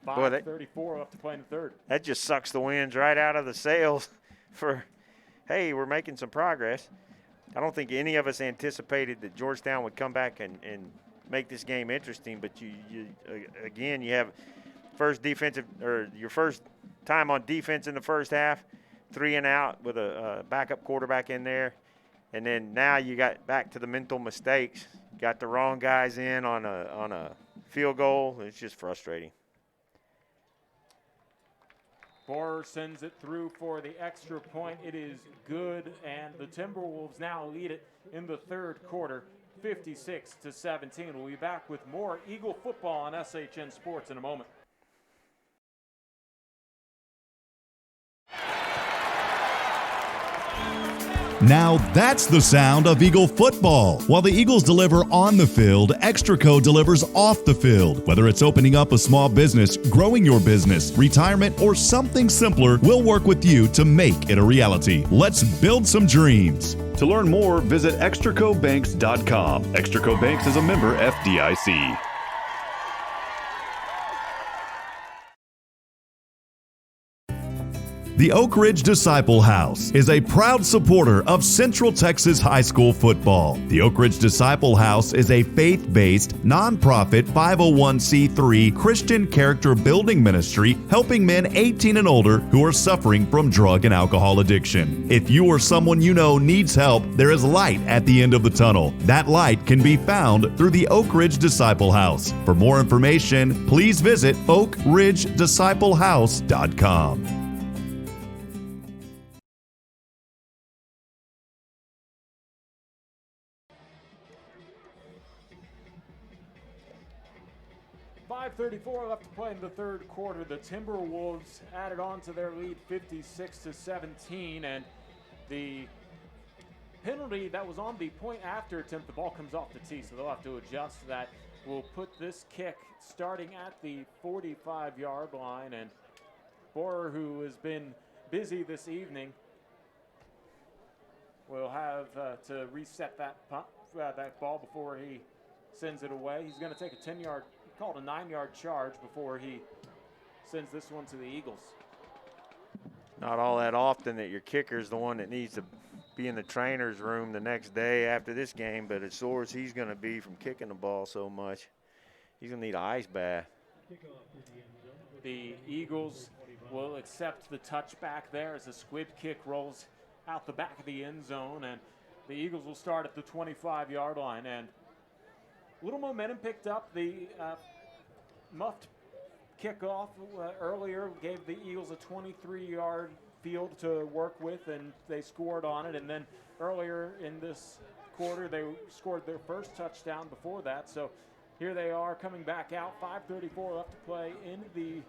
5:34 left to play in the third. That just sucks the winds right out of the sails for, hey, we're making some progress. I don't think any of us anticipated that Georgetown would come back and make this game interesting, but you have your first time on defense in the first half, 3 and out with a backup quarterback in there, and then now you got back to the mental mistakes. Got the wrong guys in on a field goal. It's just frustrating. Borer sends it through for the extra point. It is good, and the Timberwolves now lead it in the third quarter, 56-17. We'll be back with more Eagle football on SHN Sports in a moment. Now that's the sound of Eagle football. While the Eagles deliver on the field, Extraco delivers off the field. Whether it's opening up a small business, growing your business, retirement, or something simpler, we'll work with you to make it a reality. Let's build some dreams. To learn more, visit extracobanks.com. Extraco Banks is a member FDIC. The Oak Ridge Disciple House is a proud supporter of Central Texas high school football. The Oak Ridge Disciple House is a faith-based, nonprofit 501c3 Christian character building ministry helping men 18 and older who are suffering from drug and alcohol addiction. If you or someone you know needs help, there is light at the end of the tunnel. That light can be found through the Oak Ridge Disciple House. For more information, please visit oakridgedisciplehouse.com. .5:34 left to play in the third quarter. The Timberwolves added on to their lead 56-17, and the penalty that was on the point after attempt, the ball comes off the tee, so they'll have to adjust that. We'll put this kick starting at the 45-yard line, and Borer, who has been busy this evening, will have to reset that ball before he sends it away. He's going to take a 10-yard, called a 9-yard charge before he sends this one to the Eagles. Not all that often that your kicker's the one that needs to be in the trainer's room the next day after this game, but as sore as he's going to be from kicking the ball so much, he's going to need an ice bath. The Eagles will accept the touchback there as the squib kick rolls out the back of the end zone, and the Eagles will start at the 25-yard line. And a little momentum picked up. The muffed kickoff earlier gave the Eagles a 23-yard field to work with, and they scored on it. And then earlier in this quarter, they scored their first touchdown before that. So here they are coming back out. 5:34 left to play in the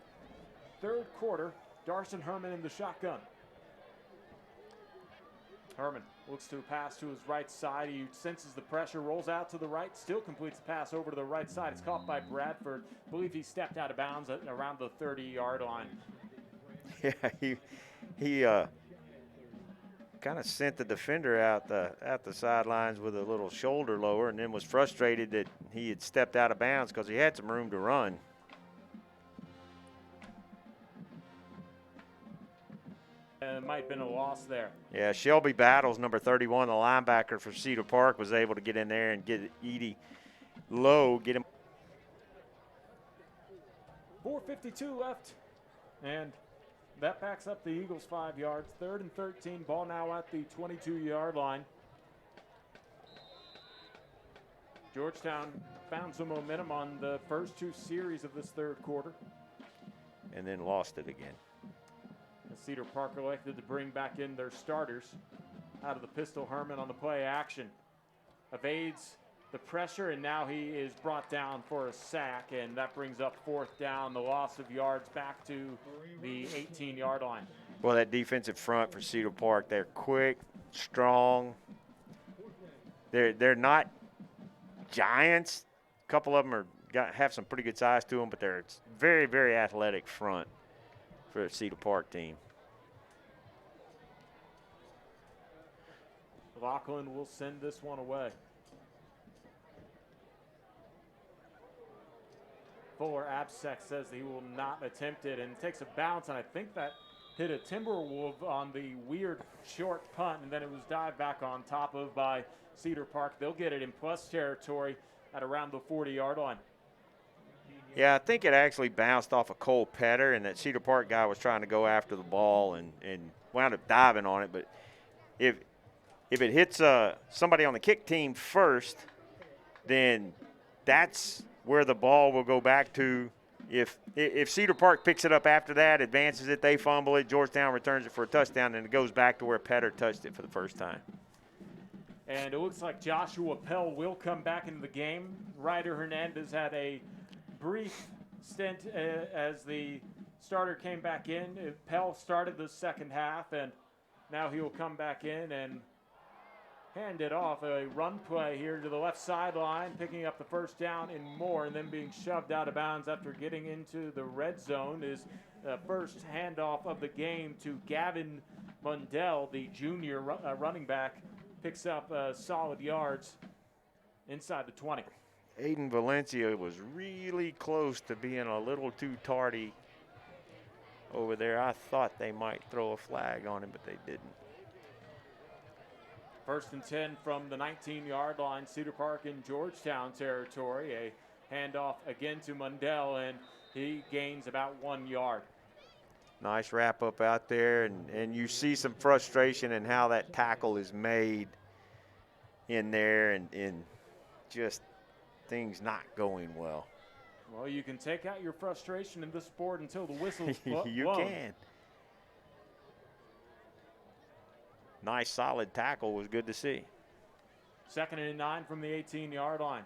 third quarter. Darson Herman in the shotgun. Herman looks to pass to his right side. He senses the pressure, rolls out to the right, still completes the pass over to the right side. It's caught by Bradford. I believe he stepped out of bounds at around the 30-yard line. Yeah, he kind of sent the defender out the sidelines with a little shoulder lower, and then was frustrated that he had stepped out of bounds because he had some room to run. It might have been a loss there. Yeah, Shelby Battles, number 31, the linebacker for Cedar Park, was able to get in there and get Edie low, get him. 4:52 left, and that backs up the Eagles 5 yards. 3rd and 13, ball now at the 22-yard line. Georgetown found some momentum on the first two series of this third quarter. And then lost it again. Cedar Park elected to bring back in their starters. Out of the pistol, Herman on the play action. Evades the pressure, and now he is brought down for a sack, and that brings up 4th down, the loss of yards back to the 18-yard line. Well, that defensive front for Cedar Park, they're quick, strong. They're not giants. A couple of them have some pretty good size to them, but they're very, very athletic front for the Cedar Park team. Lachlan will send this one away. Fuller Absek says he will not attempt it and takes a bounce, and I think that hit a Timberwolf on the weird short punt, and then it was dived back on top of by Cedar Park. They'll get it in plus territory at around the 40-yard line. Yeah, I think it actually bounced off of Cole Petter, and that Cedar Park guy was trying to go after the ball and wound up diving on it. But if it hits somebody on the kick team first, then that's where the ball will go back to. If Cedar Park picks it up after that, advances it, they fumble it, Georgetown returns it for a touchdown, and it goes back to where Petter touched it for the first time. And it looks like Joshua Pell will come back into the game. Ryder Hernandez had a brief stint as the starter came back in. Pell started the second half, and now he will come back in and hand it off. A run play here to the left sideline, picking up the first down and more, and then being shoved out of bounds after getting into the red zone is the first handoff of the game to Gavin Mundell, the junior running back. Picks up solid yards inside the 20. Aiden Valencia was really close to being a little too tardy over there. I thought they might throw a flag on him, but they didn't. 1st and 10 from the 19-yard line, Cedar Park in Georgetown territory. A handoff again to Mundell, and he gains about 1 yard. Nice wrap up out there, and you see some frustration in how that tackle is made in there, and just things not going well. Well, you can take out your frustration in this sport until the whistle's blown. You can. Nice solid tackle, was good to see. 2nd and 9 from the 18-yard line.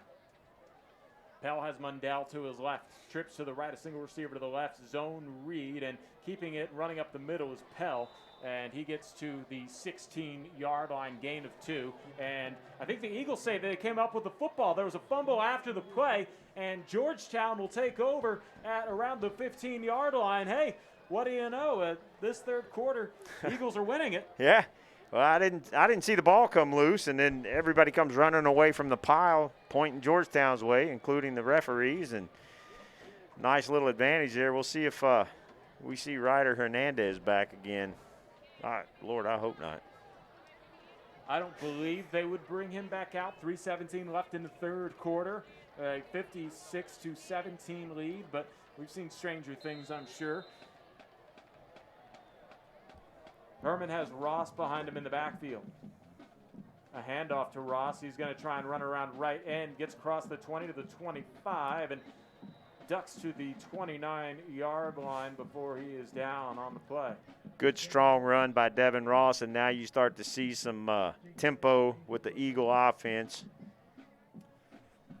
Pell has Mundell to his left, trips to the right, a single receiver to the left, zone read, and keeping it running up the middle is Pell, and he gets to the 16-yard line, gain of 2. And I think the Eagles say they came up with the football. There was a fumble after the play, and Georgetown will take over at around the 15-yard line. Hey, what do you know? This third quarter, Eagles are winning it. Yeah. Well, I didn't see the ball come loose, and then everybody comes running away from the pile, pointing Georgetown's way, including the referees, and nice little advantage there. We'll see if we see Ryder Hernandez back again. Lord, I hope not. I don't believe they would bring him back out. 3:17 left in the third quarter, a 56-17 lead, but we've seen stranger things, I'm sure. Herman has Ross behind him in the backfield. A handoff to Ross. He's going to try and run around right end. Gets across the 20 to the 25 and ducks to the 29-yard line before he is down on the play. Good strong run by Devin Ross, and now you start to see some tempo with the Eagle offense.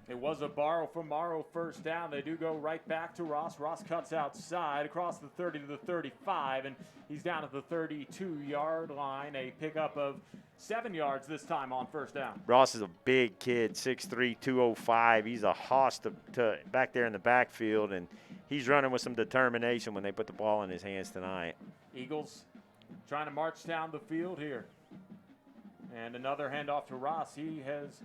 It was a borrow from Morrow first down. They do go right back to Ross. Ross cuts outside across the 30 to the 35, and he's down at the 32-yard line. A pickup of 7 yards this time on first down. Ross is a big kid, 6'3", 205. He's a hoss to back there in the backfield, and he's running with some determination when they put the ball in his hands tonight. Eagles trying to march down the field here. And another handoff to Ross. He has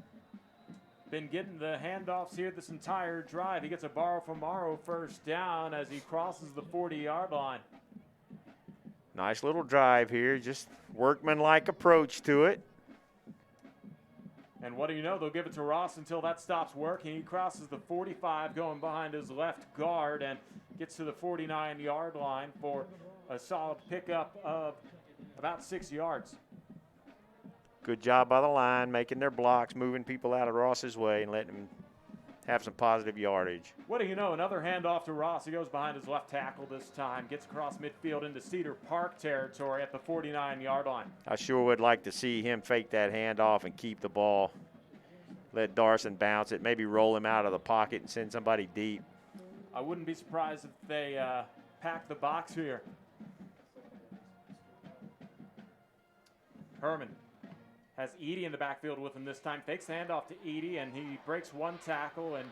been getting the handoffs here this entire drive. He gets a borrow from Morrow first down as he crosses the 40-yard line. Nice little drive here, just workmanlike approach to it. And what do you know? They'll give it to Ross until that stops working. He crosses the 45 going behind his left guard and gets to the 49-yard line for a solid pickup of about 6 yards. Good job by the line, making their blocks, moving people out of Ross's way and letting them have some positive yardage. What do you know? Another handoff to Ross. He goes behind his left tackle this time, gets across midfield into Cedar Park territory at the 49-yard line. I sure would like to see him fake that handoff and keep the ball. Let Darson bounce it, maybe roll him out of the pocket and send somebody deep. I wouldn't be surprised if they pack the box here. Herman has Edie in the backfield with him this time. Fakes the handoff to Edie, and he breaks one tackle and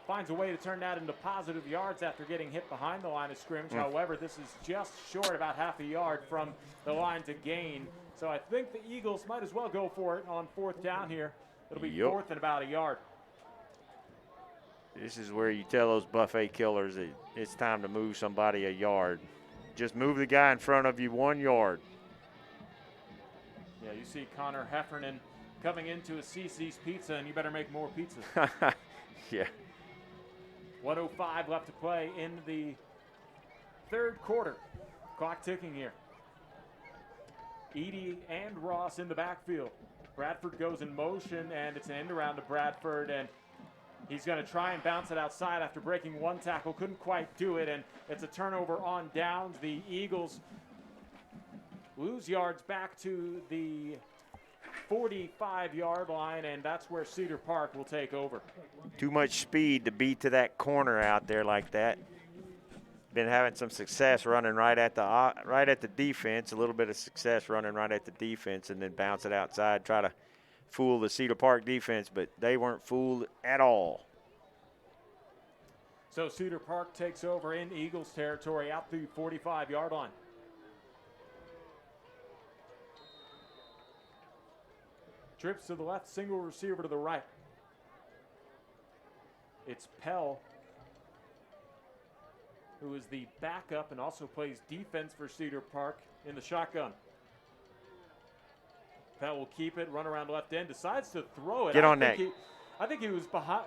finds a way to turn that into positive yards after getting hit behind the line of scrimmage. However, this is just short, about half a yard from the line to gain. So I think the Eagles might as well go for it on fourth down here. It'll be fourth and about a yard. This is where you tell those buffet killers that it's time to move somebody a yard. Just move the guy in front of you 1 yard. Yeah, you see Connor Heffernan coming into a CC's Pizza, and you better make more pizzas. Yeah. 1:05 left to play in the third quarter. Clock ticking here. Edie and Ross in the backfield. Bradford goes in motion, and it's an end around to Bradford, and he's going to try and bounce it outside after breaking one tackle. Couldn't quite do it, and it's a turnover on downs. The Eagles lose yards back to the 45-yard line, and that's where Cedar Park will take over. Too much speed to beat to that corner out there like that. Been having some success running right at the defense, a little bit of success running right at the defense, and then bounce it outside, try to fool the Cedar Park defense, but they weren't fooled at all. So Cedar Park takes over in Eagles territory out the 45-yard line. Trips to the left, single receiver to the right. It's Pell who is the backup and also plays defense for Cedar Park in the shotgun. Pell will keep it, run around left end, decides to throw it. Get on that. I think he was behind,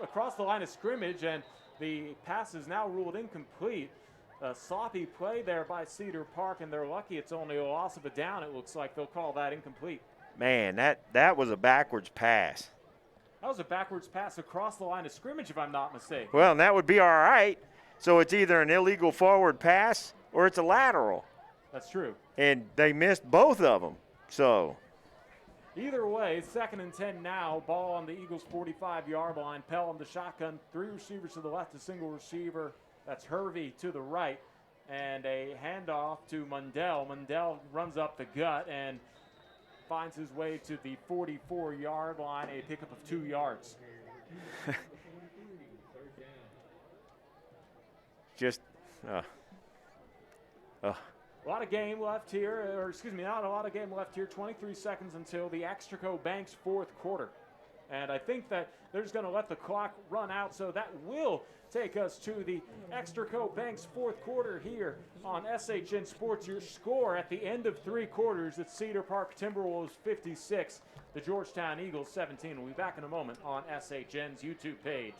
across the line of scrimmage, and the pass is now ruled incomplete. A sloppy play there by Cedar Park, and they're lucky it's only a loss of a down. It looks like they'll call that incomplete. Man, that was a backwards pass. That was a backwards pass across the line of scrimmage, if I'm not mistaken. Well, and that would be all right. So it's either an illegal forward pass or it's a lateral. That's true. And they missed both of them. So either way, 2nd and 10 now. Ball on the Eagles' 45-yard line. Pell on the shotgun. 3 receivers to the left, a single receiver. That's Hervey to the right. And a handoff to Mundell. Mundell runs up the gut and finds his way to the 44-yard line, a pickup of 2 yards. Just, A lot of game left here, or excuse me, not a lot of game left here. 23 seconds until the Extraco Banks 4th quarter. And I think that they're just going to let the clock run out, so that will take us to the Extraco Banks 4th quarter here on SHN Sports. Your score at the end of 3 quarters, it's Cedar Park Timberwolves 56, the Georgetown Eagles 17. We'll be back in a moment on SHN's YouTube page.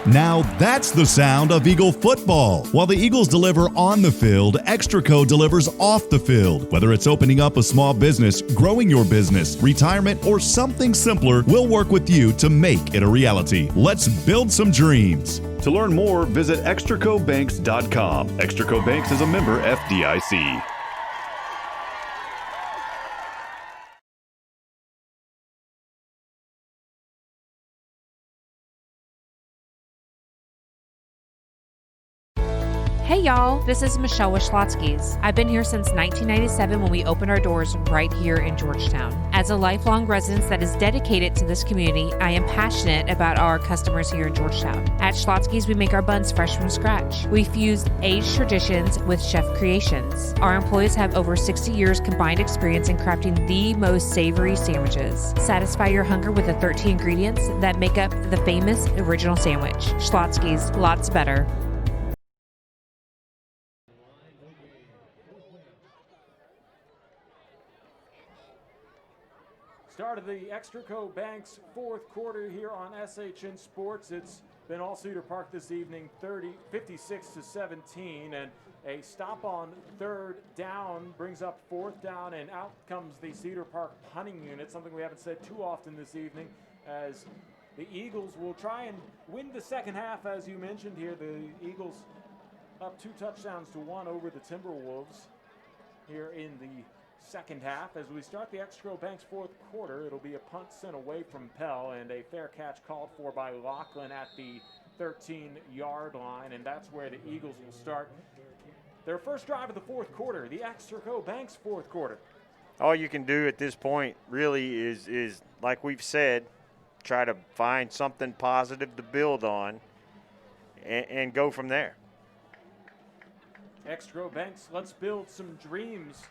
Now that's the sound of Eagle football. While the Eagles deliver on the field, Extraco delivers off the field. Whether it's opening up a small business, growing your business, retirement, or something simpler, we'll work with you to make it a reality. Let's build some dreams. To learn more, visit extracobanks.com. Extraco Banks is a member FDIC. Hey y'all, this is Michelle with Schlotzsky's. I've been here since 1997 when we opened our doors right here in Georgetown. As a lifelong resident that is dedicated to this community, I am passionate about our customers here in Georgetown. At Schlotzsky's, we make our buns fresh from scratch. We fused aged traditions with chef creations. Our employees have over 60 years combined experience in crafting the most savory sandwiches. Satisfy your hunger with the 13 ingredients that make up the famous original sandwich. Schlotzsky's, lots better. Start of the Extraco Banks 4th quarter here on SHN Sports. It's been all Cedar Park this evening, 56-17, and a stop on 3rd down brings up 4th down, and out comes the Cedar Park punting unit, something we haven't said too often this evening, as the Eagles will try and win the second half, as you mentioned here. The Eagles up 2 touchdowns to 1 over the Timberwolves here in the second half. As we start the Extraco Banks 4th quarter, it'll be a punt sent away from Pell and a fair catch called for by Lachlan at the 13-yard line, and that's where the Eagles will start their first drive of the 4th quarter, the Extraco Banks 4th quarter. all you can do at this point really is like we've said, try to find something positive to build on and go from there. Extraco Banks, let's build some dreams.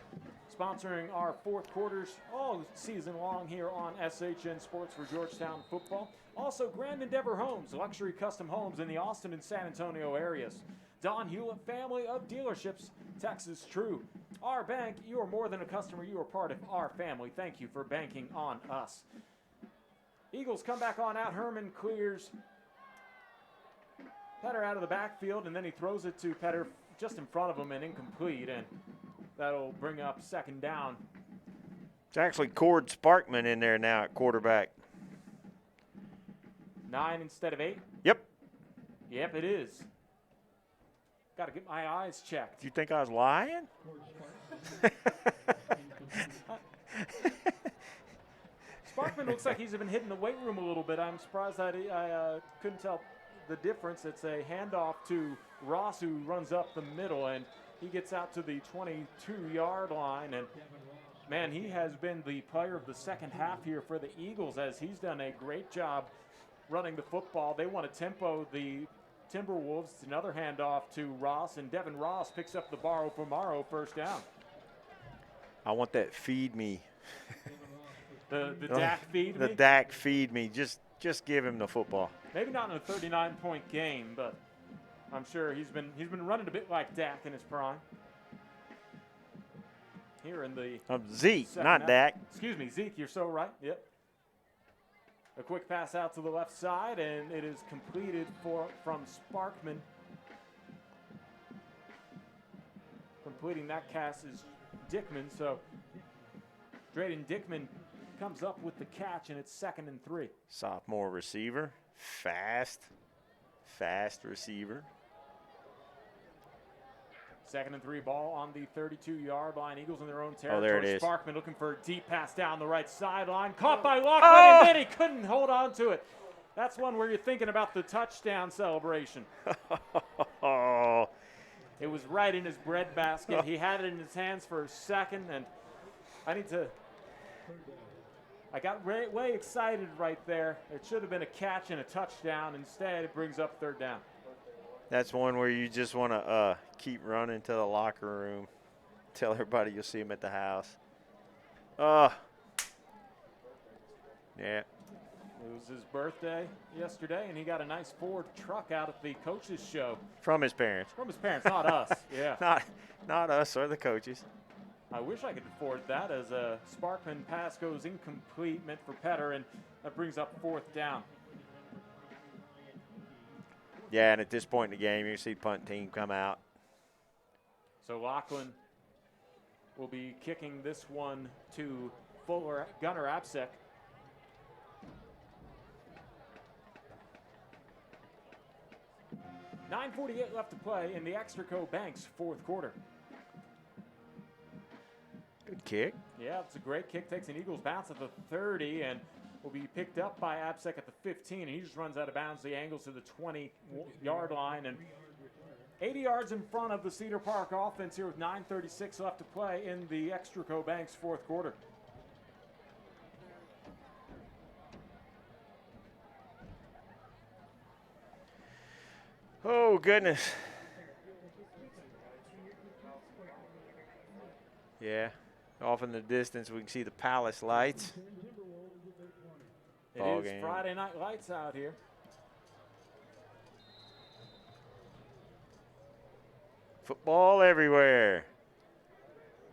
Sponsoring our 4th quarters all season long here on SHN Sports for Georgetown football. Also, Grand Endeavor Homes, luxury custom homes in the Austin and San Antonio areas. Don Hewlett family of dealerships, Texas True. Our bank, you are more than a customer, you are part of our family. Thank you for banking on us. Eagles come back on out. Herman clears Petter out of the backfield, and then he throws it to Petter just in front of him and incomplete, and that'll bring up 2nd down. It's actually Cord Sparkman in there now at quarterback. 9 instead of 8? Yep. Yep, it is. Got to get my eyes checked. Do you think I was lying? Sparkman looks like he's been hitting the weight room a little bit. I'm surprised that I couldn't tell the difference. It's a handoff to Ross, who runs up the middle, and he gets out to the 22-yard line. And, man, he has been the player of the second half here for the Eagles, as he's done a great job running the football. They want to tempo the Timberwolves. It's another handoff to Ross, and Devin Ross picks up the borrow for Morrow, 1st down. I want that feed me. The Dak feed The me? Dak feed me. Just give him the football. Maybe not in a 39-point game, but I'm sure he's been running a bit like Dak in his prime. Here in the Zeke, second not half. Dak. Excuse me, Zeke, you're so right. Yep. A quick pass out to the left side, and it is completed from Sparkman. Completing that pass is Dickman, so Drayden Dickman comes up with the catch, and it's 2nd and 3. Sophomore receiver, fast receiver. 2nd and 3 ball on the 32-yard line. Eagles in their own territory. Oh, there it is. Sparkman looking for a deep pass down the right sideline. Caught by Lachlan, and then he couldn't hold on to it. That's one where you're thinking about the touchdown celebration. Oh. It was right in his breadbasket. He had it in his hands for a second, and I got way excited right there. It should have been a catch and a touchdown. Instead, it brings up 3rd down. That's one where you just want to keep running to the locker room. Tell everybody you'll see him at the house. Yeah. It was his birthday yesterday, and he got a nice Ford truck out at the coaches' show. From his parents. From his parents, not us. Yeah. Not us or the coaches. I wish I could afford that, as a Sparkman pass goes incomplete, meant for Petter, and that brings up 4th down. Yeah, and at this point in the game, you see the punt team come out. So Lachlan will be kicking this one to Gunnar Apsek. .9:48 left to play in the Extraco Banks 4th quarter. Good kick. Yeah, it's a great kick. Takes an Eagles bounce at the 30 and will be picked up by Apsek at the 15. And he just runs out of bounds. The angles to the 20-yard line. And 80 yards in front of the Cedar Park offense here with 9:36 left to play in the Extraco Banks 4th quarter. Oh, goodness. Yeah. Off in the distance, we can see the Palace lights. It is Friday night lights out here. Football everywhere.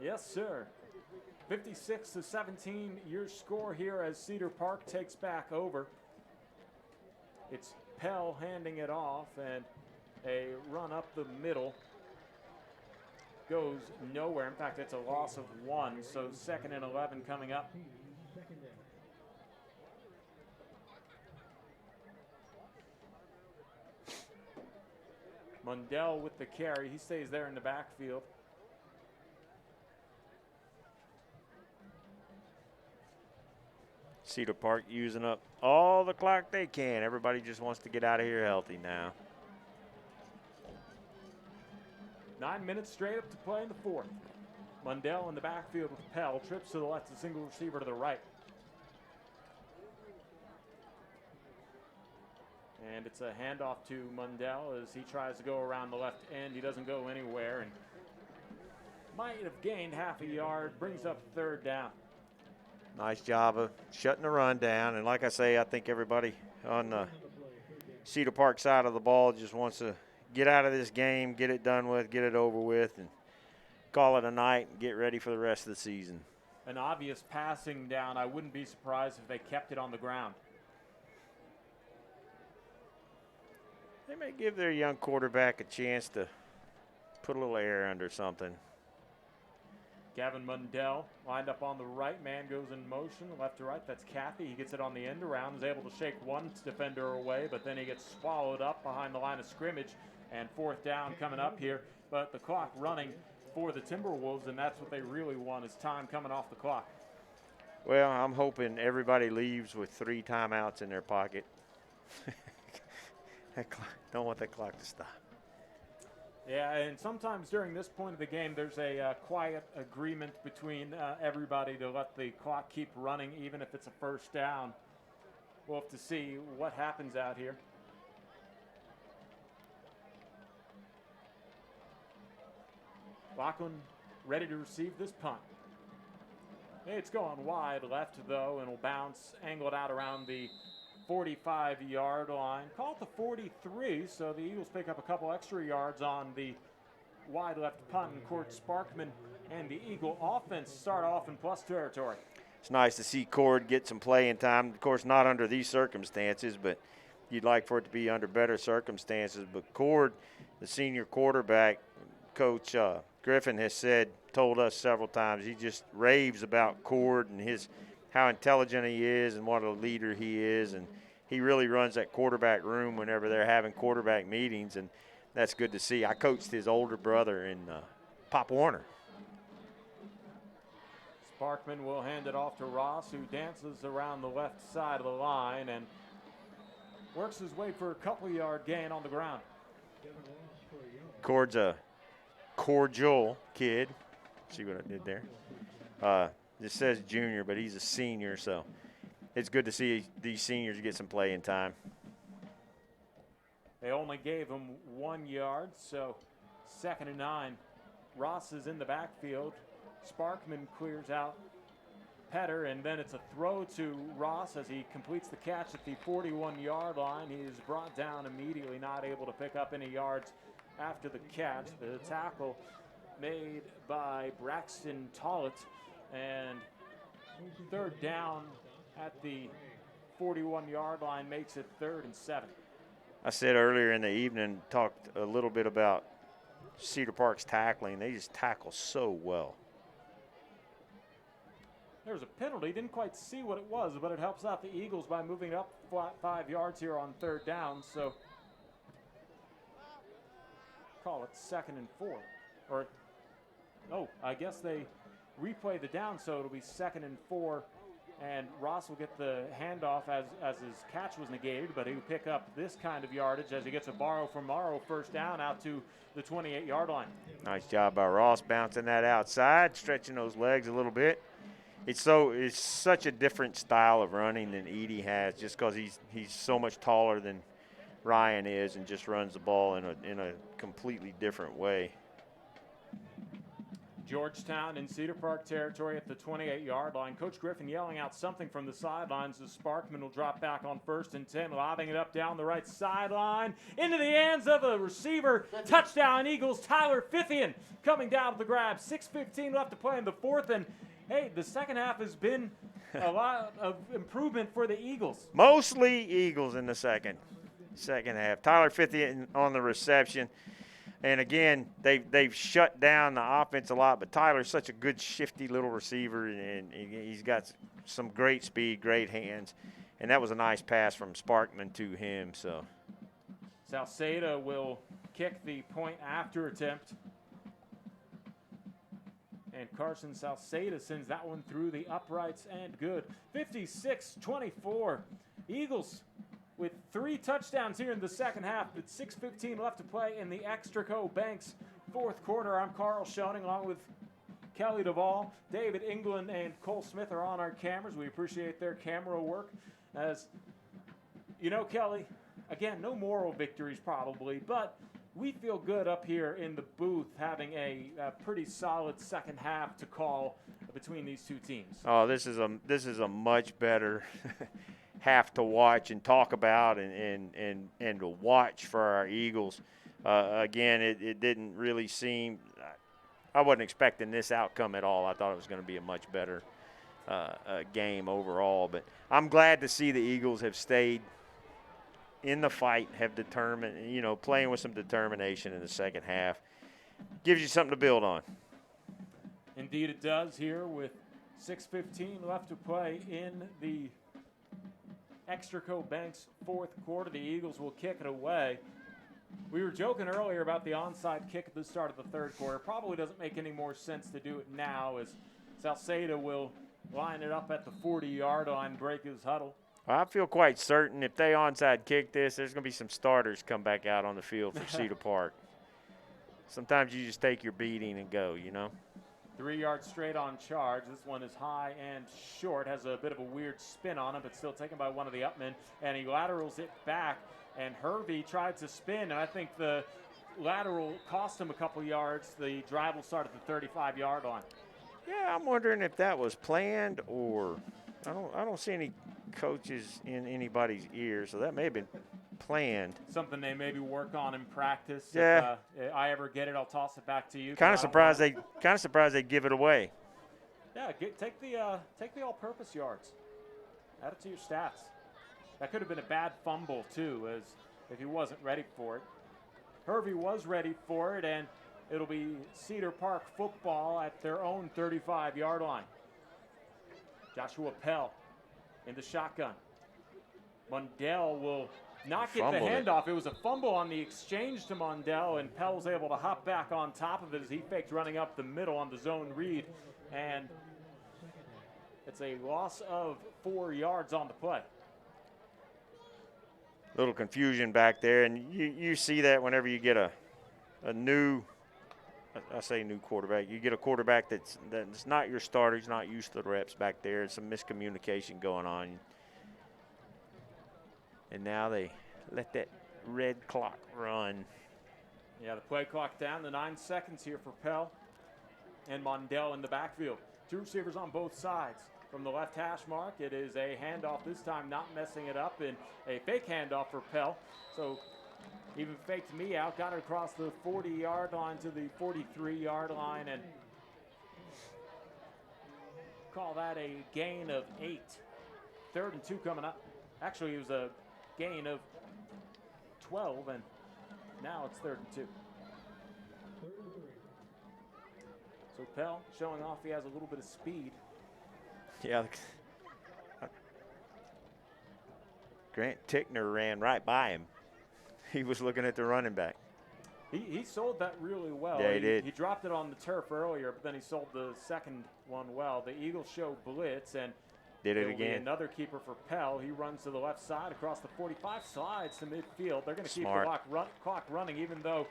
Yes, sir. 56-17 your score here as Cedar Park takes back over. It's Pell handing it off, and a run up the middle goes nowhere. In fact, it's a loss of 1, so 2nd and 11 coming up. Mundell with the carry. He stays there in the backfield. Cedar Park using up all the clock they can. Everybody just wants to get out of here healthy now. 9 minutes straight up to play in the 4th. Mundell in the backfield with Pell. Trips to the left, a single receiver to the right. And it's a handoff to Mundell as he tries to go around the left end. He doesn't go anywhere and might have gained half a yard. Brings up 3rd down. Nice job of shutting the run down. And like I say, I think everybody on the Cedar Park side of the ball just wants to get out of this game, get it done with, get it over with, and call it a night and get ready for the rest of the season. An obvious passing down. I wouldn't be surprised if they kept it on the ground. They may give their young quarterback a chance to put a little air under something. Gavin Mundell lined up on the right. Man goes in motion, left to right. That's Cathy. He gets it on the end around, is able to shake one defender away, but then he gets swallowed up behind the line of scrimmage. And 4th down coming up here. But the clock running for the Timberwolves, and that's what they really want, is time coming off the clock. Well, I'm hoping everybody leaves with 3 timeouts in their pocket. Don't want that clock to stop. Yeah, and sometimes during this point of the game, there's a quiet agreement between everybody to let the clock keep running, even if it's a 1st down. We'll have to see what happens out here. Lachlan ready to receive this punt. It's going wide left, though, and will bounce, angled out around the 45-yard line. Call it the 43, so the Eagles pick up a couple extra yards on the wide left punt, and Cord Sparkman and the Eagle offense start off in plus territory. It's nice to see Cord get some playing time. Of course, not under these circumstances, but you'd like for it to be under better circumstances. But Cord, the senior quarterback, Coach Griffin has told us several times, he just raves about Cord and how intelligent he is and what a leader he is. And he really runs that quarterback room whenever they're having quarterback meetings, and that's good to see. I coached his older brother in Pop Warner. Sparkman will hand it off to Ross, who dances around the left side of the line and works his way for a couple-yard gain on the ground. Cord's a cordial kid. See what I did there? It says junior, but he's a senior, so it's good to see these seniors get some playing time. They only gave him 1 yard, so 2nd and 9. Ross is in the backfield. Sparkman clears out Petter, and then it's a throw to Ross as he completes the catch at the 41-yard line. He is brought down immediately, not able to pick up any yards after the catch. The tackle made by Braxton Tollett, and 3rd down at the 41-yard line makes it 3rd and 7. I said earlier in the evening, talked a little bit about Cedar Park's tackling. They just tackle so well. There was a penalty. Didn't quite see what it was, but it helps out the Eagles by moving up 5 yards here on 3rd down. So call it 2nd and 4. Or, oh, I guess they replay the down, so it'll be 2nd and 4. And Ross will get the handoff as his catch was negated, but he'll pick up this kind of yardage as he gets a borrow from Morrow 1st down out to the 28-yard line. Nice job by Ross bouncing that outside, stretching those legs a little bit. It's such a different style of running than Edie has, just because he's so much taller than Ryan is and just runs the ball in a completely different way. Georgetown in Cedar Park territory at the 28-yard line. Coach Griffin yelling out something from the sidelines as Sparkman will drop back on 1st and 10, lobbing it up down the right sideline into the hands of a receiver. Touchdown Eagles, Tyler Fithian coming down to the grab. 6:15 left to play in the 4th, and hey, the second half has been a lot of improvement for the Eagles. Mostly Eagles in the second half. Tyler Fithian on the reception. And again, they've shut down the offense a lot, but Tyler's such a good, shifty little receiver, and he's got some great speed, great hands. And that was a nice pass from Sparkman to him. So Salceda will kick the point after attempt. And Carson Salceda sends that one through the uprights and good. 56-24. Eagles with 3 touchdowns here in the second half, but 6:15 left to play in the Extraco Banks 4th quarter. I'm Carl Schoening along with Kelly Duvall. David England and Cole Smith are on our cameras. We appreciate their camera work. As you know, Kelly, again, no moral victories probably, but we feel good up here in the booth having a pretty solid second half to call between these two teams. Oh, this is a much better half to watch and talk about and to watch for our Eagles. Again, it didn't really seem – I wasn't expecting this outcome at all. I thought it was going to be a much better game overall. But I'm glad to see the Eagles have stayed in the fight, have determined, playing with some determination in the second half. Gives you something to build on. Indeed it does here with 6:15 left to play in the Extraco Banks 4th quarter. The Eagles will kick it away. We were joking earlier about the onside kick at the start of the 3rd quarter. Probably doesn't make any more sense to do it now as Salceda will line it up at the 40-yard line, break his huddle. Well, I feel quite certain if they onside kick this, there's going to be some starters come back out on the field for Cedar Park. Sometimes you just take your beating and go, 3 yards straight on charge. This one is high and short, has a bit of a weird spin on it, but still taken by one of the upmen, and he laterals it back, and Hervey tried to spin, and I think the lateral cost him a couple yards. The drive will start at the 35-yard line. Yeah, I'm wondering if that was planned or I don't see any coaches in anybody's ear, so that may have been planned. Something they maybe work on in practice. Yeah. If I ever get it, I'll toss it back to you. Kind of surprised they give it away. Yeah, take the all-purpose yards. Add it to your stats. That could have been a bad fumble too, as if he wasn't ready for it. Hervey was ready for it, and it'll be Cedar Park football at their own 35-yard line. Joshua Pell in the shotgun. Mundell will not get the handoff. It was a fumble on the exchange to Mundell, and Pell was able to hop back on top of it as he faked running up the middle on the zone read, and it's a loss of 4 yards on the play. Little confusion back there, and you see that whenever you get a new, I say new quarterback, you get a quarterback that's not your starter, he's not used to the reps back there. There's some miscommunication going on. And now they let that red clock run. Yeah, the play clock down to 9 seconds here for Pell and Mundell in the backfield. 2 receivers on both sides. From the left hash mark, it is a handoff this time, not messing it up, and a fake handoff for Pell. So even faked me out, got it across the 40-yard line to the 43-yard line, and call that a gain of 8. 3rd and 2 coming up. Actually, it was a gain of 12, and now it's 3rd and 2. So Pell showing off he has a little bit of speed. Yeah. Grant Tickner ran right by him. He was looking at the running back. He sold that really well. Yeah, he did. He dropped it on the turf earlier, but then he sold the second one well. The Eagles show blitz, and did it will be again. Another keeper for Pell. He runs to the left side across the 45, slides to midfield. They're going to keep the clock running, even though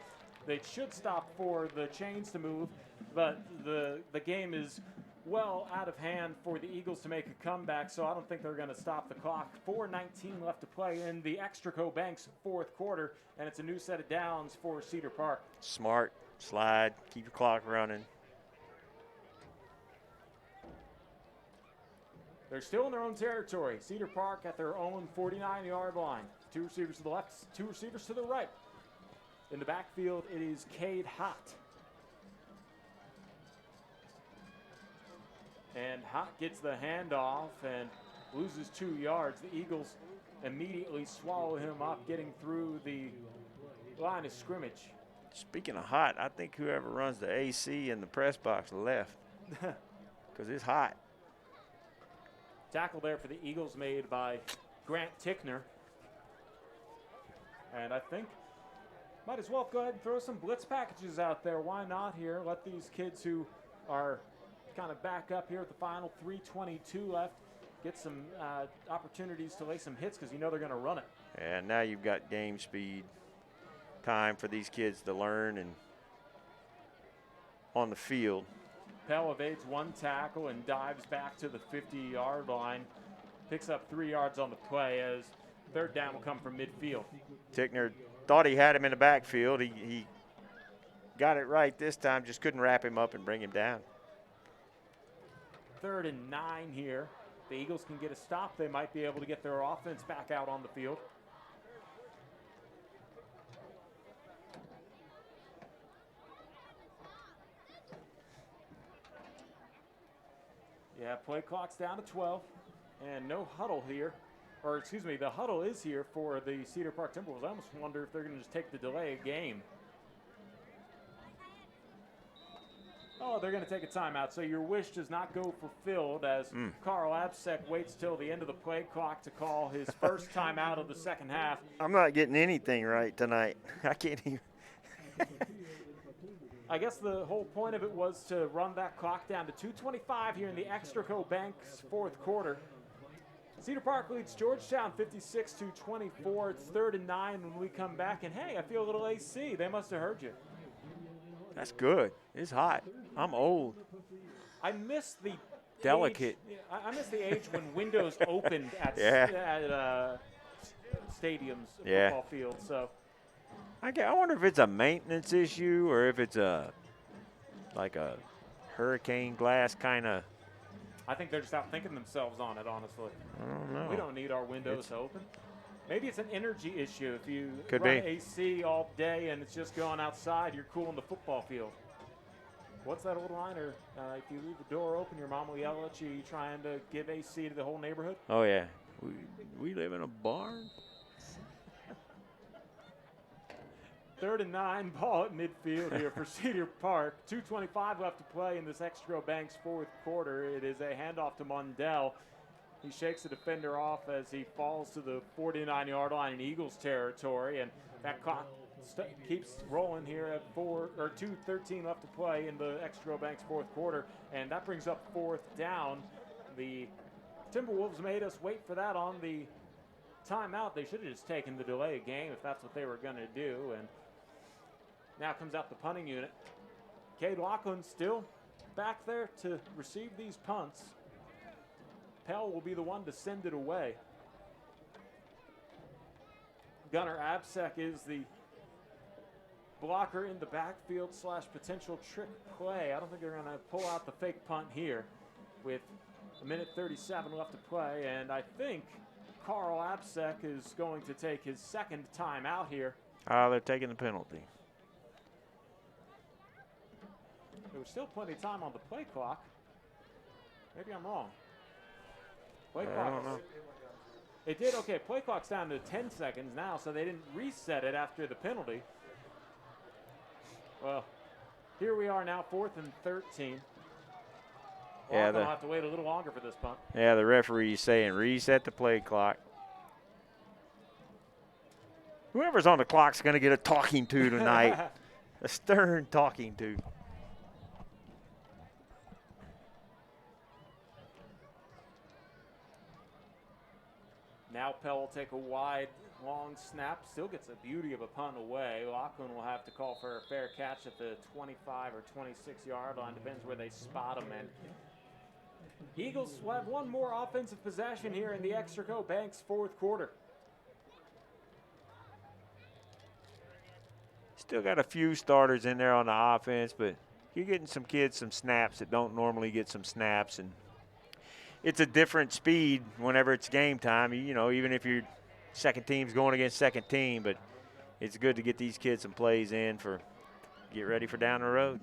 they should stop for the chains to move. But the game is well out of hand for the Eagles to make a comeback, so I don't think they're going to stop the clock. 4:19 left to play in the Extraco Banks 4th quarter, and it's a new set of downs for Cedar Park. Smart, slide, keep your clock running. They're still in their own territory. Cedar Park at their own 49-yard line. 2 receivers to the left, 2 receivers to the right. In the backfield, it is Cade Hott. And Hott gets the handoff and loses 2 yards. The Eagles immediately swallow him up, getting through the line of scrimmage. Speaking of hot, I think whoever runs the AC in the press box left because it's hot. Tackle there for the Eagles made by Grant Tickner. And I think might as well go ahead and throw some blitz packages out there. Why not here? Let these kids who are kind of back up here at the final 3:22 left get some opportunities to lay some hits because you know they're going to run it. And now you've got game speed, time for these kids to learn and on the field. Pell evades 1 tackle and dives back to the 50-yard line. Picks up 3 yards on the play as 3rd down will come from midfield. Tickner thought he had him in the backfield. He got it right this time, just couldn't wrap him up and bring him down. 3rd and 9 here. The Eagles can get a stop. They might be able to get their offense back out on the field. Yeah, play clock's down to 12, and no huddle here. Or, excuse me, the huddle is here for the Cedar Park Timberwolves. I almost wonder if they're going to just take the delay game. Oh, they're going to take a timeout. So your wish does not go fulfilled as Carl Absek waits till the end of the play clock to call his first timeout of the second half. I'm not getting anything right tonight. I can't even. I guess the whole point of it was to run that clock down to 2:25 here in the Extraco Banks 4th quarter. Cedar Park leads Georgetown 56-24. It's 3rd and 9 when we come back. And, hey, I feel a little AC. They must have heard you. That's good. It's hot. I'm old. I miss the delicate. I miss the age when windows opened at stadiums, football fields. So I wonder if it's a maintenance issue or if it's like a hurricane glass kind of. I think they're just outthinking themselves on it, honestly. I don't know. We don't need our windows open. Maybe it's an energy issue. If you Could run be. AC all day and it's just going outside, you're cooling the football field. What's that old liner? If you leave the door open, your mom will yell at you trying to give AC to the whole neighborhood. Oh, yeah. We live in a barn. 3rd and 9, ball at midfield here for Cedar Park. 2:25 left to play in this Extra Banks fourth quarter. It is a handoff to Mundell. He shakes the defender off as he falls to the 49-yard line in Eagles territory, and that clock keeps rolling here at 2:13 left to play in the Extra Banks fourth quarter, and that brings up 4th down. The Timberwolves made us wait for that on the timeout. They should have just taken the delay game if that's what they were going to do, and now comes out the punting unit. Cade Lachlan still back there to receive these punts. Pell will be the one to send it away. Gunnar Absek is the blocker in the backfield / potential trick play. I don't think they're going to pull out the fake punt here with 1:37 left to play, and I think Carl Absek is going to take his second time out here. They're taking the penalty. There was still plenty of time on the play clock. Maybe I'm wrong. Play clock. I don't know. It did, okay, play clock's down to 10 seconds now, so they didn't reset it after the penalty. Well, here we are now, 4th and 13. Yeah, they'll have to wait a little longer for this punt. Yeah, the referee's saying reset the play clock. Whoever's on the clock's going to get a talking to tonight. A stern talking to. Now Pell will take a wide, long snap. Still gets a beauty of a punt away. Lachlan will have to call for a fair catch at the 25 or 26-yard line. Depends where they spot him. And Eagles will have one more offensive possession here in the Extraco Banks fourth quarter. Still got a few starters in there on the offense, but you're getting some kids some snaps that don't normally get some snaps, and it's a different speed whenever it's game time. You know, even if your second team's going against second team, but it's good to get these kids some plays in for get ready for down the road.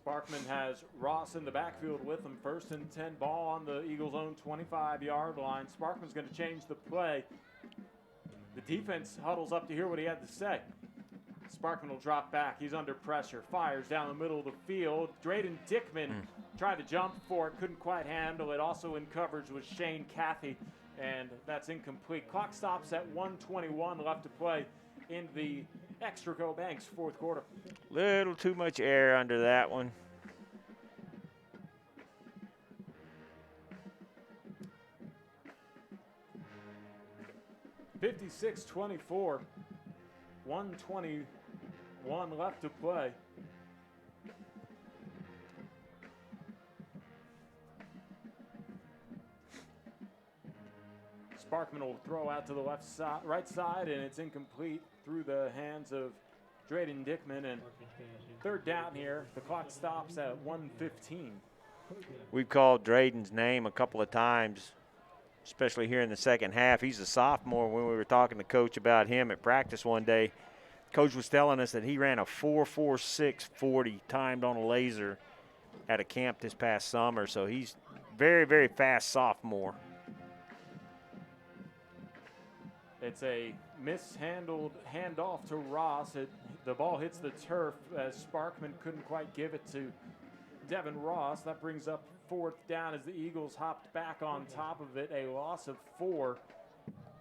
Sparkman has Ross in the backfield with him. 1st and 10, ball on the Eagles' own 25-yard line. Sparkman's going to change the play. The defense huddles up to hear what he had to say. Sparkman will drop back. He's under pressure. Fires down the middle of the field. Drayden Dickman tried to jump for it. Couldn't quite handle it. Also in coverage was Shane Cathy. And that's incomplete. Clock stops at 1:21 left to play in the Extraco Banks fourth quarter. Little too much air under that one. (56-24). 1:21 left to play. Sparkman will throw out to the right side, and it's incomplete through the hands of Drayden Dickman. And 3rd down here. The clock stops at 1:15. We've called Drayden's name a couple of times, especially here in the second half. He's a sophomore. When we were talking to Coach about him at practice one day, Coach was telling us that he ran a 4.46.40 timed on a laser at a camp this past summer. So he's very, very fast sophomore. It's a mishandled handoff to Ross. The ball hits the turf as Sparkman couldn't quite give it to Devin Ross. That brings up 4th down as the Eagles hopped back on top of it. A loss of 4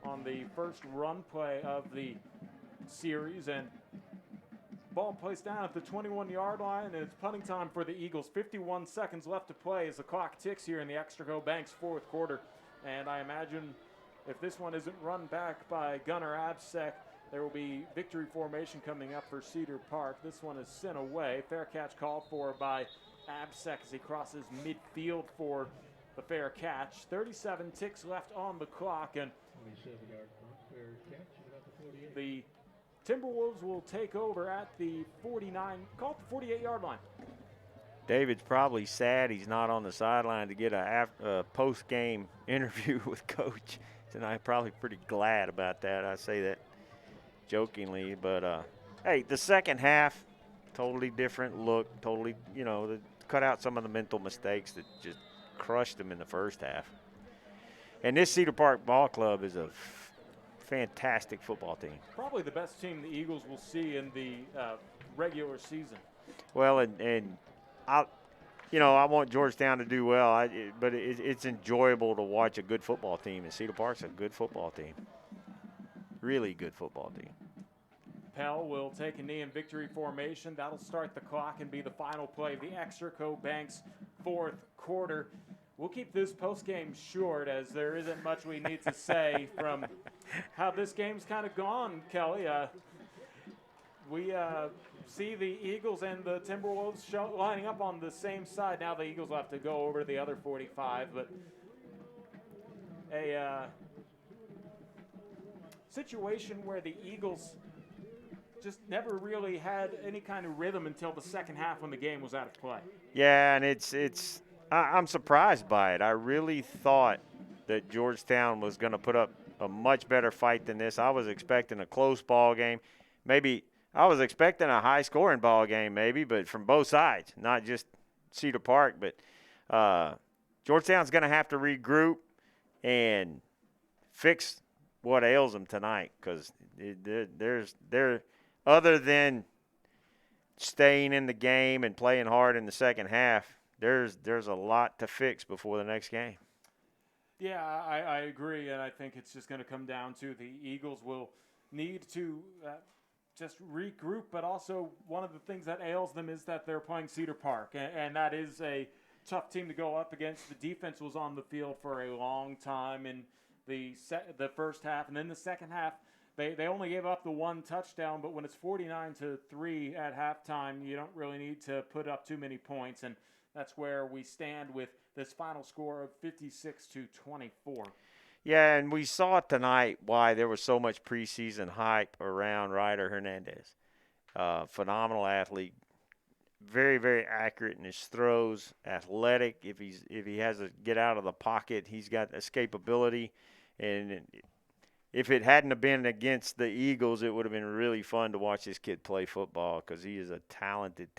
on the first run play of the series, and ball placed down at the 21-yard line, and it's punting time for the Eagles. 51 seconds left to play as the clock ticks here in the Extraco Banks fourth quarter. And I imagine if this one isn't run back by Gunnar Absek, there will be victory formation coming up for Cedar Park. This one is sent away. Fair catch called for by Absek as he crosses midfield for the fair catch. 37 ticks left on the clock, and the Timberwolves will take over at the 48-yard line. David's probably sad he's not on the sideline to get a post-game interview with Coach tonight. Probably pretty glad about that. I say that jokingly, but hey, the second half, totally different look. Totally, cut out some of the mental mistakes that just crushed them in the first half. And this Cedar Park Ball Club is a fantastic football team. Probably the best team the Eagles will see in the regular season. Well, and I want Georgetown to do well, but it's enjoyable to watch a good football team, and Cedar Park's a good football team. Really good football team. Pell will take a knee in victory formation. That'll start the clock and be the final play of the Extraco Banks fourth quarter. We'll keep this postgame short, as there isn't much we need to say from how this game's kind of gone, Kelly. We see the Eagles and the Timberwolves lining up on the same side. Now the Eagles will have to go over to the other 45, but a situation where the Eagles just never really had any kind of rhythm until the second half when the game was out of play. Yeah, and I'm surprised by it. I really thought that Georgetown was going to put up a much better fight than this. I was expecting a close ball game. Maybe I was expecting a high-scoring ball game maybe, but from both sides, not just Cedar Park. But Georgetown's going to have to regroup and fix what ails them tonight, because they're other than staying in the game and playing hard in the second half, there's a lot to fix before the next game. Yeah, I agree, and I think it's just going to come down to the Eagles will need to just regroup, but also one of the things that ails them is that they're playing Cedar Park, and that is a tough team to go up against. The defense was on the field for a long time in the first half, and then the second half, they only gave up the one touchdown, but when it's 49-3 at halftime, you don't really need to put up too many points, and that's where we stand with this final score of 56-24. Yeah, and we saw tonight why there was so much preseason hype around Ryder Hernandez. Phenomenal athlete, very, very accurate in his throws, athletic. If he has to get out of the pocket, he's got escapability. And if it hadn't have been against the Eagles, it would have been really fun to watch this kid play football, because he is a talented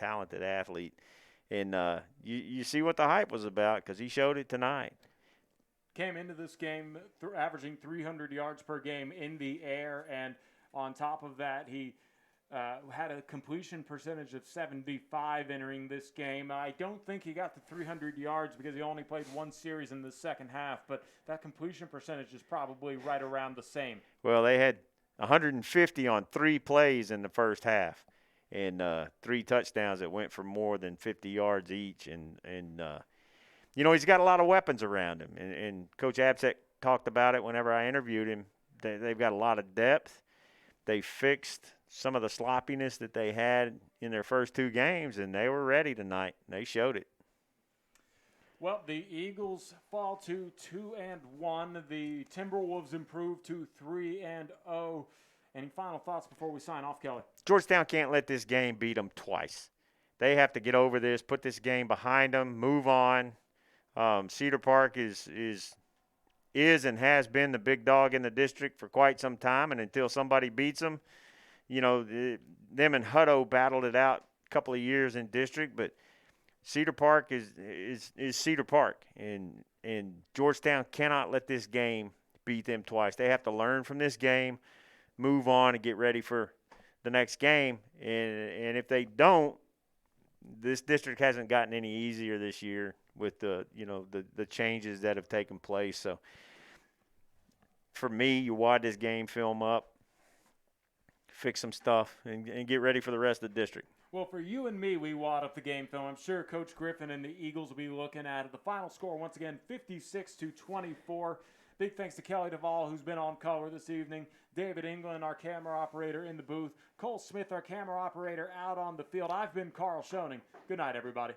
athlete. And you see what the hype was about, because he showed it tonight. Came into this game averaging 300 yards per game in the air, and on top of that, he had a completion percentage of 75 entering this game. I don't think he got the 300 yards because he only played one series in the second half, but that completion percentage is probably right around the same. Well, they had 150 on 3 plays in the first half, and 3 touchdowns that went for more than 50 yards each. And he's got a lot of weapons around him. And Coach Absek talked about it whenever I interviewed him. They've got a lot of depth. They fixed some of the sloppiness that they had in their first 2 games, and they were ready tonight. They showed it. Well, the Eagles fall to 2-1. The Timberwolves improve to 3-0. Any final thoughts before we sign off, Kelly? Georgetown can't let this game beat them twice. They have to get over this, put this game behind them, move on. Cedar Park is and has been the big dog in the district for quite some time, and until somebody beats them, them and Hutto battled it out a couple of years in district, but Cedar Park is Cedar Park, and Georgetown cannot let this game beat them twice. They have to learn from this game, move on, and get ready for the next game. And if they don't, this district hasn't gotten any easier this year with the changes that have taken place. So for me, you wad this game film up, fix some stuff, and get ready for the rest of the district. Well, for you and me, we wad up the game film. I'm sure Coach Griffin and the Eagles will be looking at it. The final score, once again, 56-24. Big thanks to Kelly Duvall, who's been on color this evening. David England, our camera operator in the booth. Cole Smith, our camera operator out on the field. I've been Carl Schoening. Good night, everybody.